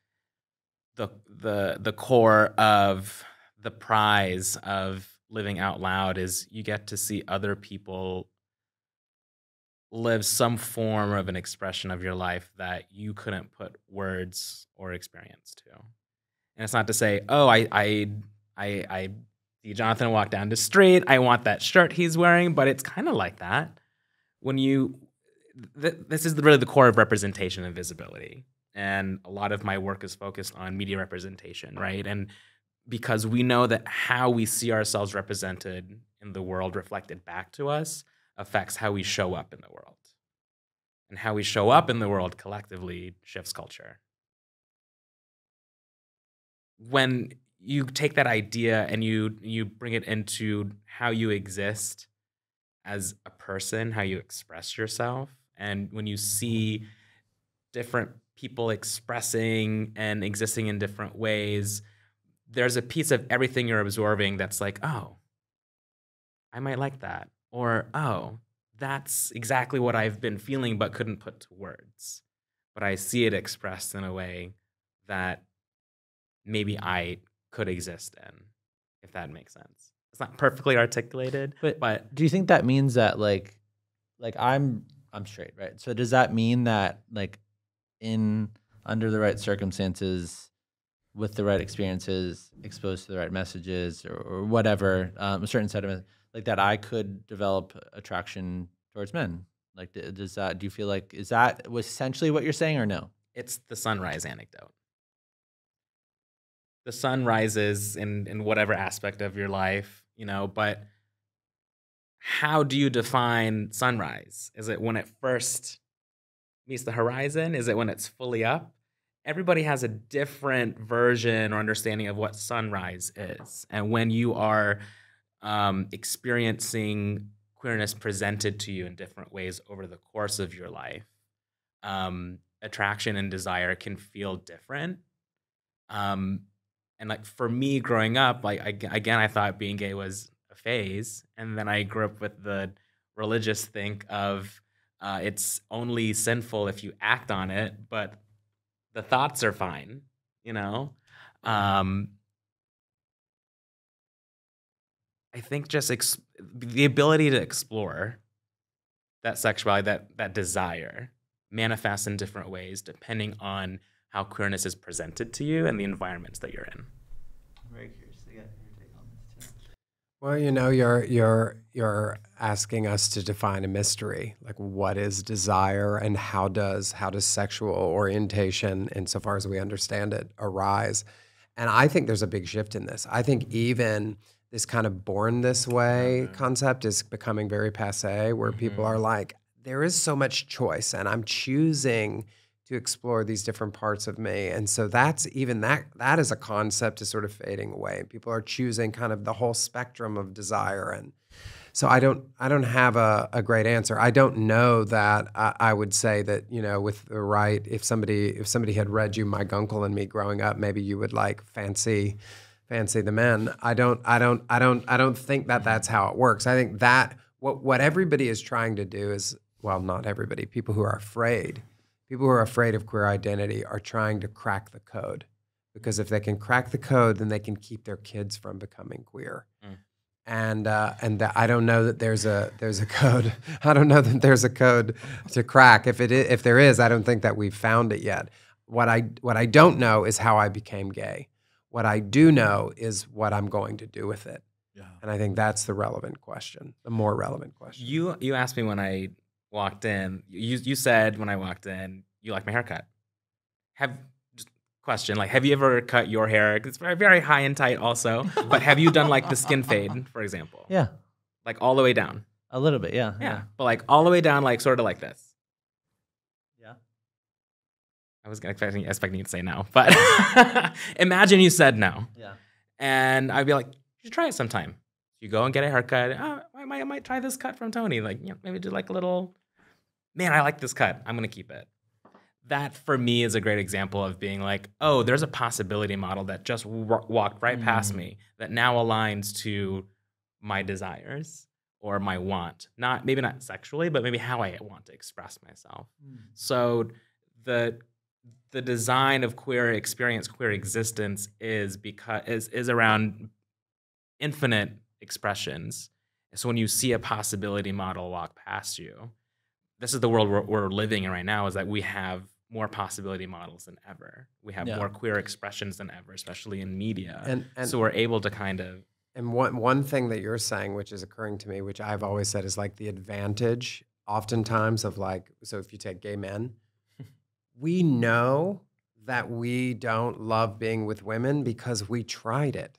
the core of the prize of living out loud, is you get to see other people live some form of an expression of your life that you couldn't put words or experience to. And it's not to say, oh, I see Jonathan walk down the street, I want that shirt he's wearing, but it's kind of like that. When this is really the core of representation and visibility. And a lot of my work is focused on media representation, right? And because we know that how we see ourselves represented in the world reflected back to us affects how we show up in the world. And how we show up in the world collectively shifts culture. When you take that idea and you bring it into how you exist as a person, how you express yourself, and when you see different people expressing and existing in different ways, there's a piece of everything you're absorbing that's like, oh, I might like that. Or, oh, that's exactly what I've been feeling but couldn't put to words. But I see it expressed in a way that maybe I could exist in, if that makes sense. It's not perfectly articulated, but do you think that means that like I'm straight, right? So does that mean that like under the right circumstances, with the right experiences, exposed to the right messages or whatever, a certain set of like that, I could develop attraction towards men? Like, do you feel like, is that essentially what you're saying, or no? It's the sunrise anecdote. The sun rises in whatever aspect of your life, but how do you define sunrise? Is it when it first meets the horizon? Is it when it's fully up? Everybody has a different version or understanding of what sunrise is. And when you are experiencing queerness presented to you in different ways over the course of your life, attraction and desire can feel different. And like for me growing up, like again, I thought being gay was a phase. And then I grew up with the religious think of it's only sinful if you act on it, but the thoughts are fine, I think just the ability to explore that sexuality, that desire, manifests in different ways depending on how queerness is presented to you and the environments that you're in. I'm very curious to get your take on this too. Well, you're asking us to define a mystery, like what is desire and how does sexual orientation, insofar as we understand it, arise? And I think there's a big shift in this. I think even this kind of born this way concept is becoming very passé, where people are like, there is so much choice and I'm choosing to explore these different parts of me. And so that is a concept is sort of fading away. People are choosing kind of the whole spectrum of desire. And so I don't have a great answer. I don't know that I would say that, with the right, if somebody had read you My Guncle and Me growing up, maybe you would like fancy fancy the men. I don't think that that's how it works. I think that what everybody is trying to do is, well, not everybody, people who are afraid of queer identity are trying to crack the code. Because if they can crack the code, then they can keep their kids from becoming queer. And I don't know that there's a code. I don't know that there's a code to crack. If there is, I don't think that we've found it yet. What I don't know is how I became gay. What I do know is what I'm going to do with it. Yeah. And I think that's the relevant question, the more relevant question. You asked me when I walked in. You said when I walked in, you like my haircut. Question, like, have you ever cut your hair? It's very, very high and tight also, but have you done like the skin fade, for example? Yeah. Like all the way down? A little bit, yeah. Yeah. But like all the way down, like sort of like this. Yeah. I was expecting you to say no, but imagine you said no. Yeah. And I'd be like, you should try it sometime. You go and get a haircut. Oh, I might try this cut from Tony. Like, maybe do like a little, man, I like this cut. I'm going to keep it. That for me is a great example of being like, oh, there's a possibility model that just walked right past me that now aligns to my desires or my want. Maybe not sexually, but maybe how I want to express myself. So the design of queer experience, queer existence is around infinite expressions. So when you see a possibility model walk past you, this is the world we're living in right now, is that we have more possibility models than ever. We have more queer expressions than ever, especially in media. And so we're able to kind of... And one thing that you're saying, which is occurring to me, which I've always said is like the advantage oftentimes of like, so if you take gay men, we know that we don't love being with women because we tried it.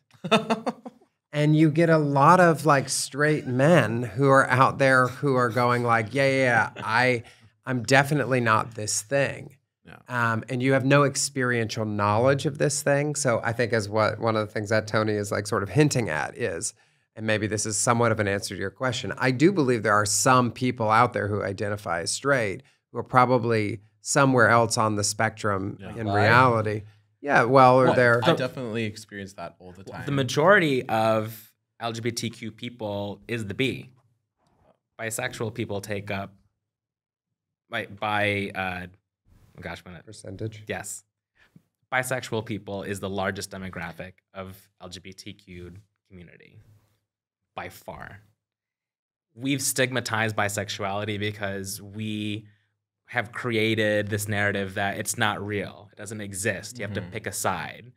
And you get a lot of like straight men who are out there who are going like, I'm definitely not this thing. Yeah. And you have no experiential knowledge of this thing. So I think as one of the things that Tony is like sort of hinting at is, and maybe this is somewhat of an answer to your question, I do believe there are some people out there who identify as straight who are probably somewhere else on the spectrum in reality. Yeah, well, they're... I definitely experience that all the time. The majority of LGBTQ people is the B. Bisexual people take up percentage? Yes. Bisexual people is the largest demographic of LGBTQ community by far. We've stigmatized bisexuality because we have created this narrative that it's not real. It doesn't exist. You have to pick a side.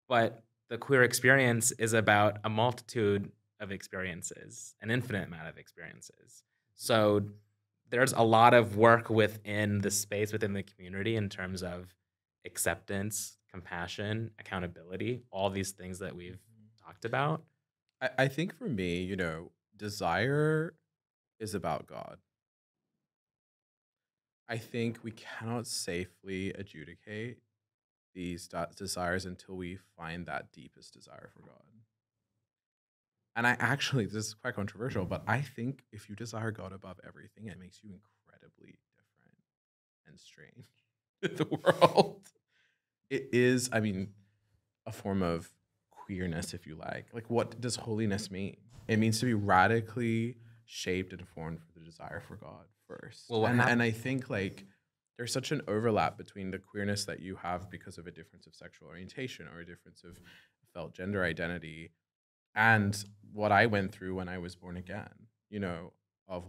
But the queer experience is about a multitude of experiences, an infinite amount of experiences. So there's a lot of work within the space, within the community in terms of acceptance, compassion, accountability, all these things that we've talked about. I think for me, desire is about God. I think we cannot safely adjudicate these desires until we find that deepest desire for God. And this is quite controversial, but I think if you desire God above everything, it makes you incredibly different and strange in the world. It is, a form of queerness, if you like. Like, what does holiness mean? It means to be radically shaped and formed for the desire for God first. Well, and I think, there's such an overlap between the queerness that you have because of a difference of sexual orientation or a difference of felt gender identity and what I went through when I was born again, of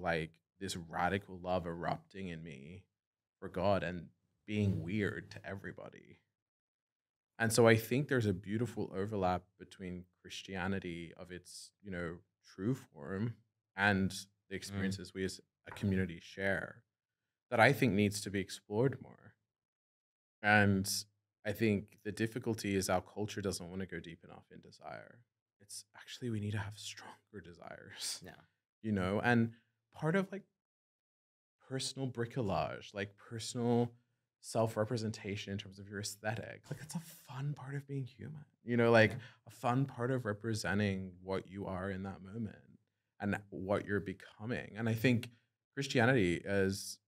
this radical love erupting in me for God and being weird to everybody. And so I think there's a beautiful overlap between Christianity of its, true form and the experiences we as a community share that I think needs to be explored more. And I think the difficulty is our culture doesn't want to go deep enough in desire. It's actually, we need to have stronger desires. Yeah. And part of personal bricolage, personal self-representation in terms of your aesthetic, it's a fun part of being human, a fun part of representing what you are in that moment and what you're becoming. And I think Christianity as,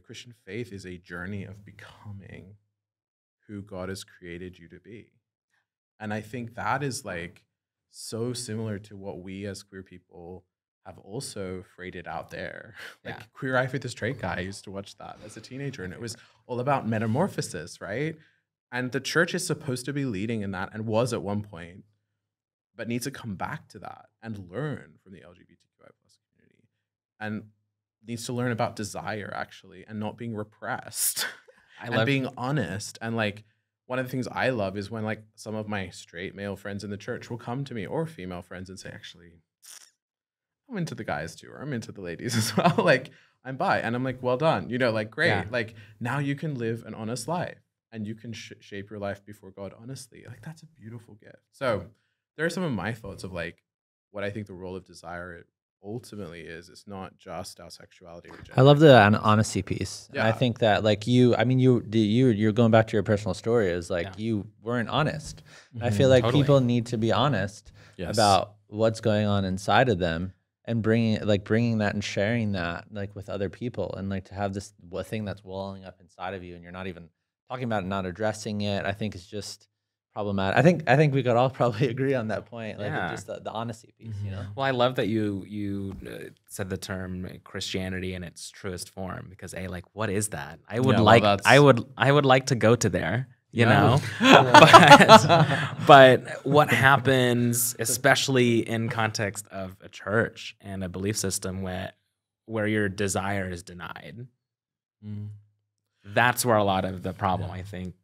Christian faith is a journey of becoming who God has created you to be. And I think that is like so similar to what we as queer people have also freighted out there. Like Yeah. Queer Eye for the Straight Guy, I used to watch that as a teenager, and it was all about metamorphosis, right? And the church is supposed to be leading in that, and was at one point, but needs to come back to that and learn from the LGBTQI plus community, and needs to learn about desire actually, and not being repressed, and being honest. And like one of the things I love is when like some of my straight male friends in the church will come to me, or female friends, and say, actually, I'm into the guys too, or I'm into the ladies as well. Like I'm bi, and I'm like, well done, you know, like great. Yeah. Like now you can live an honest life, and you can shape your life before God honestly. Like that's a beautiful gift. So there are some of my thoughts of like what I think the role of desire ultimately is. It's not just our sexuality. Or I love the honesty piece. Yeah. I think that like you're going back to your personal story. Is like Yeah. you weren't honest. And I feel like Totally. people need to be honest Yes. about what's going on inside of them, and bringing that and sharing that like with other people, and like to have this thing that's welling up inside of you, and you're not even talking about it, not addressing it. I think it's just problematic. I think we could all probably agree on that point, like Yeah. just the honesty piece, you know. Well, I love that you said the term Christianity in its truest form, because like what is that? I would Yeah, well, like that's- I would like to go to there, you Yeah. know. but what happens, especially in context of a church and a belief system where your desire is denied? Mm. That's where a lot of the problem, I think,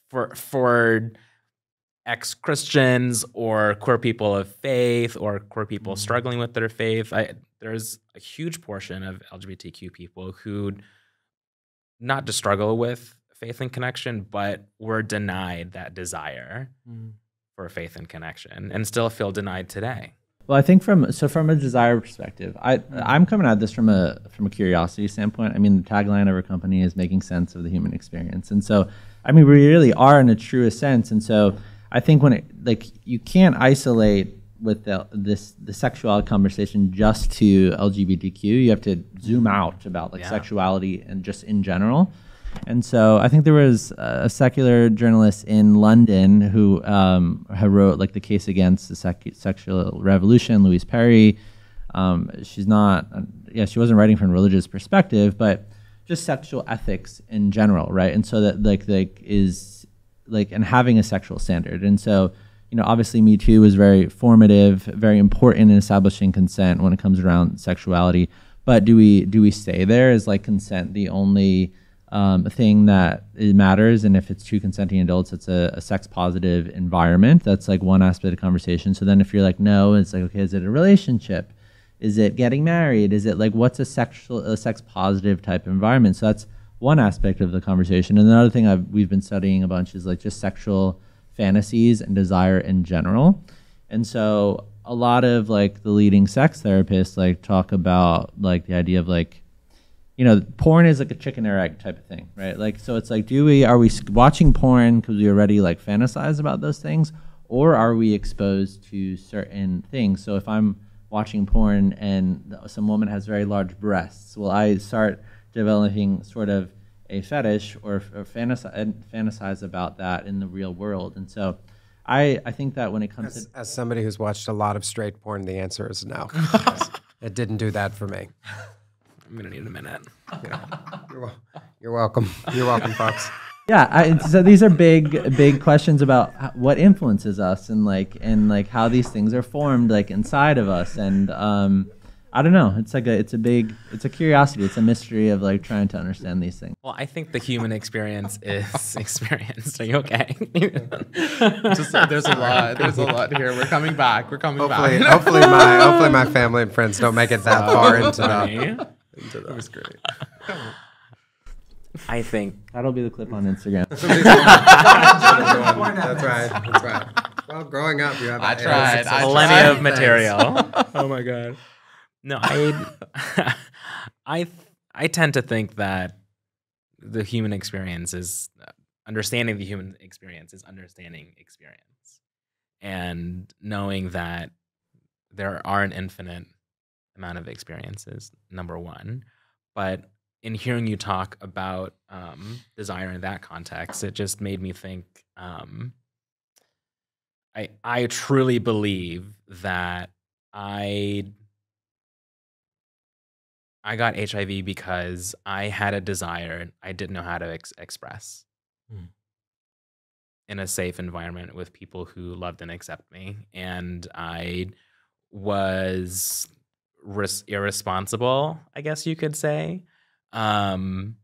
for ex-Christians or queer people of faith or queer people struggling with their faith. There's a huge portion of LGBTQ people who not just struggle with faith and connection, but were denied that desire for faith and connection, and still feel denied today. Well, I think from a desire perspective, I'm coming at this from a curiosity standpoint. I mean, the tagline of our company is making sense of the human experience, and so I mean, we really are in a truest sense. And so I think when you can't isolate with the sexuality conversation just to LGBTQ. You have to zoom out about sexuality and just in general. And so I think there was a secular journalist in London who wrote like the case against the sexual revolution, Louise Perry. She's not, she wasn't writing from a religious perspective, but just sexual ethics in general, right? And so that and having a sexual standard. And so, obviously Me Too was very formative, very important in establishing consent when it comes around sexuality. But do we stay there? Is like consent the only thing that it matters? And if it's two consenting adults, it's a sex positive environment. That's like one aspect of the conversation. So then if you're like, no, it's like, okay, is it a relationship? Is it getting married? Is it like, what's a sex positive type environment? So that's one aspect of the conversation. And another thing we've been studying a bunch is like just sexual fantasies and desire in general. And so a lot of like the leading sex therapists like talk about like the idea of like, porn is like a chicken or egg type of thing, right? Like, so it's like, are we watching porn because we already like fantasize about those things, or are we exposed to certain things? So if I'm watching porn and some woman has very large breasts, will I start developing sort of a fetish or fantasize about that in the real world? And so I think that when it comes to... As somebody who's watched a lot of straight porn, the answer is no. It didn't do that for me. I'm going to need a minute. You're welcome. You're welcome, folks. Yeah, so these are big questions about what influences us and how these things are formed like inside of us. And I don't know. It's a curiosity. It's a mystery of like trying to understand these things. Well, I think the human experience is experienced. Are you okay? There's a lot here. We're coming back. Hopefully my family and friends don't make it that far into that. That was great. I think That'll be the clip on Instagram. That's right. Well, growing up, you have I tried. plenty of material. Oh my god. No, I tend to think that the human experience is understanding the human experience is understanding experience, and knowing that there are an infinite amount of experiences. Number one, but in hearing you talk about desire in that context, it just made me think I truly believe that I got HIV because I had a desire I didn't know how to express in a safe environment with people who loved and accept me, and I was irresponsible, I guess you could say. Um,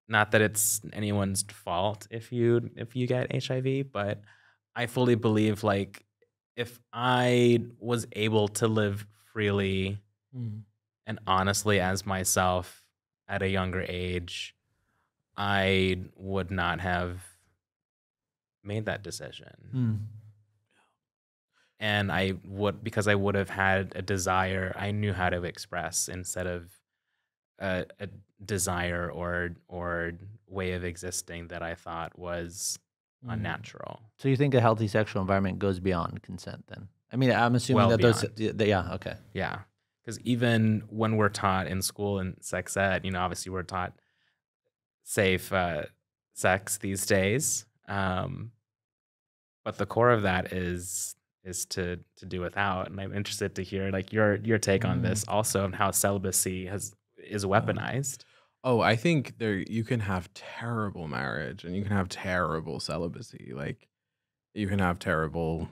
Not that it's anyone's fault if you get HIV, but I fully believe like if I was able to live freely and honestly as myself at a younger age, I would not have made that decision. And I would, because I would have had a desire, I knew how to express instead of a desire or way of existing that I thought was unnatural. So you think a healthy sexual environment goes beyond consent then? I mean, I'm assuming Well that those, beyond. yeah, okay. Yeah. Because even when we're taught in school and sex ed, obviously we're taught safe sex these days. But the core of that is to do without. And I'm interested to hear like your take on this also, and how celibacy is weaponized. Oh, I think you can have terrible marriage and you can have terrible celibacy. Like you can have terrible,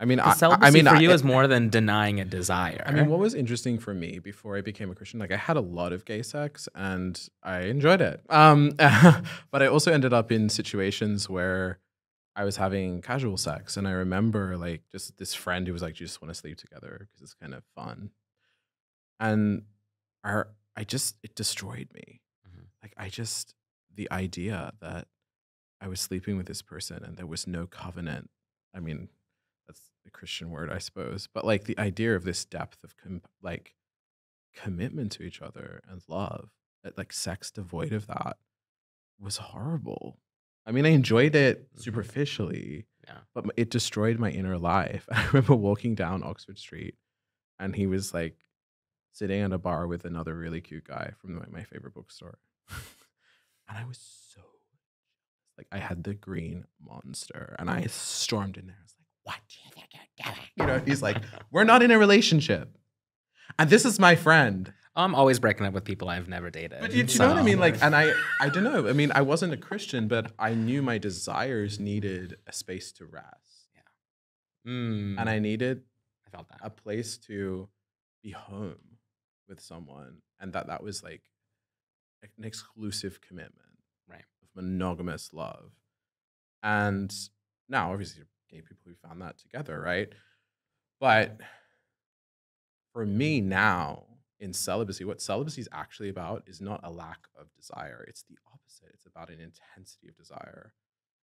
I mean, Celibacy for you is more than denying a desire. I mean, what was interesting for me before I became a Christian, like I had a lot of gay sex and I enjoyed it. But I also ended up in situations where I was having casual sex, and I remember like just this friend who was like, "Do you just want to sleep together because it's kind of fun?" And it destroyed me. Like the idea that I was sleeping with this person and there was no covenant. I mean, that's the Christian word, I suppose. But like the idea of this depth of commitment to each other and love, that like sex devoid of that was horrible. I mean, I enjoyed it superficially, but it destroyed my inner life. I remember walking down Oxford Street and he was like sitting at a bar with another really cute guy from my favorite bookstore. And I was so like, I had the green monster and I stormed in there. I was like, "What do you think you're doing?" He's like, "We're not in a relationship. And this is my friend." I'm always breaking up with people I've never dated. But you know what I mean? Like, and I don't know. I mean, I wasn't a Christian, but I knew my desires needed a space to rest. Yeah. And I needed I felt that. a place to be home with someone. And that was like an exclusive commitment. Right. Of monogamous love. And now, obviously, gay people who found that together, right? But for me now, in celibacy, what celibacy is actually about is not a lack of desire. It's the opposite. It's about an intensity of desire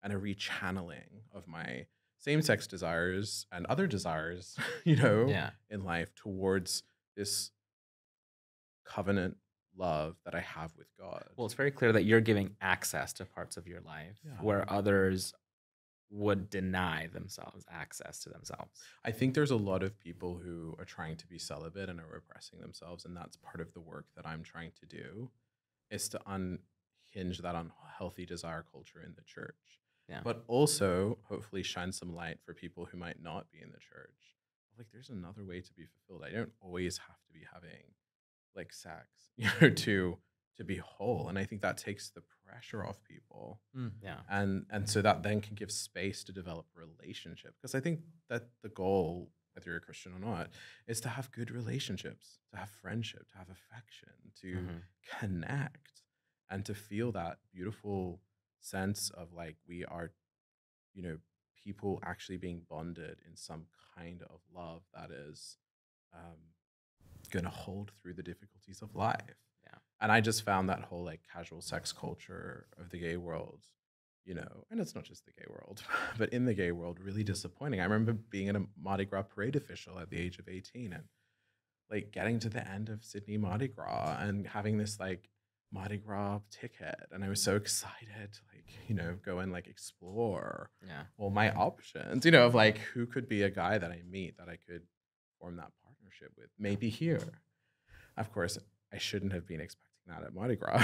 and a rechanneling of my same-sex desires and other desires, in life towards this covenant love that I have with God. Well, it's very clear that you're giving access to parts of your life where others would deny themselves access to themselves. I think there's a lot of people who are trying to be celibate and are repressing themselves, and that's part of the work that I'm trying to do, is to unhinge that unhealthy desire culture in the church. Yeah. But also, hopefully, shine some light for people who might not be in the church. Like, there's another way to be fulfilled. I don't always have to be having, like, sex, to be whole. And I think that takes the pressure off people. Yeah. And so that then can give space to develop a relationship. Because I think that the goal, whether you're a Christian or not, is to have good relationships, to have friendship, to have affection, to connect, and to feel that beautiful sense of like we are, people actually being bonded in some kind of love that is going to hold through the difficulties of life. And I just found that whole like casual sex culture of the gay world, and it's not just the gay world, but in the gay world, really disappointing. I remember being in a Mardi Gras parade official at the age of 18 and like getting to the end of Sydney Mardi Gras and having this like Mardi Gras ticket. And I was so excited to like, go and like explore all my options, of like who could be a guy that I meet that I could form that partnership with, maybe here. Of course, I shouldn't have been expecting that at Mardi Gras,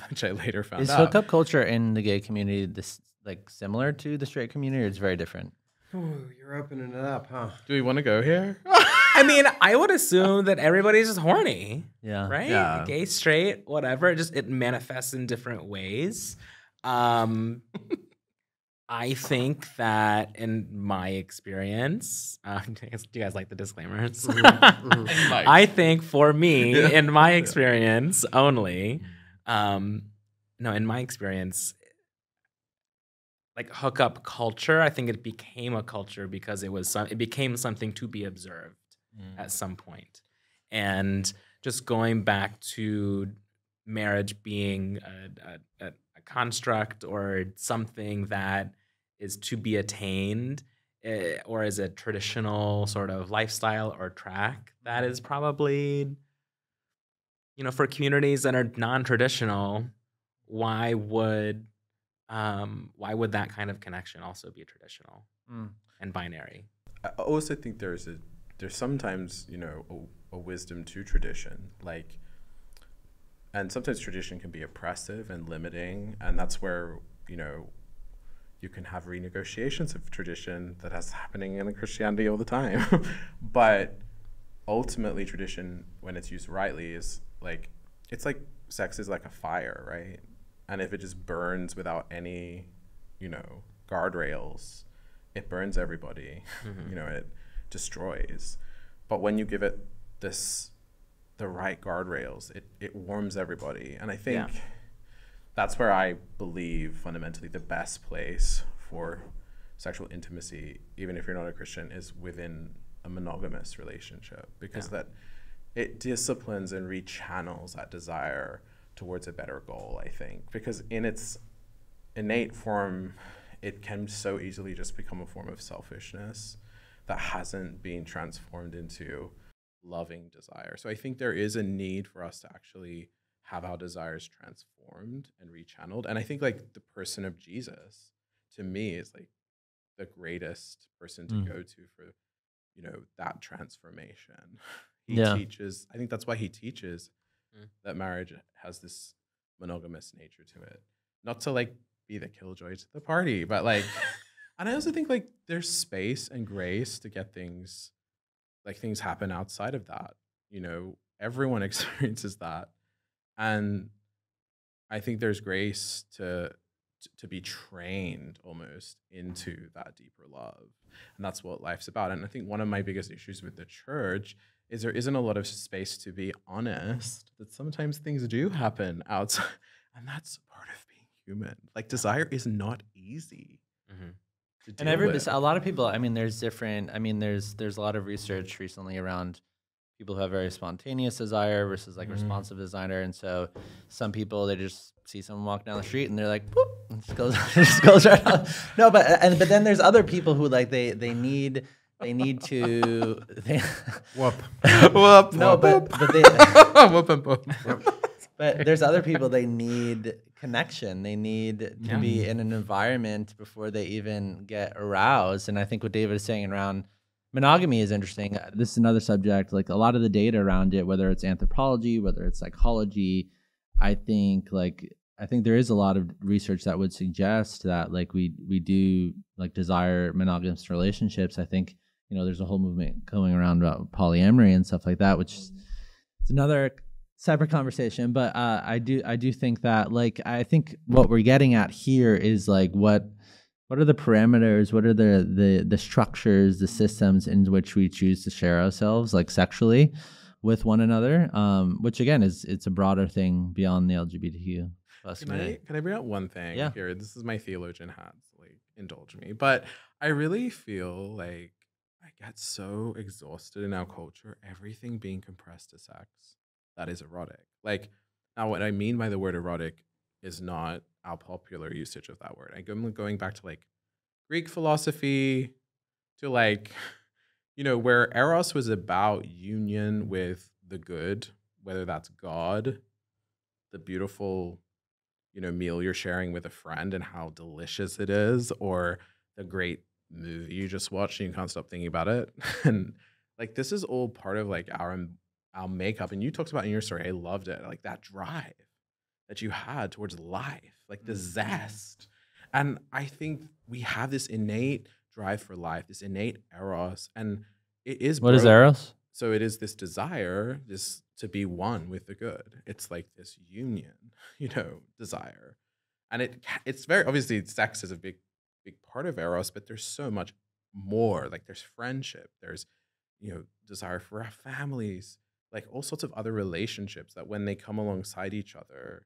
which I later found Is out. hookup culture in the gay community this like similar to the straight community, or it's very different? Ooh, you're opening it up, huh? Do we want to go here? I mean, I would assume that everybody's just horny, Yeah. right? Yeah. Gay, straight, whatever. Just it manifests in different ways. I think that in my experience, do you guys like the disclaimers? I think for me, in my experience only, no, in my experience, like hookup culture, I think it became a culture because it became something to be observed at some point. And just going back to marriage being a construct or something that is to be attained, or is a traditional sort of lifestyle or track, that is probably, for communities that are non-traditional, why would that kind of connection also be traditional and binary? I also think there's sometimes, a wisdom to tradition, and sometimes tradition can be oppressive and limiting, and that's where, you can have renegotiations of tradition that has happening in Christianity all the time. But ultimately tradition, when it's used rightly, is it's like sex is like a fire, right? And if it just burns without any, guardrails, it burns everybody. It destroys. But when you give it the right guardrails, it warms everybody. And I think that's where I believe fundamentally the best place for sexual intimacy, even if you're not a Christian, is within a monogamous relationship, because that it disciplines and rechannels that desire towards a better goal, I think. Because in its innate form, it can so easily just become a form of selfishness that hasn't been transformed into loving desire. So I think there is a need for us to actually have our desires transformed and rechanneled. And I think the person of Jesus, to me, is the greatest person to go to for, that transformation. He teaches, I think that's why he teaches that marriage has this monogamous nature to it. Not to be the killjoy to the party, but and I also think there's space and grace to get things happen outside of that. Everyone experiences that. And I think there's grace to be trained almost into that deeper love. And that's what life's about. And I think one of my biggest issues with the church is there isn't a lot of space to be honest, that sometimes things do happen outside. And that's part of being human. Desire is not easy. To deal with. A lot of people, there's a lot of research recently around people who have very spontaneous desire versus responsive desire. And so some people, they just see someone walk down the street and they're like, boop, and it just goes right out. No, but then there's other people who they need to Whoop. Whoop. No, whoop, but they whoop and whoop. but there's other people, they need connection. They need to be in an environment before they even get aroused. And I think what David is saying around monogamy is interesting. This is another subject, a lot of the data around it, whether it's anthropology, whether it's psychology, I think there is a lot of research that would suggest that we do desire monogamous relationships. I think, there's a whole movement going around about polyamory and stuff like that, which is another separate conversation. But I do think that I think what we're getting at here is what are the parameters? What are the structures, the systems in which we choose to share ourselves, sexually, with one another? Which again it's a broader thing beyond the LGBTQ plus community. Can I bring out one thing Yeah. here? This is my theologian hat, so indulge me. But I really feel I get so exhausted in our culture, everything being compressed to sex that is erotic. Now what I mean by the word erotic is not our popular usage of that word. I'm going back to Greek philosophy, to where eros was about union with the good, whether that's God, the beautiful, meal you're sharing with a friend and how delicious it is, or the great movie you just watched and you can't stop thinking about it. And this is all part of our our makeup. And you talked about in your story, I loved it, like that drive that you had towards life, like the zest. And I think we have this innate drive for life, this innate eros, and it is What is Eros? So it is this desire, this to be one with the good. It's like this union, desire. And it's very obviously sex is a big part of Eros, but there's so much more. Like there's friendship, there's desire for our families, like all sorts of other relationships that when they come alongside each other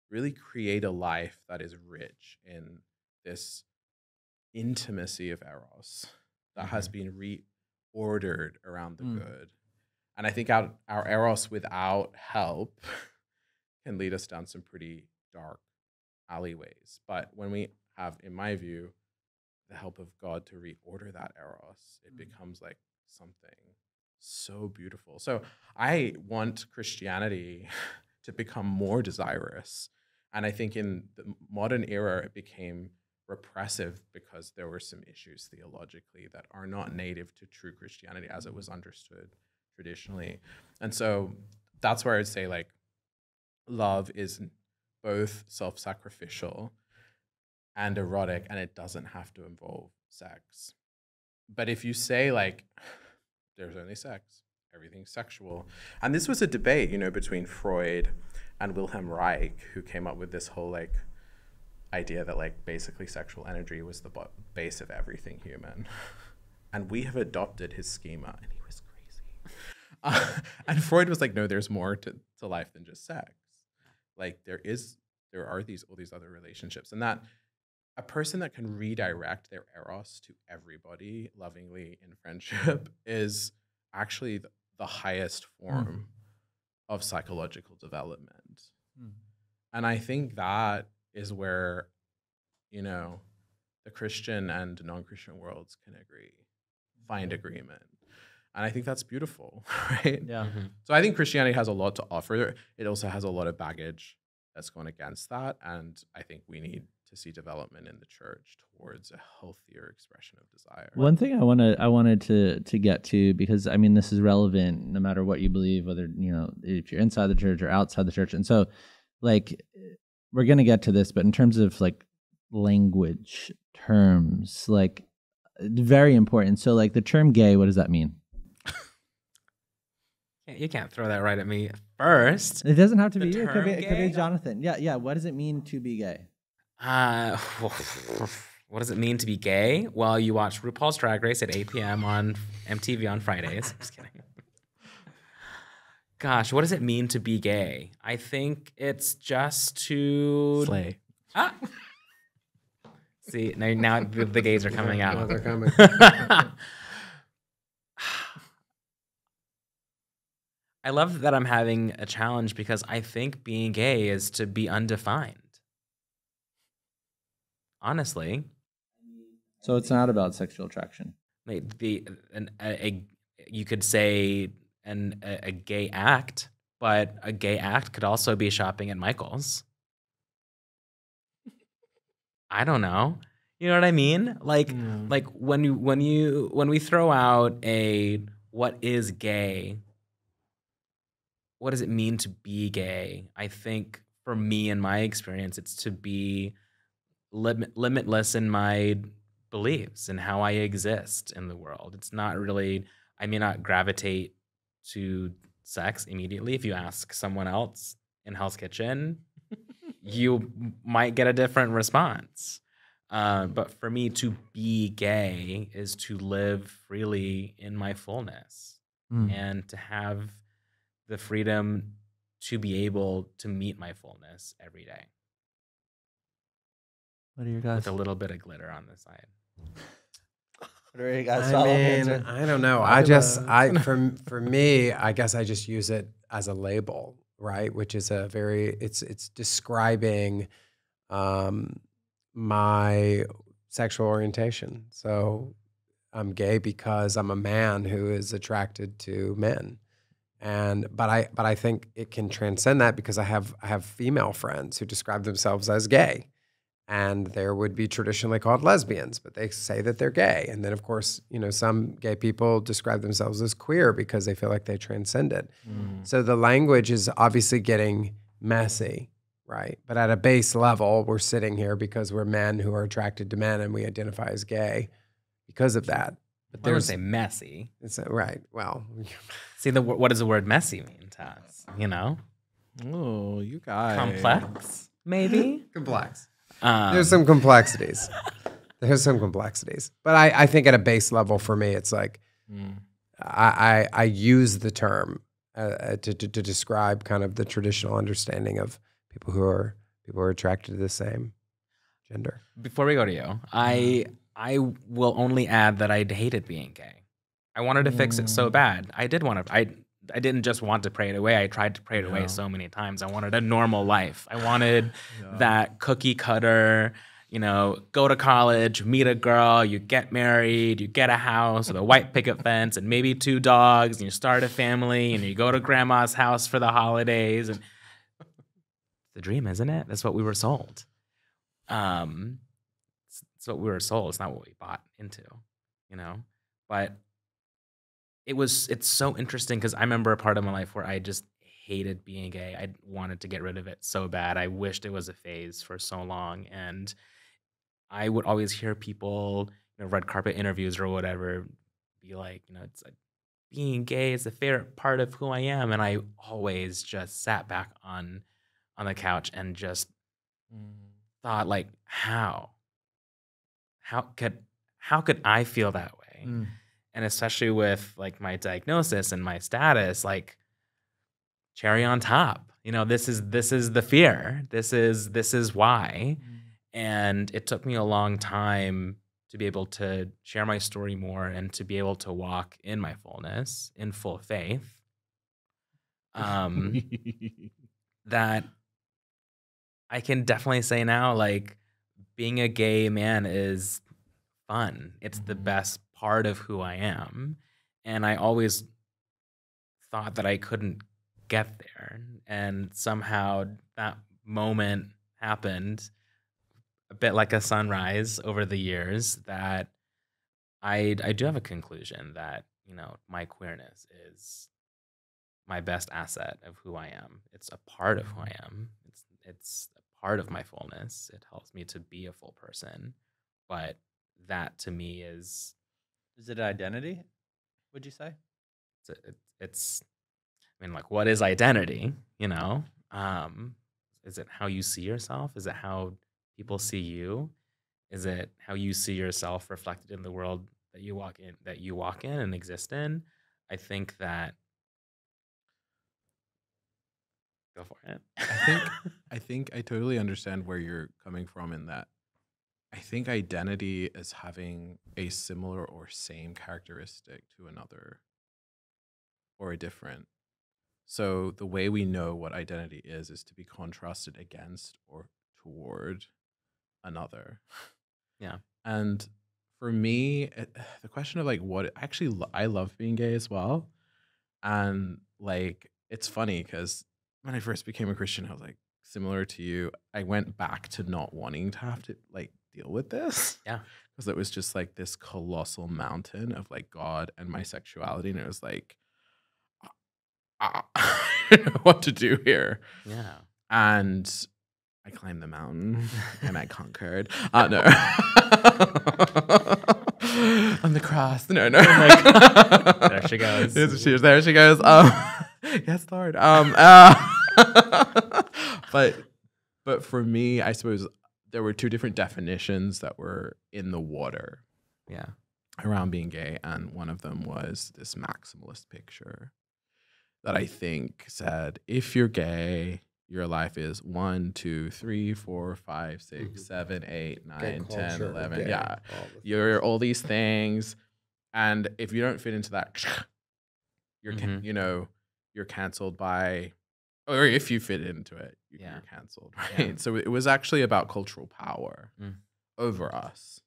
really create a life that is rich in this intimacy of Eros that has been reordered around the good. And I think our Eros without help can lead us down some pretty dark alleyways. But when we have, in my view, the help of God to reorder that Eros, it becomes like something so beautiful. So I want Christianity to become more desirous. And I think in the modern era, it became repressive because there were some issues theologically that are not native to true Christianity as it was understood traditionally. And so that's where I'd say like love is both self-sacrificial and erotic, and it doesn't have to involve sex. But if you say like, there's only sex, everything's sexual. And this was a debate, between Freud and Wilhelm Reich, who came up with this whole like idea that like basically sexual energy was the base of everything human. And we have adopted his schema, and he was crazy. And Freud was like, no, there's more to life than just sex. Like there are all these other relationships, and that a person that can redirect their eros to everybody lovingly in friendship is actually the highest form of psychological development. And I think that is where, the Christian and non-Christian worlds can find agreement. And I think that's beautiful, right? Yeah. So I think Christianity has a lot to offer. It also has a lot of baggage that's gone against that. And I think we need to see development in the church towards a healthier expression of desire. One thing I wanted to get to, because I mean this is relevant no matter what you believe, whether if you're inside the church or outside the church. And so like we're gonna get to this, but in terms of like language terms, like very important. So like the term gay, what does that mean? You can't throw that right at me first. It doesn't have to be The you. It could be term Jonathan. Yeah. What does it mean to be gay? What does it mean to be gay? Well, you watch RuPaul's Drag Race at 8 p.m. on MTV on Fridays. Just kidding. Gosh, what does it mean to be gay? I think it's just to Slay. See, now the gays are coming out. Now they're coming. I love that I'm having a challenge because I think being gay is to be undefined. Honestly. So it's not about sexual attraction. Like you could say a gay act, but a gay act could also be shopping at Michael's. I don't know. You know what I mean? Like when we throw out a what is gay, what does it mean to be gay? I think for me, in my experience, it's to be limitless in my beliefs and how I exist in the world. It's not really, I may not gravitate to sex immediately. If you ask someone else in Hell's Kitchen, you might get a different response. But for me, to be gay is to live freely in my fullness and to have the freedom to be able to meet my fullness every day. What are your guys? With a little bit of glitter on the side. What are your guys? I mean, I don't know. For me, I guess I just use it as a label, right? Which is it's describing my sexual orientation. So I'm gay because I'm a man who is attracted to men. But I think it can transcend that because I have female friends who describe themselves as gay. and there would be traditionally called lesbians, but they say that they're gay. And then, of course, some gay people describe themselves as queer because they feel like they transcend it. So the language is obviously getting messy, right? But at a base level, we're sitting here because we're men who are attracted to men and we identify as gay because of that. But I would say messy. Right. Well, See, what does the word messy mean to us? Oh, you guys. Complex, maybe? complex. There's some complexities. But I think at a base level for me, it's like I use the term to describe kind of the traditional understanding of people who are attracted to the same gender. Before we go to you, I will only add that I hated being gay. I wanted to fix it so bad. I didn't just want to pray it away. I tried to pray it away so many times. I wanted a normal life. I wanted that cookie cutter, go to college, meet a girl, you get married, you get a house with a white picket fence and maybe 2 dogs, and you start a family, and you go to grandma's house for the holidays. And the dream, isn't it? That's what we were sold. It's what we were sold. It's not what we bought into, But it's so interesting because I remember a part of my life where I just hated being gay. I wanted to get rid of it so bad. I wished it was a phase for so long. And I would always hear people, red carpet interviews or whatever, be like, it's like being gay is the favorite part of who I am. And I always just sat back on the couch and just thought, like, how could I feel that way? And especially with like my diagnosis and my status, like cherry on top, this is the fear. This is why. And it took me a long time to be able to share my story more and to be able to walk in my fullness, in full faith. That I can definitely say now, like, being a gay man is fun. It's the best part of who I am. And I always thought that I couldn't get there. And somehow that moment happened a bit like a sunrise over the years, that I do have a conclusion that, my queerness is my best asset of who I am. It's a part of who I am. It's a part of my fullness. It helps me to be a full person. But that to me is it identity, would you say? It's like, what is identity? Is it how you see yourself? Is it how people see you? Is it how you see yourself reflected in the world that you walk in and exist in? I think that. Go for it. I think I totally understand where you're coming from in that. I think identity is having a similar or same characteristic to another or a different. So the way we know what identity is to be contrasted against or toward another. Yeah. And for me, the question of like I love being gay as well. And like, it's funny because when I first became a Christian, I was like, similar to you, I went back to not wanting to have to like deal with this. Yeah. Because it was just like this colossal mountain of like God and my sexuality. And it was like, I don't know what to do here. Yeah. And I climbed the mountain and I conquered. No. On the cross. No. There she goes. There she goes. Yes, Lord. But for me, I suppose there were 2 different definitions that were in the water. Yeah. Around being gay, and one of them was this maximalist picture that I think said, if you're gay, your life is 1, 2, 3, 4, 5, 6, 7, 8, 9, 10, 11. Yeah. You're all these things. And if you don't fit into that, you're you're canceled by, or if you fit into it, you're canceled, right? Yeah. So it was actually about cultural power over us.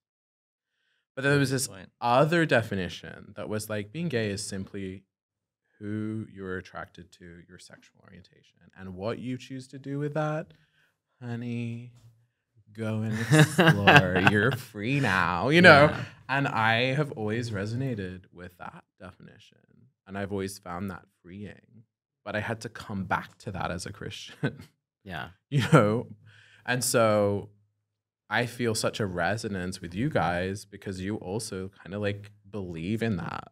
But then there was this other definition that was like, being gay is simply who you're attracted to, your sexual orientation, and what you choose to do with that, honey, go and explore. You're free now, you know? Yeah. And I have always resonated with that definition. And I've always found that freeing. But I had to come back to that as a Christian, Yeah. you know? And so I feel such a resonance with you guys because you also kind of like believe in that.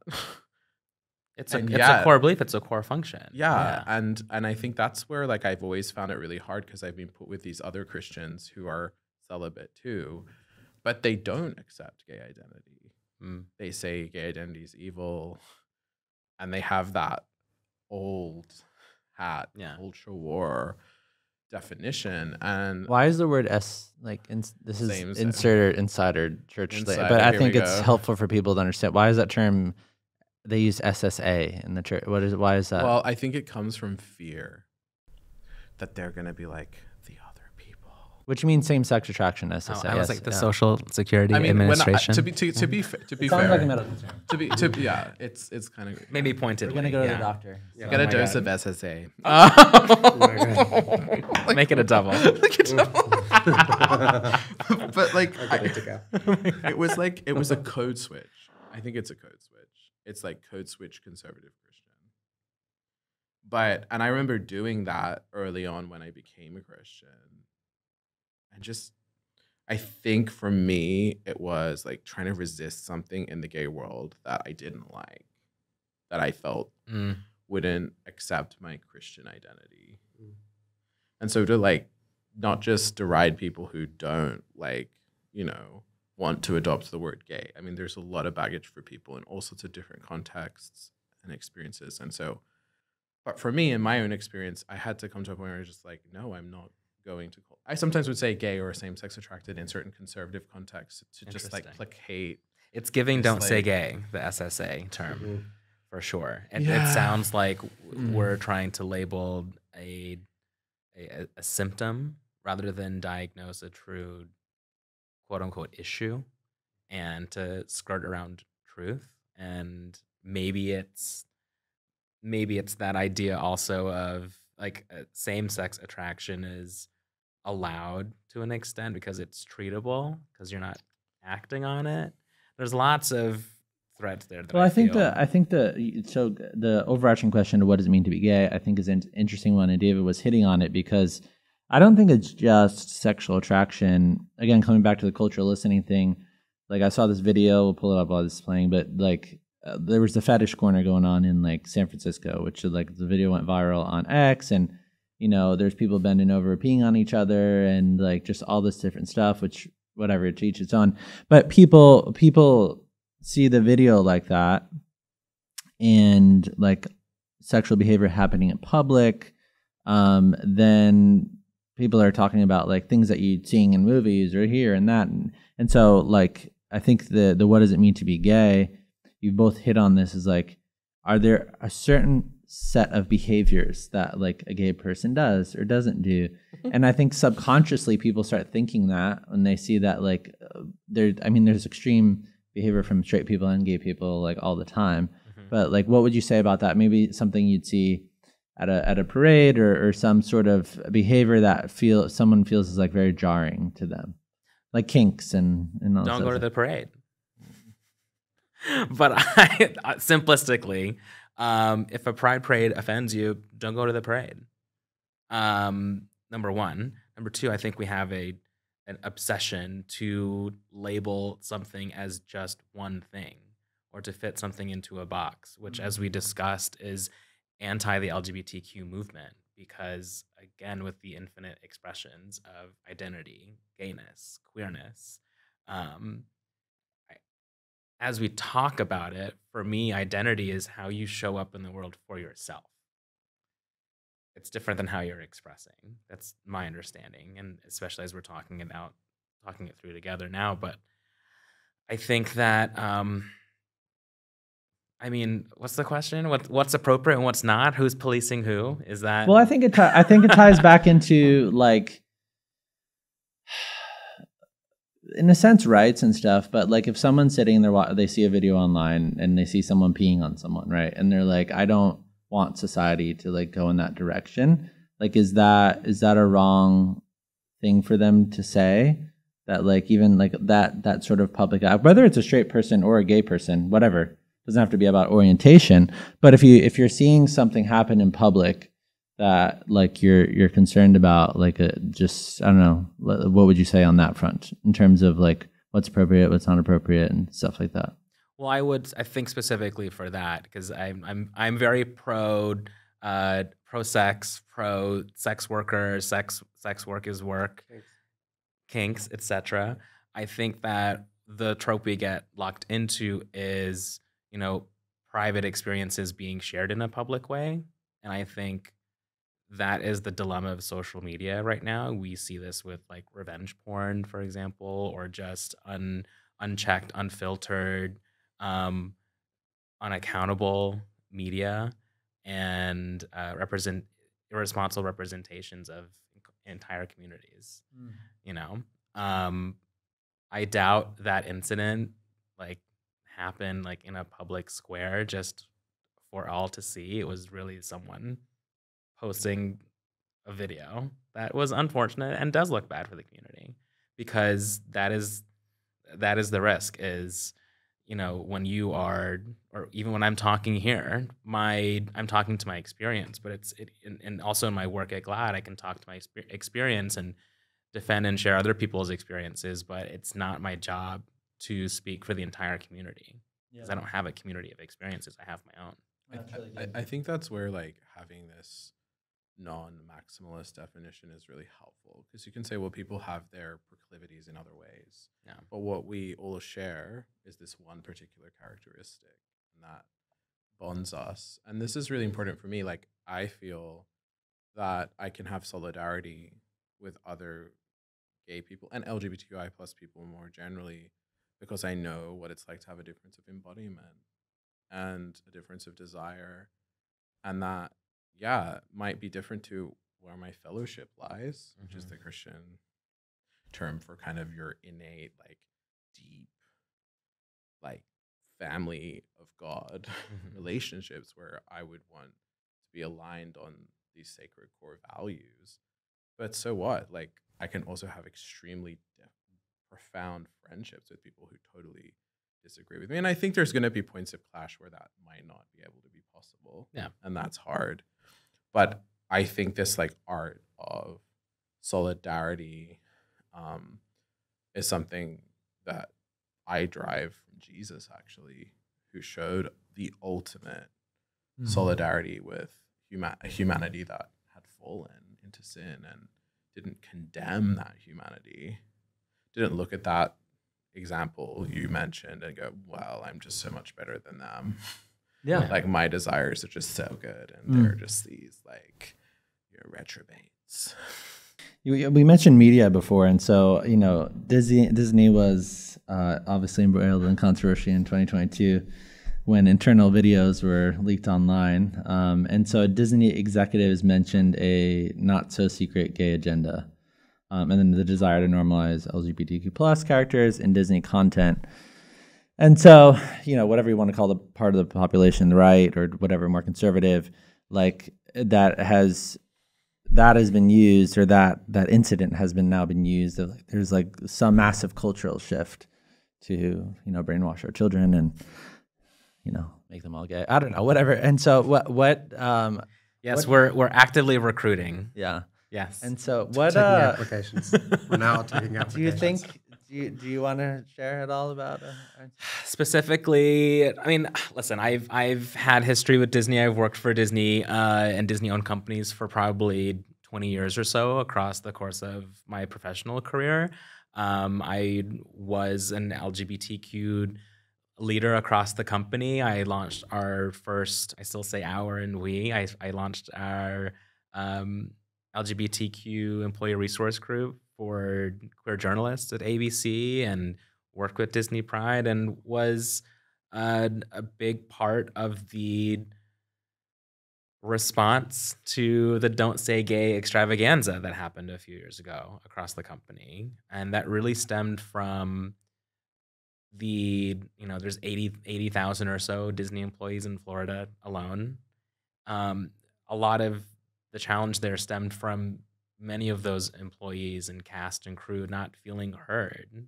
It's a And it's a core belief. It's a core function. Yeah. And I think that's where like I've always found it really hard because I've been put with these other Christians who are celibate too, but they don't accept gay identity. They say gay identity is evil, and they have that old hat, ultra war definition. And Why is the word this is insider church, Insider, but I here think we it's go. helpful for people to understand. Why is that term? They use SSA in the church. Why is that? well, I think it comes from fear that they're gonna be like the other people. Which means same-sex attraction. SSA. I was like the Social Security I mean, when Administration. to be fair, Sounds like a medical term. to be yeah, it's kind of Maybe pointed. We're gonna go to the doctor. get a dose of SSA. Make it a double. But like, it was a code switch. I think it's a code switch. It's like code switch conservative Christian. And I remember doing that early on when I became a Christian. I think for me, it was like trying to resist something in the gay world that I didn't like, that I felt wouldn't accept my Christian identity. And so to like, not just deride people who don't like, you know, want to adopt the word gay. I mean, there's a lot of baggage for people in all sorts of different contexts and experiences. And so, but for me, in my own experience, I had to come to a point where I was just like, no, I'm not going to call. I sometimes would say gay or same-sex attracted in certain conservative contexts to just like placate. It's giving It's "Don't Say like- Gay," the SSA term, for sure. It sounds like we're trying to label a symptom rather than diagnose a true quote unquote issue, and to skirt around truth. And maybe it's that idea also of like same-sex attraction is allowed to an extent because it's treatable, because you're not acting on it. There's lots of threads there. That Well, I think feel- the overarching question of what does it mean to be gay, I think is an interesting one, and David was hitting on it because I don't think it's just sexual attraction. Again, coming back to the cultural listening thing, like I saw this video, we'll pull it up while this is playing, but like there was the fetish corner going on in like San Francisco, which like the video went viral on X, and you know there's people bending over, peeing on each other, and like just all this different stuff, which whatever, to each its own. But people see the video like that, and like sexual behavior happening in public, then people are talking about like things that you're seeing in movies or here and that, and so like I think the what does it mean to be gay? You both hit on this, is like, are there a certain set of behaviors that like a gay person does or doesn't do? And I think subconsciously people start thinking that when they see that like there's extreme behavior from straight people and gay people like all the time. But like, what would you say about that? Maybe something you'd see at a parade or some sort of behavior that someone feels is like very jarring to them, like kinks and all don't that go to stuff. the parade. But simplistically, if a pride parade offends you, don't go to the parade. Number one. Number two, I think we have an obsession to label something as just one thing or to fit something into a box, which, as we discussed, is anti the LGBTQ movement because, again, with the infinite expressions of identity, gayness, queerness, as we talk about it, for me, identity is how you show up in the world for yourself. It's different than how you're expressing. That's my understanding, and especially as we're talking it through together now. But I think that, I mean, what's the question? What's appropriate and what's not? Who's policing who? Is that? Well, I think it ties back into like, in a sense, rights and stuff. But like, if someone's sitting there, they see a video online and they see someone peeing on someone, right? And they're like, I don't want society to like go in that direction. Like, is that a wrong thing for them to say? that like even like that sort of public act, whether it's a straight person or a gay person, whatever, doesn't have to be about orientation. But if you're seeing something happen in public that like you're concerned about, like just I don't know, what would you say on that front in terms of like what's appropriate, what's not appropriate, and stuff like that? Well, I think specifically for that, because I'm very pro sex, pro sex workers, sex work is work, kinks, etc. I think that the trope we get locked into is, you know, private experiences being shared in a public way, and I think that is the dilemma of social media right now. We see this with like revenge porn, for example, or just unchecked, unfiltered, unaccountable media and irresponsible representations of entire communities. You know, I doubt that incident like happened like in a public square just for all to see. It was really someone posting a video that was unfortunate and does look bad for the community, because that is the risk is, you know, when you are, or even when I'm talking here, I'm talking to my experience, but and also in my work at GLAAD, I can talk to my experience and defend and share other people's experiences, but it's not my job to speak for the entire community, because I don't have a community of experiences. I have my own. I think that's where like having this non-maximalist definition is really helpful, because you can say, well, people have their proclivities in other ways, but what we all share is this one particular characteristic, and that bonds us. And this is really important for me. Like, I feel that I can have solidarity with other gay people and LGBTQI plus people more generally, because I know what it's like to have a difference of embodiment and a difference of desire, and that might be different to where my fellowship lies, which is the Christian term for kind of your innate, like, deep, like, family of God relationships, where I would want to be aligned on these sacred core values. But so what? Like, I can also have extremely profound friendships with people who totally disagree with me. And I think there's going to be points of clash where that might not be able to be possible. Yeah. And that's hard. But I think this like art of solidarity is something that I drive from Jesus, actually, who showed the ultimate solidarity with humanity that had fallen into sin and didn't condemn that humanity, didn't look at that example you mentioned and go, well, I'm just so much better than them. Yeah. Like, my desires are just so good, and they're just these, like, retrobates. We mentioned media before, and so, you know, Disney was obviously embroiled in controversy in 2022 when internal videos were leaked online. And so Disney executives mentioned a not-so-secret gay agenda, and then the desire to normalize LGBTQ plus characters in Disney content. And so, you know, whatever you want to call the part of the population, the right or whatever, more conservative, like that has been used, or that incident has now been used. There's like some massive cultural shift to, you know, brainwash our children and, you know, make them all gay. I don't know, whatever. And so Yes, we're actively recruiting. Yeah. Yes. And so what Taking applications. We're now taking applications. do you think? Do you want to share at all about Specifically, I mean, listen, I've had history with Disney. I've worked for Disney and Disney-owned companies for probably 20 years or so across the course of my professional career. I was an LGBTQ leader across the company. I launched our first, I still say our and we, I launched our LGBTQ employee resource group for queer journalists at ABC, and worked with Disney Pride, and was a big part of the response to the Don't Say Gay extravaganza that happened a few years ago across the company. And that really stemmed from there's 80,000 or so Disney employees in Florida alone. A lot of the challenge there stemmed from many of those employees and cast and crew not feeling heard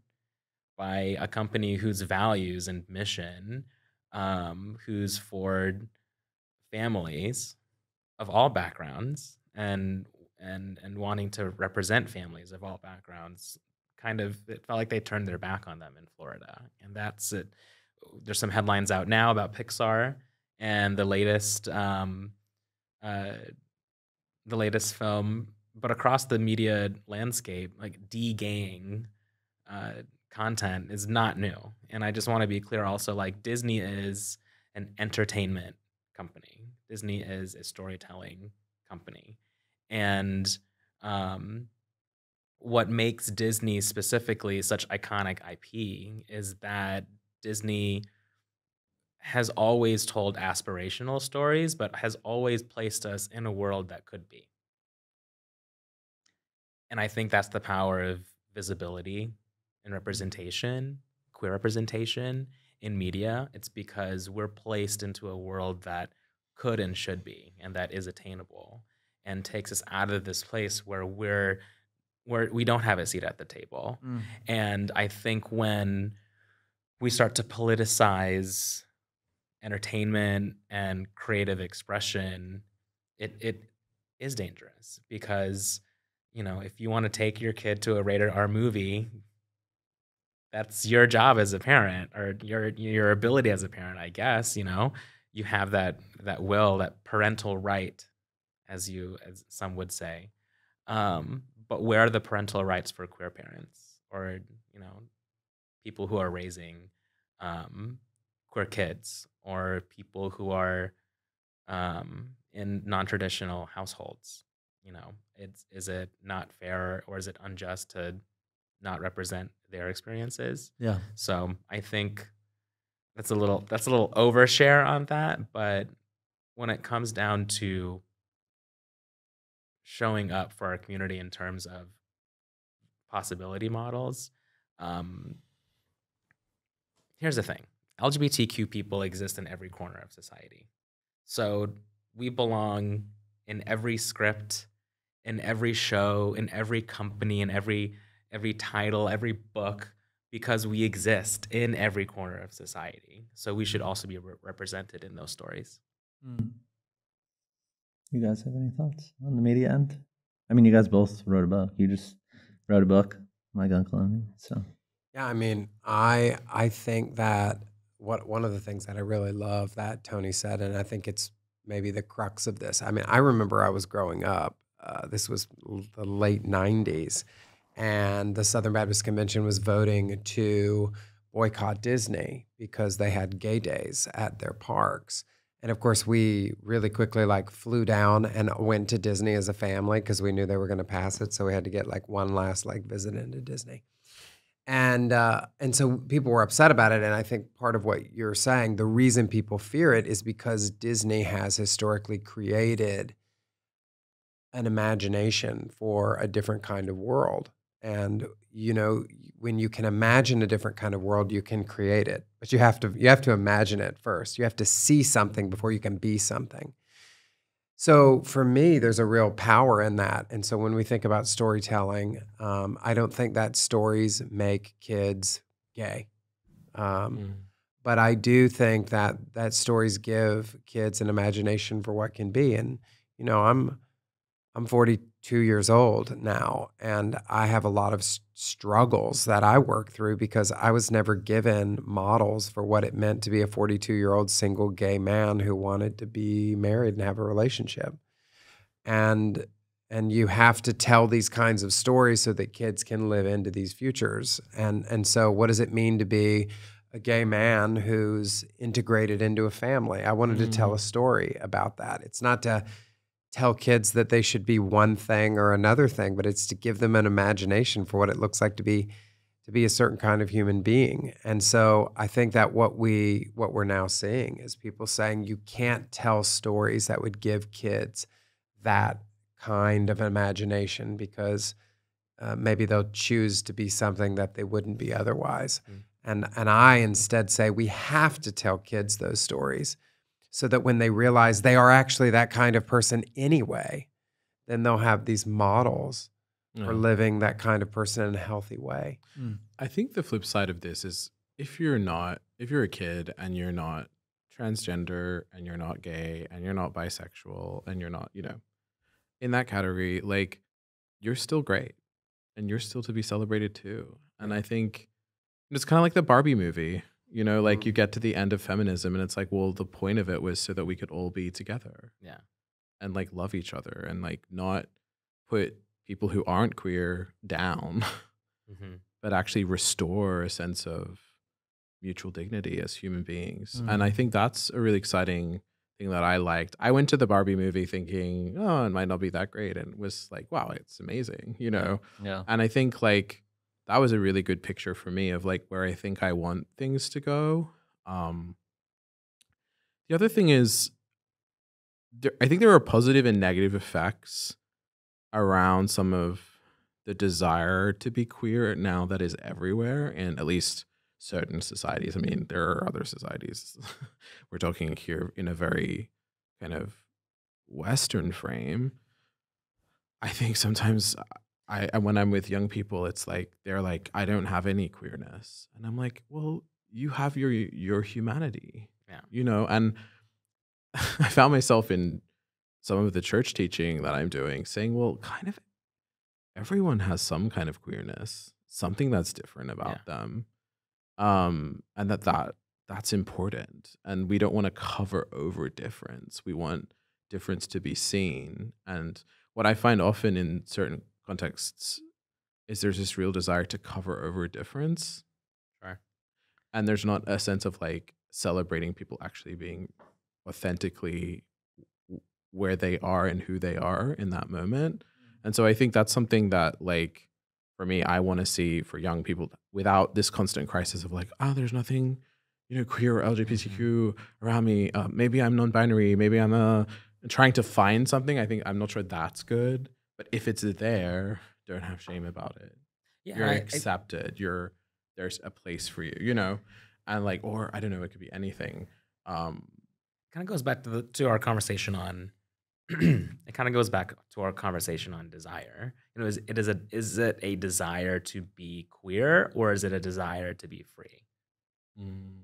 by a company whose values and mission, who's for families of all backgrounds and wanting to represent families of all backgrounds. Kind of, it felt like they turned their back on them in Florida, and that's it. There's some headlines out now about Pixar and the latest film, but across the media landscape, like de-gaying content is not new. And I just want to be clear also, like, Disney is an entertainment company. Disney is a storytelling company. And what makes Disney specifically such iconic IP is that Disney has always told aspirational stories, but has always placed us in a world that could be. And I think that's the power of visibility and representation, queer representation in media. It's because we're placed into a world that could and should be, and that is attainable, and takes us out of this place where we don't have a seat at the table. And I think when we start to politicize entertainment and creative expression, it is dangerous, because, you know, if you want to take your kid to a rated R movie, that's your job as a parent, or your ability as a parent, I guess. You know, you have that parental right, as some would say. But where are the parental rights for queer parents, or, you know, people who are raising queer kids, or people who are in non-traditional households? You know, is it not fair, or is it unjust to not represent their experiences? Yeah. So I think that's a little overshare on that. But when it comes down to showing up for our community in terms of possibility models, here's the thing. LGBTQ people exist in every corner of society. So we belong in every script, in every show, in every company, in every title, every book, because we exist in every corner of society. So we should also be represented in those stories. You guys have any thoughts on the media end? I mean, you guys both wrote a book. You just wrote a book, My Gun Colony. So yeah, I mean, I think that one of the things that I really love that Tony said, and I think it's maybe the crux of this. I mean, I remember I was growing up. This was the late 90s, and the Southern Baptist Convention was voting to boycott Disney because they had gay days at their parks. And of course, we really quickly flew down and went to Disney as a family because we knew they were going to pass it. So we had to get one last visit into Disney. And so people were upset about it. And I think part of what you're saying, the reason people fear it is because Disney has historically created an imagination for a different kind of world. And, you know, when you can imagine a different kind of world, you can create it. But you have to imagine it first. You have to see something before you can be something. So for me, there's a real power in that. And so when we think about storytelling, I don't think that stories make kids gay. But I do think that stories give kids an imagination for what can be. And, you know, I'm 42 years old now, and I have a lot of struggles that I work through because I was never given models for what it meant to be a 42-year-old single gay man who wanted to be married and have a relationship. And you have to tell these kinds of stories so that kids can live into these futures. And so what does it mean to be a gay man who's integrated into a family? I wanted to tell a story about that. It's not to tell kids that they should be one thing or another thing, but it's to give them an imagination for what it looks like to be a certain kind of human being. And so I think that what we're now seeing is people saying you can't tell stories that would give kids that kind of imagination because maybe they'll choose to be something that they wouldn't be otherwise. And I instead say we have to tell kids those stories so that when they realize they are actually that kind of person anyway, then they'll have these models Yeah. for living that kind of person in a healthy way. I think the flip side of this is if you're a kid and you're not transgender and you're not gay and you're not bisexual and you're not, in that category, like you're still great and you're still to be celebrated too. And I think it's kind of like the Barbie movie, like you get to the end of feminism and it's like, well, the point of it was so that we could all be together. Yeah. And like love each other and like not put people who aren't queer down, Mm-hmm. but actually restore a sense of mutual dignity as human beings. And I think that's a really exciting thing that I liked. I went to the Barbie movie thinking, oh, it might not be that great, and was like, wow, it's amazing, Yeah. And I think like that was a really good picture for me of like where I think I want things to go. The other thing is, I think there are positive and negative effects around some of the desire to be queer now that is everywhere in at least certain societies. I mean, there are other societies. We're talking here in a very kind of Western frame. I think sometimes when I'm with young people, it's like they're like, I don't have any queerness, and I'm like, well, you have your humanity, and I found myself in some of the church teaching that I'm doing saying, well, kind of everyone has some kind of queerness, something that's different about them. And that's important. And we don't want to cover over difference. We want difference to be seen. And what I find often in certain contexts is there's this real desire to cover over difference. Sure. And there's not a sense of like celebrating people actually being authentically where they are and who they are in that moment. And so I think that's something that, like, for me, I want to see for young people without this constant crisis of like, there's nothing, queer or LGBTQ around me. Maybe I'm non-binary. Maybe I'm trying to find something. I'm not sure that's good. But if it's there, don't have shame about it. Yeah, You're accepted. There's a place for you, and like, or I don't know, it could be anything. Kind of goes back to our conversation on. It kind of goes back to our conversation on desire. Is it a desire to be queer, or is it a desire to be free,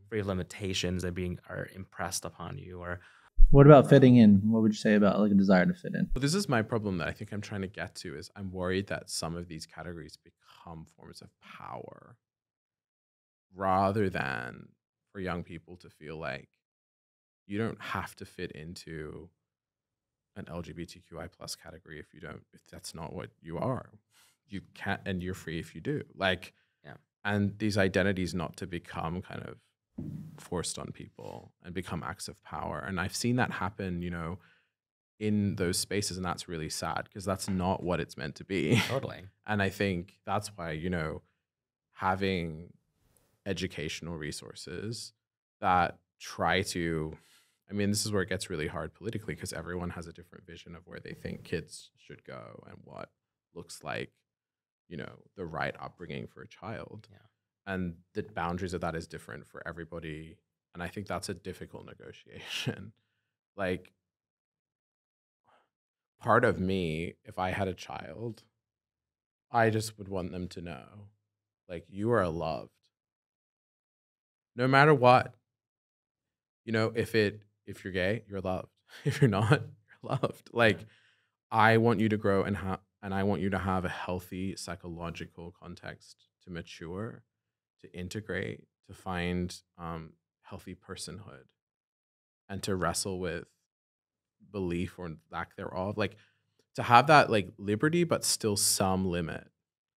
free of limitations that are impressed upon you? Or What about fitting in? What would you say about like a desire to fit in? But this is my problem that I think I'm trying to get to is I'm worried that some of these categories become forms of power rather than for young people to feel like you don't have to fit into an LGBTQI plus category if that's not what you are. You can't, and you're free if you do. Like, and these identities not to become kind of forced on people and become acts of power. And I've seen that happen, in those spaces, and that's really sad because that's not what it's meant to be. Totally. And I think that's why, having educational resources that try to, this is where it gets really hard politically because everyone has a different vision of where they think kids should go and what looks like, the right upbringing for a child. Yeah. And the boundaries of that is different for everybody. And I think that's a difficult negotiation. Like, part of me, if I had a child, I just would want them to know, like, you are loved. No matter what. If you're gay, you're loved. If you're not, you're loved. Like, I want you to grow and I want you to have a healthy psychological context to mature, to integrate, to find healthy personhood, and to wrestle with belief or lack thereof. Like, to have that like liberty, but still some limit,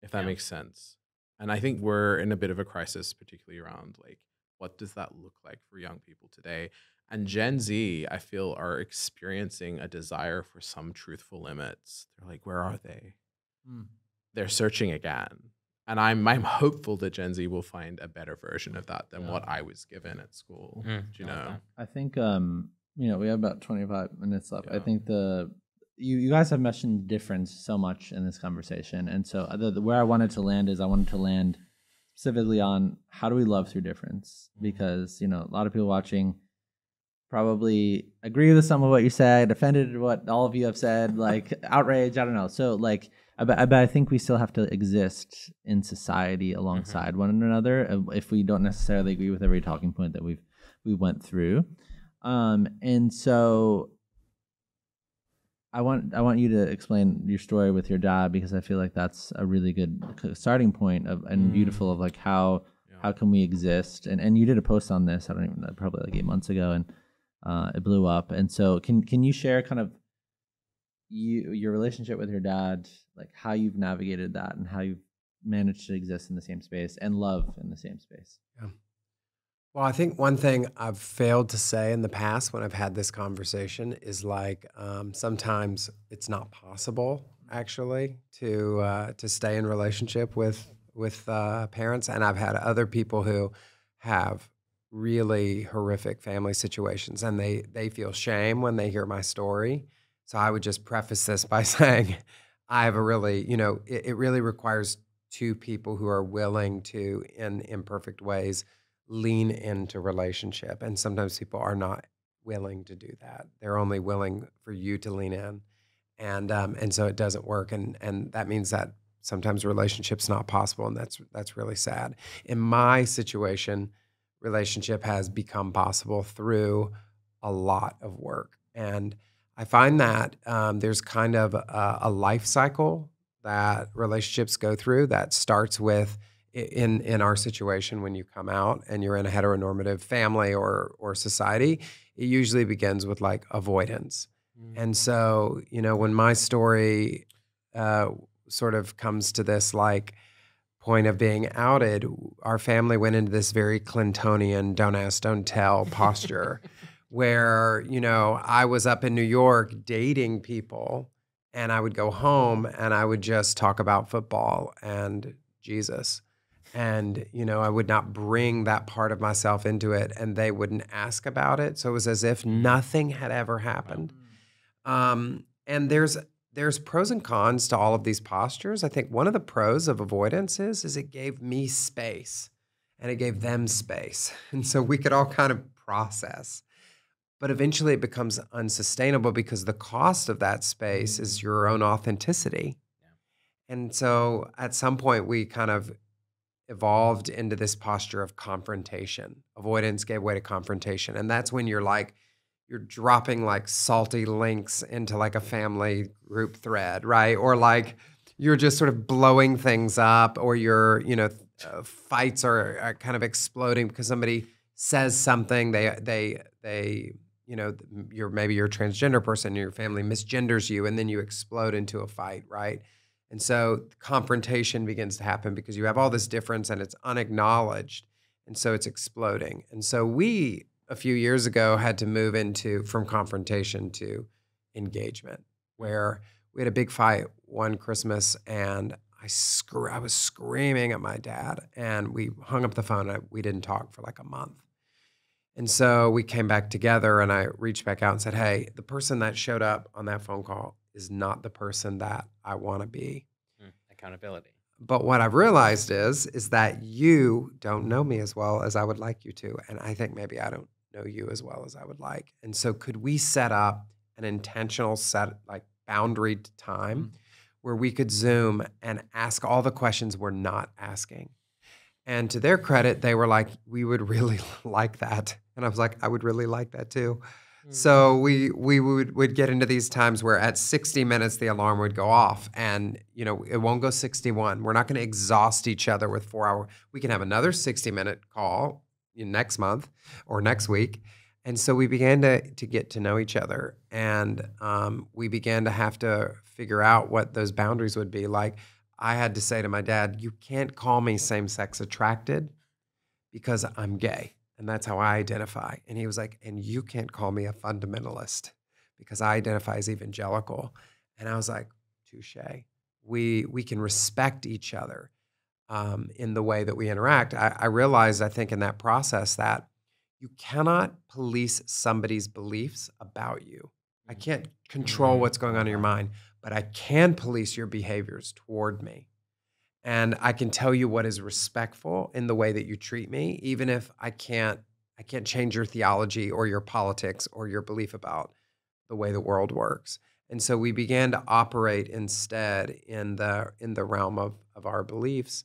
if that makes sense. And I think we're in a bit of a crisis, particularly around like, what does that look like for young people today? And Gen Z, I feel, are experiencing a desire for some truthful limits. They're like, where are they? They're searching again. And I'm hopeful that Gen Z will find a better version of that than what I was given at school. I think we have about 25 minutes left. Yeah. I think you guys have mentioned difference so much in this conversation, and so where I wanted to land is specifically on how do we love through difference, because a lot of people watching probably agree with some of what you said, offended at what all of you have said, like outraged. I don't know. So like, I think we still have to exist in society alongside one another if we don't necessarily agree with every talking point that we went through. And so I want you to explain your story with your dad, because I feel like that's a really good starting point and beautiful of like how can we exist. And you did a post on this, I don't even know, probably like 8 months ago, and it blew up. And so can you share kind of your relationship with your dad, like how you've navigated that and how you've managed to exist in the same space and love in the same space? Yeah. Well, I think one thing I've failed to say in the past when I've had this conversation is like sometimes it's not possible actually to stay in relationship with parents, and I've had other people who have really horrific family situations, and they feel shame when they hear my story. So I would just preface this by saying I have a really, it really requires two people who are willing to, in imperfect ways, lean into relationship. And sometimes people are not willing to do that. They're only willing for you to lean in. And so it doesn't work. And that means that sometimes relationship's not possible, and that's really sad. In my situation, relationship has become possible through a lot of work. And I find that there's kind of a life cycle that relationships go through that starts with, in our situation, when you come out and you're in a heteronormative family or society, it usually begins with like avoidance. And so, when my story sort of comes to this like point of being outed, our family went into this very Clintonian don't ask, don't tell posture where, I was up in New York dating people, and I would go home and I would just talk about football and Jesus. And, I would not bring that part of myself into it, and they wouldn't ask about it. So it was as if nothing had ever happened. And there's pros and cons to all of these postures. I think one of the pros of avoidance is it gave me space, and it gave them space. And so we could all kind of process. But eventually it becomes unsustainable because the cost of that space is your own authenticity. Yeah. And so at some point we kind of evolved into this posture of confrontation. Avoidance gave way to confrontation. And that's when you're dropping like salty links into like a family group thread, right? Or like you're just sort of blowing things up, or your fights are kind of exploding because somebody says something. Maybe you're a transgender person and your family misgenders you, and then you explode into a fight, right? And so confrontation begins to happen because you have all this difference and it's unacknowledged, and so it's exploding. And so we, a few years ago, had to move from confrontation to engagement, where we had a big fight one Christmas, and I was screaming at my dad, and we hung up the phone, and we didn't talk for like a month. And so we came back together, and I reached back out and said, hey, the person that showed up on that phone call is not the person that I want to be. Accountability. But what I've realized is that you don't know me as well as I would like you to. And I think maybe I don't know you as well as I would like. And so could we set up an intentional boundaried time where we could Zoom and ask all the questions we're not asking? And to their credit, they were like, we would really like that. And I was like, I would really like that too. So we would get into these times where at 60 minutes, the alarm would go off, and it won't go 61. We're not going to exhaust each other with 4 hour. We can have another 60-minute call next month or next week. And so we began to get to know each other, and we began to have to figure out what those boundaries would be. Like, I had to say to my dad, you can't call me same-sex attracted because I'm gay, and that's how I identify. And he was like, and you can't call me a fundamentalist because I identify as evangelical. And I was like, touche. We can respect each other in the way that we interact. I realized, I think, in that process that you cannot police somebody's beliefs about you. I can't control what's going on in your mind, but I can police your behaviors toward me. And I can tell you what is respectful in the way that you treat me, even if I can't I can't change your theology or your politics or your belief about the way the world works. And so we began to operate instead in the realm of our beliefs.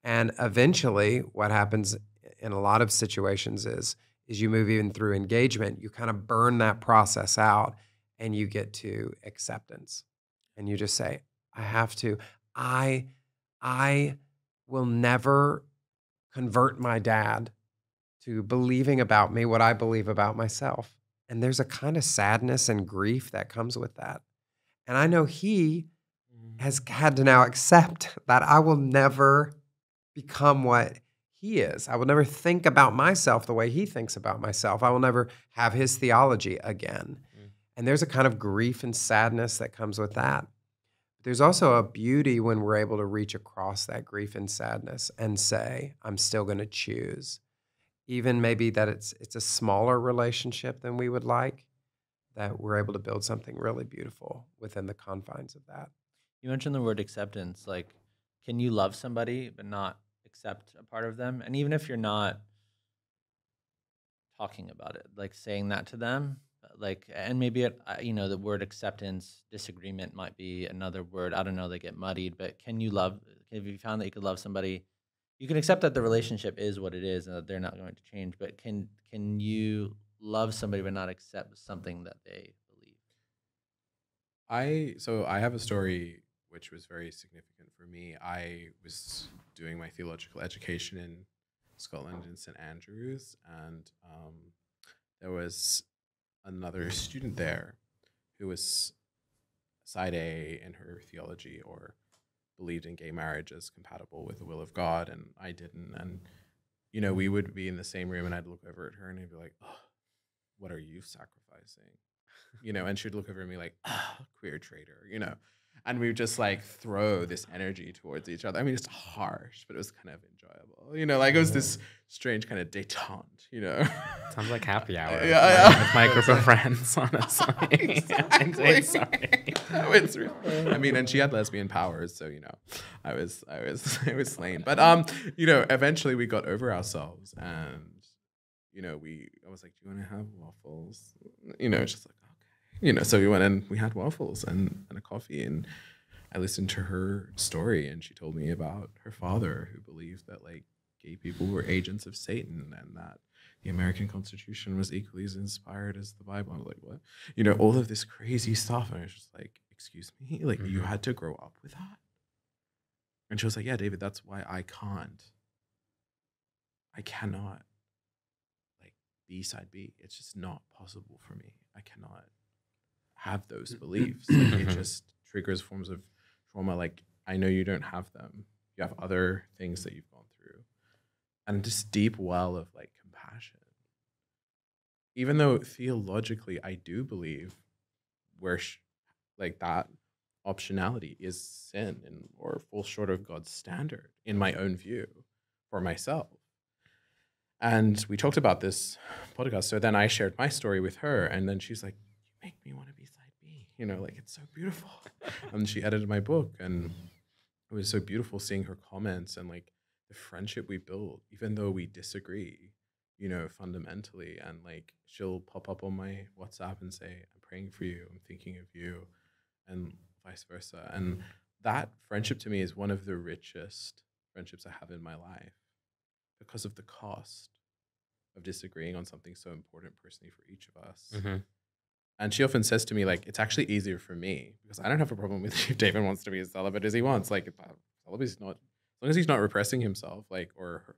And eventually what happens in a lot of situations is you move even through engagement, you kind of burn that process out and you get to acceptance. And you just say, I will never convert my dad to believing about me what I believe about myself. And there's a kind of sadness and grief that comes with that. And I know he has had to now accept that I will never become what he is. I will never think about myself the way he thinks about myself. I will never have his theology again. And there's a kind of grief and sadness that comes with that. There's also a beauty when we're able to reach across that grief and sadness and say, I'm still going to choose. Even maybe that it's a smaller relationship than we would like, that we're able to build something really beautiful within the confines of that. You mentioned the word acceptance. Like, can you love somebody but not accept a part of them? And even if you're not talking about it, like saying that to them, like, and maybe the word acceptance, disagreement might be another word. I don't know, they get muddied, but have you found that you could love somebody? You can accept that the relationship is what it is and that they're not going to change, but can you love somebody but not accept something that they believe? So I have a story which was very significant for me. I was doing my theological education in Scotland in St. Andrews, and there was another student there who was side A in her theology, or believed in gay marriage as compatible with the will of God, and I didn't. And, we would be in the same room and I'd look over at her and I'd be like, oh, what are you sacrificing? And she'd look over at me like, oh, queer traitor, and we would just like throw this energy towards each other. I mean, it's harsh, but it was kind of enjoyable. Like it was this strange kind of détente, Sounds like happy hour. Yeah. With my group of friends, honestly. Exactly. Sorry. No, it's real. I mean, and she had lesbian powers, so I was slain. But eventually we got over ourselves, and I was like, do you want to have waffles? It's just like, okay. So we went and we had waffles and a coffee, and I listened to her story, and she told me about her father who believed that like gay people were agents of Satan, and that the American Constitution was equally as inspired as the Bible. I was like, what? All of this crazy stuff. And I was just like, excuse me? Like, you had to grow up with that? And she was like, yeah, David, that's why I cannot like be side B. It's just not possible for me. I cannot have those beliefs. Like, it just triggers forms of trauma. Like, I know you don't have them. You have other things that you've gone through. And this deep well of like compassion. Even though theologically I do believe like that optionality is sin or falls short of God's standard in my own view for myself. And we talked about this podcast. So then I shared my story with her, and then she's like, you make me want to be side B. Like, it's so beautiful. And she edited my book, and it was so beautiful seeing her comments and like the friendship we built, even though we disagree, fundamentally. And like, she'll pop up on my WhatsApp and say, I'm praying for you, I'm thinking of you, and vice versa. And that friendship to me is one of the richest friendships I have in my life, because of the cost of disagreeing on something so important personally for each of us. Mm-hmm. And she often says to me, like, it's actually easier for me because I don't have a problem with if David wants to be as celibate as he wants. Like, celibacy's not, as long as he's not repressing himself, like, or,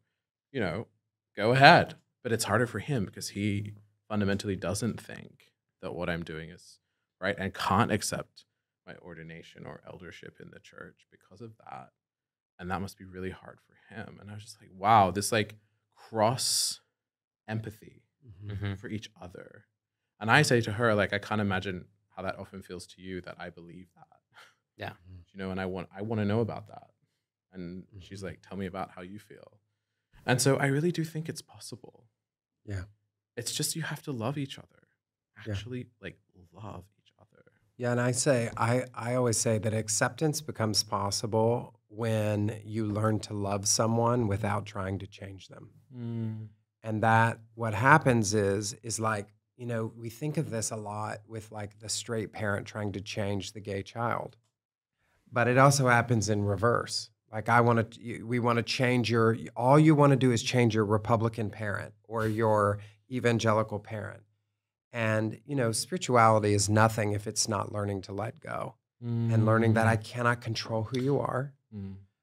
go ahead. But it's harder for him because he fundamentally doesn't think that what I'm doing is right and can't accept my ordination or eldership in the church because of that. And that must be really hard for him. And I was just like, wow, this like cross empathy for each other. And I say to her, like, I can't imagine how that often feels to you that I believe that. Yeah. And I want to know about that. And she's like, tell me about how you feel. And so I really do think it's possible. Yeah. It's just you have to love each other. Actually, like, love each other. Yeah, and I always say that acceptance becomes possible when you learn to love someone without trying to change them. And that what happens is like, you know, we think of this a lot with like the straight parent trying to change the gay child. But it also happens in reverse. Like we want to change all you want to do is change your Republican parent or your evangelical parent. And, you know, spirituality is nothing if it's not learning to let go and learning that I cannot control who you are.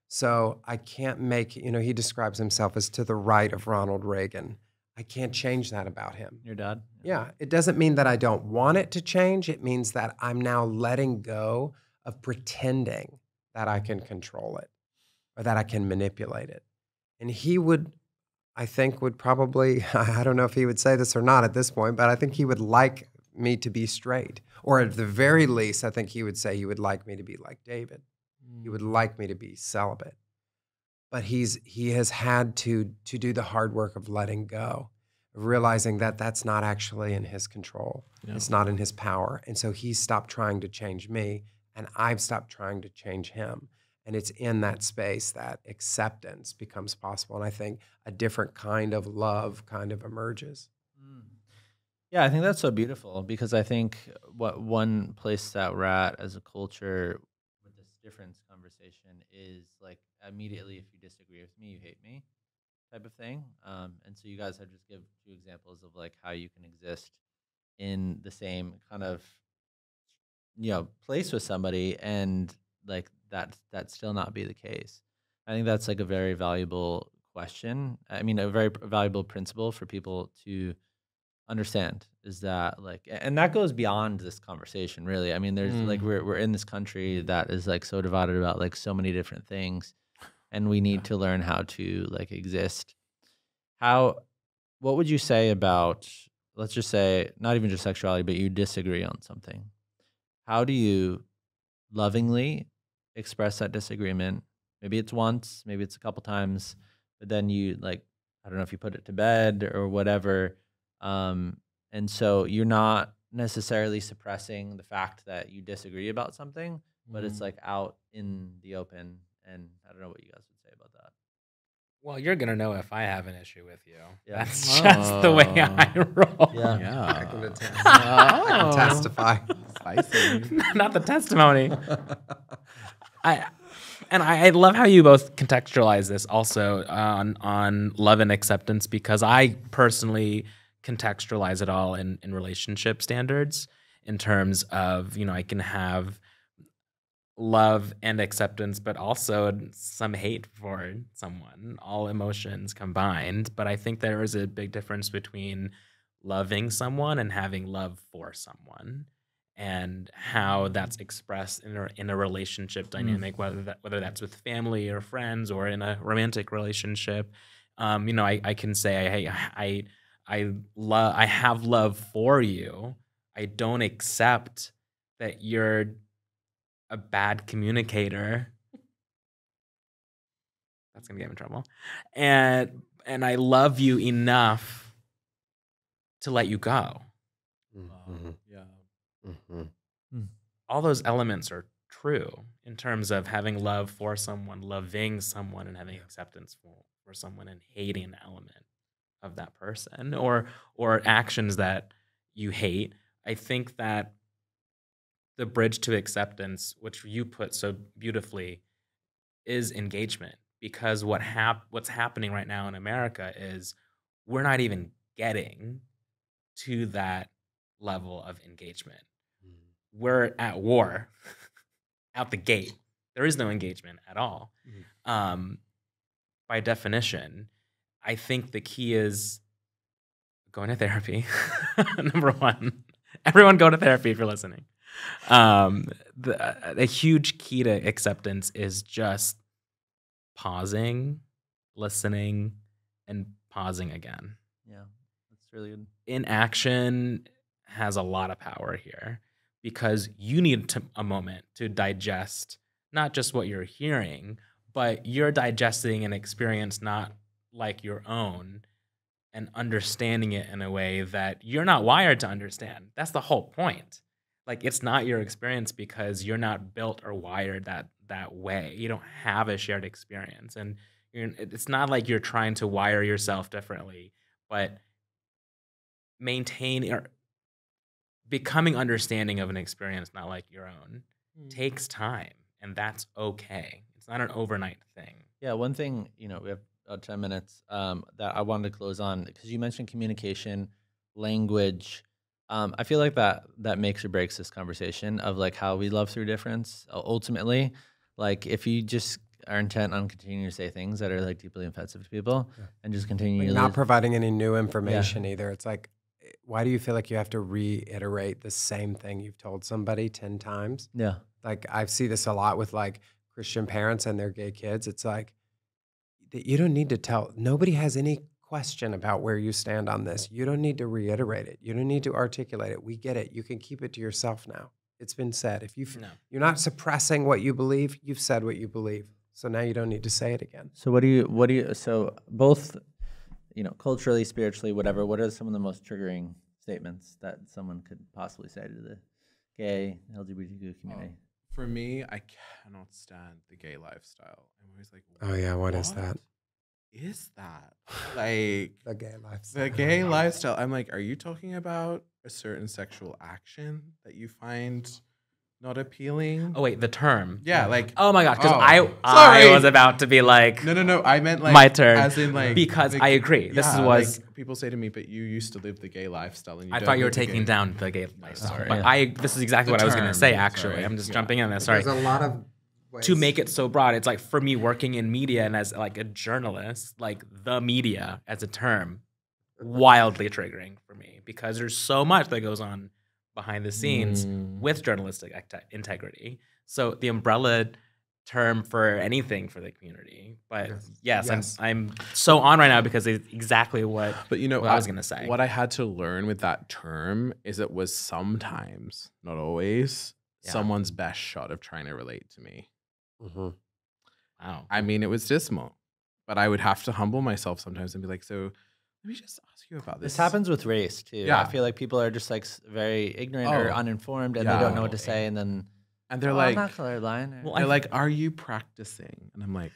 So I can't make, you know, he describes himself as to the right of Ronald Reagan. I can't change that about him. Your dad? Yeah. It doesn't mean that I don't want it to change. It means that I'm now letting go of pretending that I can control it or that I can manipulate it. And he would, I think, would probably, I don't know if he would say this or not at this point, but I think he would like me to be straight. Or at the very least, I think he would say he would like me to be like David. He would like me to be celibate. But he has had to do the hard work of letting go, of realizing that that's not actually in his control. Yeah. It's not in his power. And so he stopped trying to change me, and I've stopped trying to change him. And it's in that space that acceptance becomes possible. And I think a different kind of love kind of emerges. Yeah, I think that's so beautiful, because I think what one place that we're at as a culture with this difference conversation is like immediately if you disagree with me, you hate me type of thing. And so you guys have just give 2 examples of like how you can exist in the same kind of, you know, place with somebody and like that still not be the case. I think that's like a very valuable question. I mean, a very valuable principle for people to understand, is that like, and that goes beyond this conversation really. I mean, there's like we're in this country that is like so divided about like so many different things, and we need to learn how to like exist. What would you say about, let's just say not even just sexuality, but you disagree on something? How do you lovingly express that disagreement? Maybe it's once, maybe it's a couple times, but then you like, I don't know if you put it to bed or whatever. And so you're not necessarily suppressing the fact that you disagree about something, but it's like out in the open. And I don't know what you guys would say about that. Well, you're going to know if I have an issue with you. Yeah. That's just the way I roll. Yeah. I can attest. I can testify. Spicy. Not the testimony. I love how you both contextualize this also on love and acceptance, because I personally contextualize it all in relationship standards in terms of, you know, I can have love and acceptance, but also some hate for someone, all emotions combined. But I think there is a big difference between loving someone and having love for someone, and how that's expressed in a relationship dynamic, whether that's with family or friends or in a romantic relationship. You know, I can say, hey, I have love for you. I don't accept that you're a bad communicator. That's gonna get me in trouble. And I love you enough to let you go. Yeah. All those elements are true in terms of having love for someone, loving someone, and having acceptance for someone, and hating an element of that person or actions that you hate. I think that the bridge to acceptance, which you put so beautifully, is engagement. Because what's happening right now in America is we're not even getting to that level of engagement. We're at war out the gate. There is no engagement at all. By definition, I think the key is going to therapy. Number one, everyone go to therapy if you're listening. The huge key to acceptance is just pausing, listening, and pausing again. Yeah, that's really good. Inaction has a lot of power here, because you need a moment to digest not just what you're hearing, but you're digesting an experience not like your own and understanding it in a way that you're not wired to understand. That's the whole point. Like, it's not your experience because you're not built or wired that way. You don't have a shared experience. And it's not like you're trying to wire yourself differently, but maintain or becoming understanding of an experience not like your own takes time, and that's okay. It's not an overnight thing. Yeah, one thing, we have 10 minutes that I wanted to close on, because you mentioned communication, language. I feel like that makes or breaks this conversation of like how we love through difference. Ultimately, like if you just are intent on continuing to say things that are like deeply offensive to people and just continue Like to not providing any new information either. It's like, why do you feel like you have to reiterate the same thing you've told somebody 10 times? Yeah. Like I see this a lot with like Christian parents and their gay kids. It's like, you don't need to tell, nobody has any question about where you stand on this. You don't need to reiterate it. You don't need to articulate it. We get it. You can keep it to yourself now. It's been said. If you're not suppressing what you believe, you've said what you believe. So now you don't need to say it again. So so both, culturally, spiritually, whatever, what are some of the most triggering statements that someone could possibly say to the gay LGBTQ community? For me, I cannot stand the gay lifestyle. I'm always like, oh yeah, what is that? Is that like The gay lifestyle. the gay lifestyle? I'm like, are you talking about a certain sexual action that you find not appealing? Oh wait, the term. Yeah, like Oh my gosh, because Oh, I sorry. was about to be like, no, I meant like my turn. as in like Because the- I agree. This yeah, was like, people say to me, but you used to live the gay lifestyle, and you I don't thought you were live the taking gay-" down the gay lifestyle. Sorry. But Yeah. this is exactly The what I was going to term, say, actually. sorry. I'm just Yeah. jumping in there. Sorry. There's a lot of ways. To make it so broad, it's like for me working in media and as like a journalist, like the media as a term, wildly triggering for me because there's so much that goes on behind the scenes with journalistic integrity. So the umbrella term for anything for the community. But yes. I'm so on right now because it's exactly what But what I was going to say. What I had to learn with that term is it was sometimes, not always, someone's best shot of trying to relate to me. Mm-hmm. Wow. I mean, it was dismal, but I would have to humble myself sometimes and be like, so let me just ask you about this. This happens with race too. Yeah. I feel like people are just like very ignorant or Oh. uninformed, and they Yeah. don't know what to say, and then And they're I'm like, not colorblind. Well, they're like, are you practicing? And I'm like,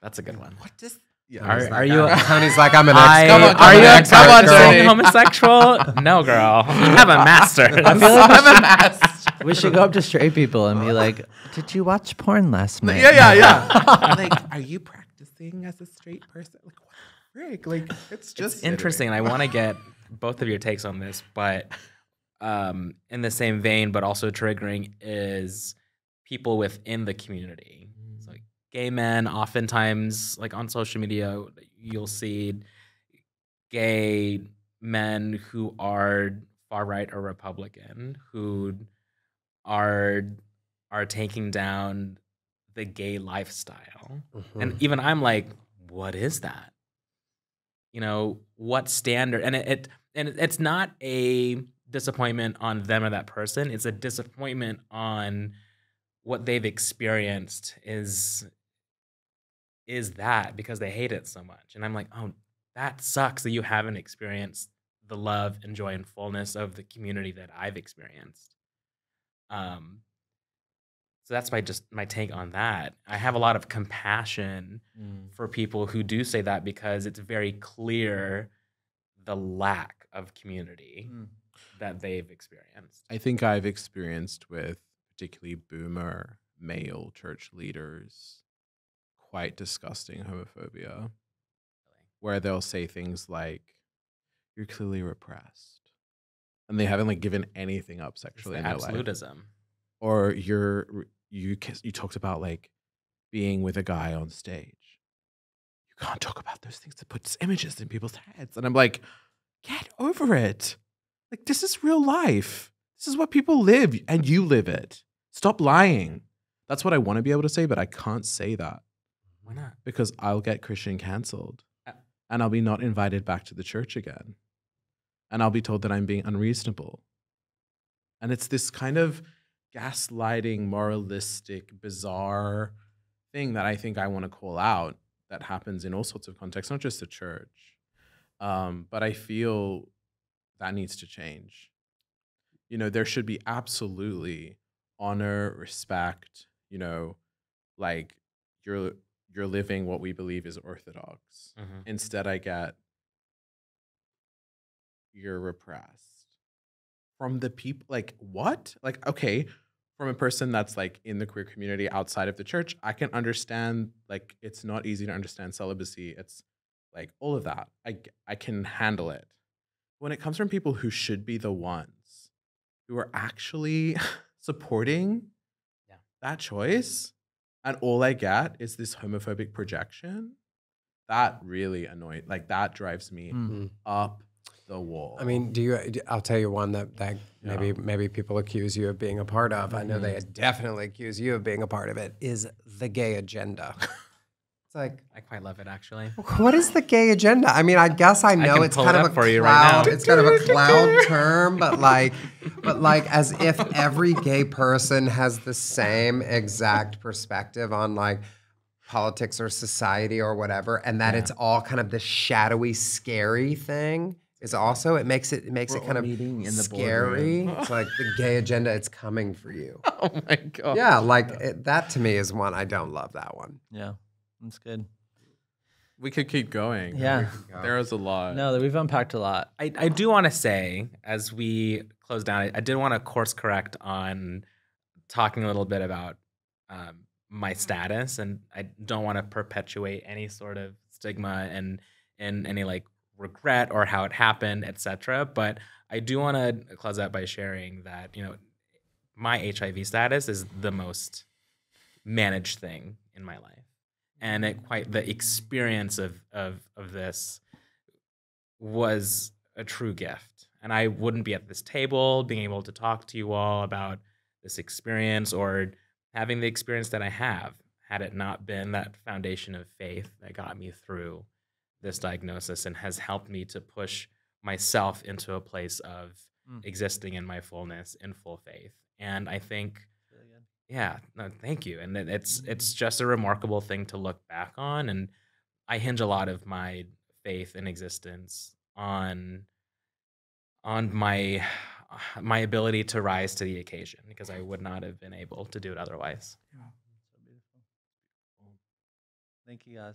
That's a good one. what does? Are you? Tony's like, I'm an I, expert. Come on, are you a expert, come on girl. saying homosexual? No, girl. You have a master. I feel like we should go up to straight people and be like, "Did you watch porn last night?" Yeah. Like, are you practicing as a straight person? Like, what the frick? Like, it's just Interesting. And I want to get both of your takes on this, but in the same vein, but also triggering is people within the community. So like gay men, oftentimes, like on social media, you'll see gay men who are far right or Republican who are taking down the gay lifestyle. And even I'm like, what is that? What standard? And it's not a disappointment on them or that person. It's a disappointment on what they've experienced is that because they hate it so much. And I'm like, oh, that sucks that you haven't experienced the love and joy and fullness of the community that I've experienced. So that's my take on that. I have a lot of compassion for people who do say that because it's very clear the lack of community that they've experienced. I think I've experienced with particularly boomer male church leaders quite disgusting homophobia, where they'll say things like, "You're clearly repressed," and they haven't like given anything up sexually in their life. Absolutism. Or you talked about like being with a guy on stage. You can't talk about those things that puts images in people's heads. And I'm like, get over it. Like, this is real life. This is what people live, and you live it. Stop lying. That's what I want to be able to say, but I can't say that Why not? because I'll get Christian canceled and I'll be not invited back to the church again. And I'll be told that I'm being unreasonable. And it's this kind of gaslighting, moralistic, bizarre thing that I think I want to call out that happens in all sorts of contexts, not just the church. But I feel that needs to change. There should be absolutely honor, respect, like you're living what we believe is orthodox. Instead, I get, you're repressed from the people. Like, what? Like, okay, from a person that's like in the queer community outside of the church, I can understand, like, it's not easy to understand celibacy. It's like all of that. I can handle it. When it comes from people who should be the ones who are actually supporting that choice, and all I get is this homophobic projection, that really annoyed. Like, that drives me up the wall. I mean, I'll tell you one that maybe people accuse you of being a part of. I know they definitely accuse you of being a part of it, is the gay agenda. It's like, I quite love it, actually. what is the gay agenda? I mean, I guess I know can it's pull kind it of up a for cloud. you right now. It's kind of a cloud term, but like as if every gay person has the same exact perspective on like politics or society or whatever, and that it's all kind of the shadowy, scary thing. Is also it makes it kind of meeting in the scary. boardroom. It's like the gay agenda. It's coming for you. Oh my God. Yeah, like that to me is one I don't love. That one. Yeah, that's good. We could keep going. Yeah. There is a lot. No, we've unpacked a lot. I do want to say, as we close down, I did want to course correct on talking a little bit about my status, and I don't want to perpetuate any sort of stigma and any like regret or how it happened, etc. But I do want to close out by sharing that, you know, my HIV status is the most managed thing in my life. And the experience of this was a true gift. And I wouldn't be at this table being able to talk to you all about this experience or having the experience that I have had it not been that foundation of faith that got me through this diagnosis and has helped me to push myself into a place of existing in my fullness in full faith. And I think, yeah, no, thank you. And it's just a remarkable thing to look back on. And I hinge a lot of my faith and existence on my ability to rise to the occasion, because I would not have been able to do it otherwise. Yeah. So beautiful. Thank you guys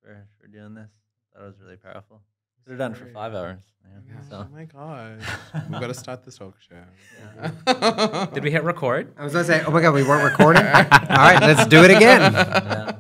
for doing this. That was really powerful. Could have done it for 5 hours. Yeah. Oh my God. We've got to start this talk show. Did we hit record? I was gonna say, oh my God, we weren't recording. All right, let's do it again. Yeah.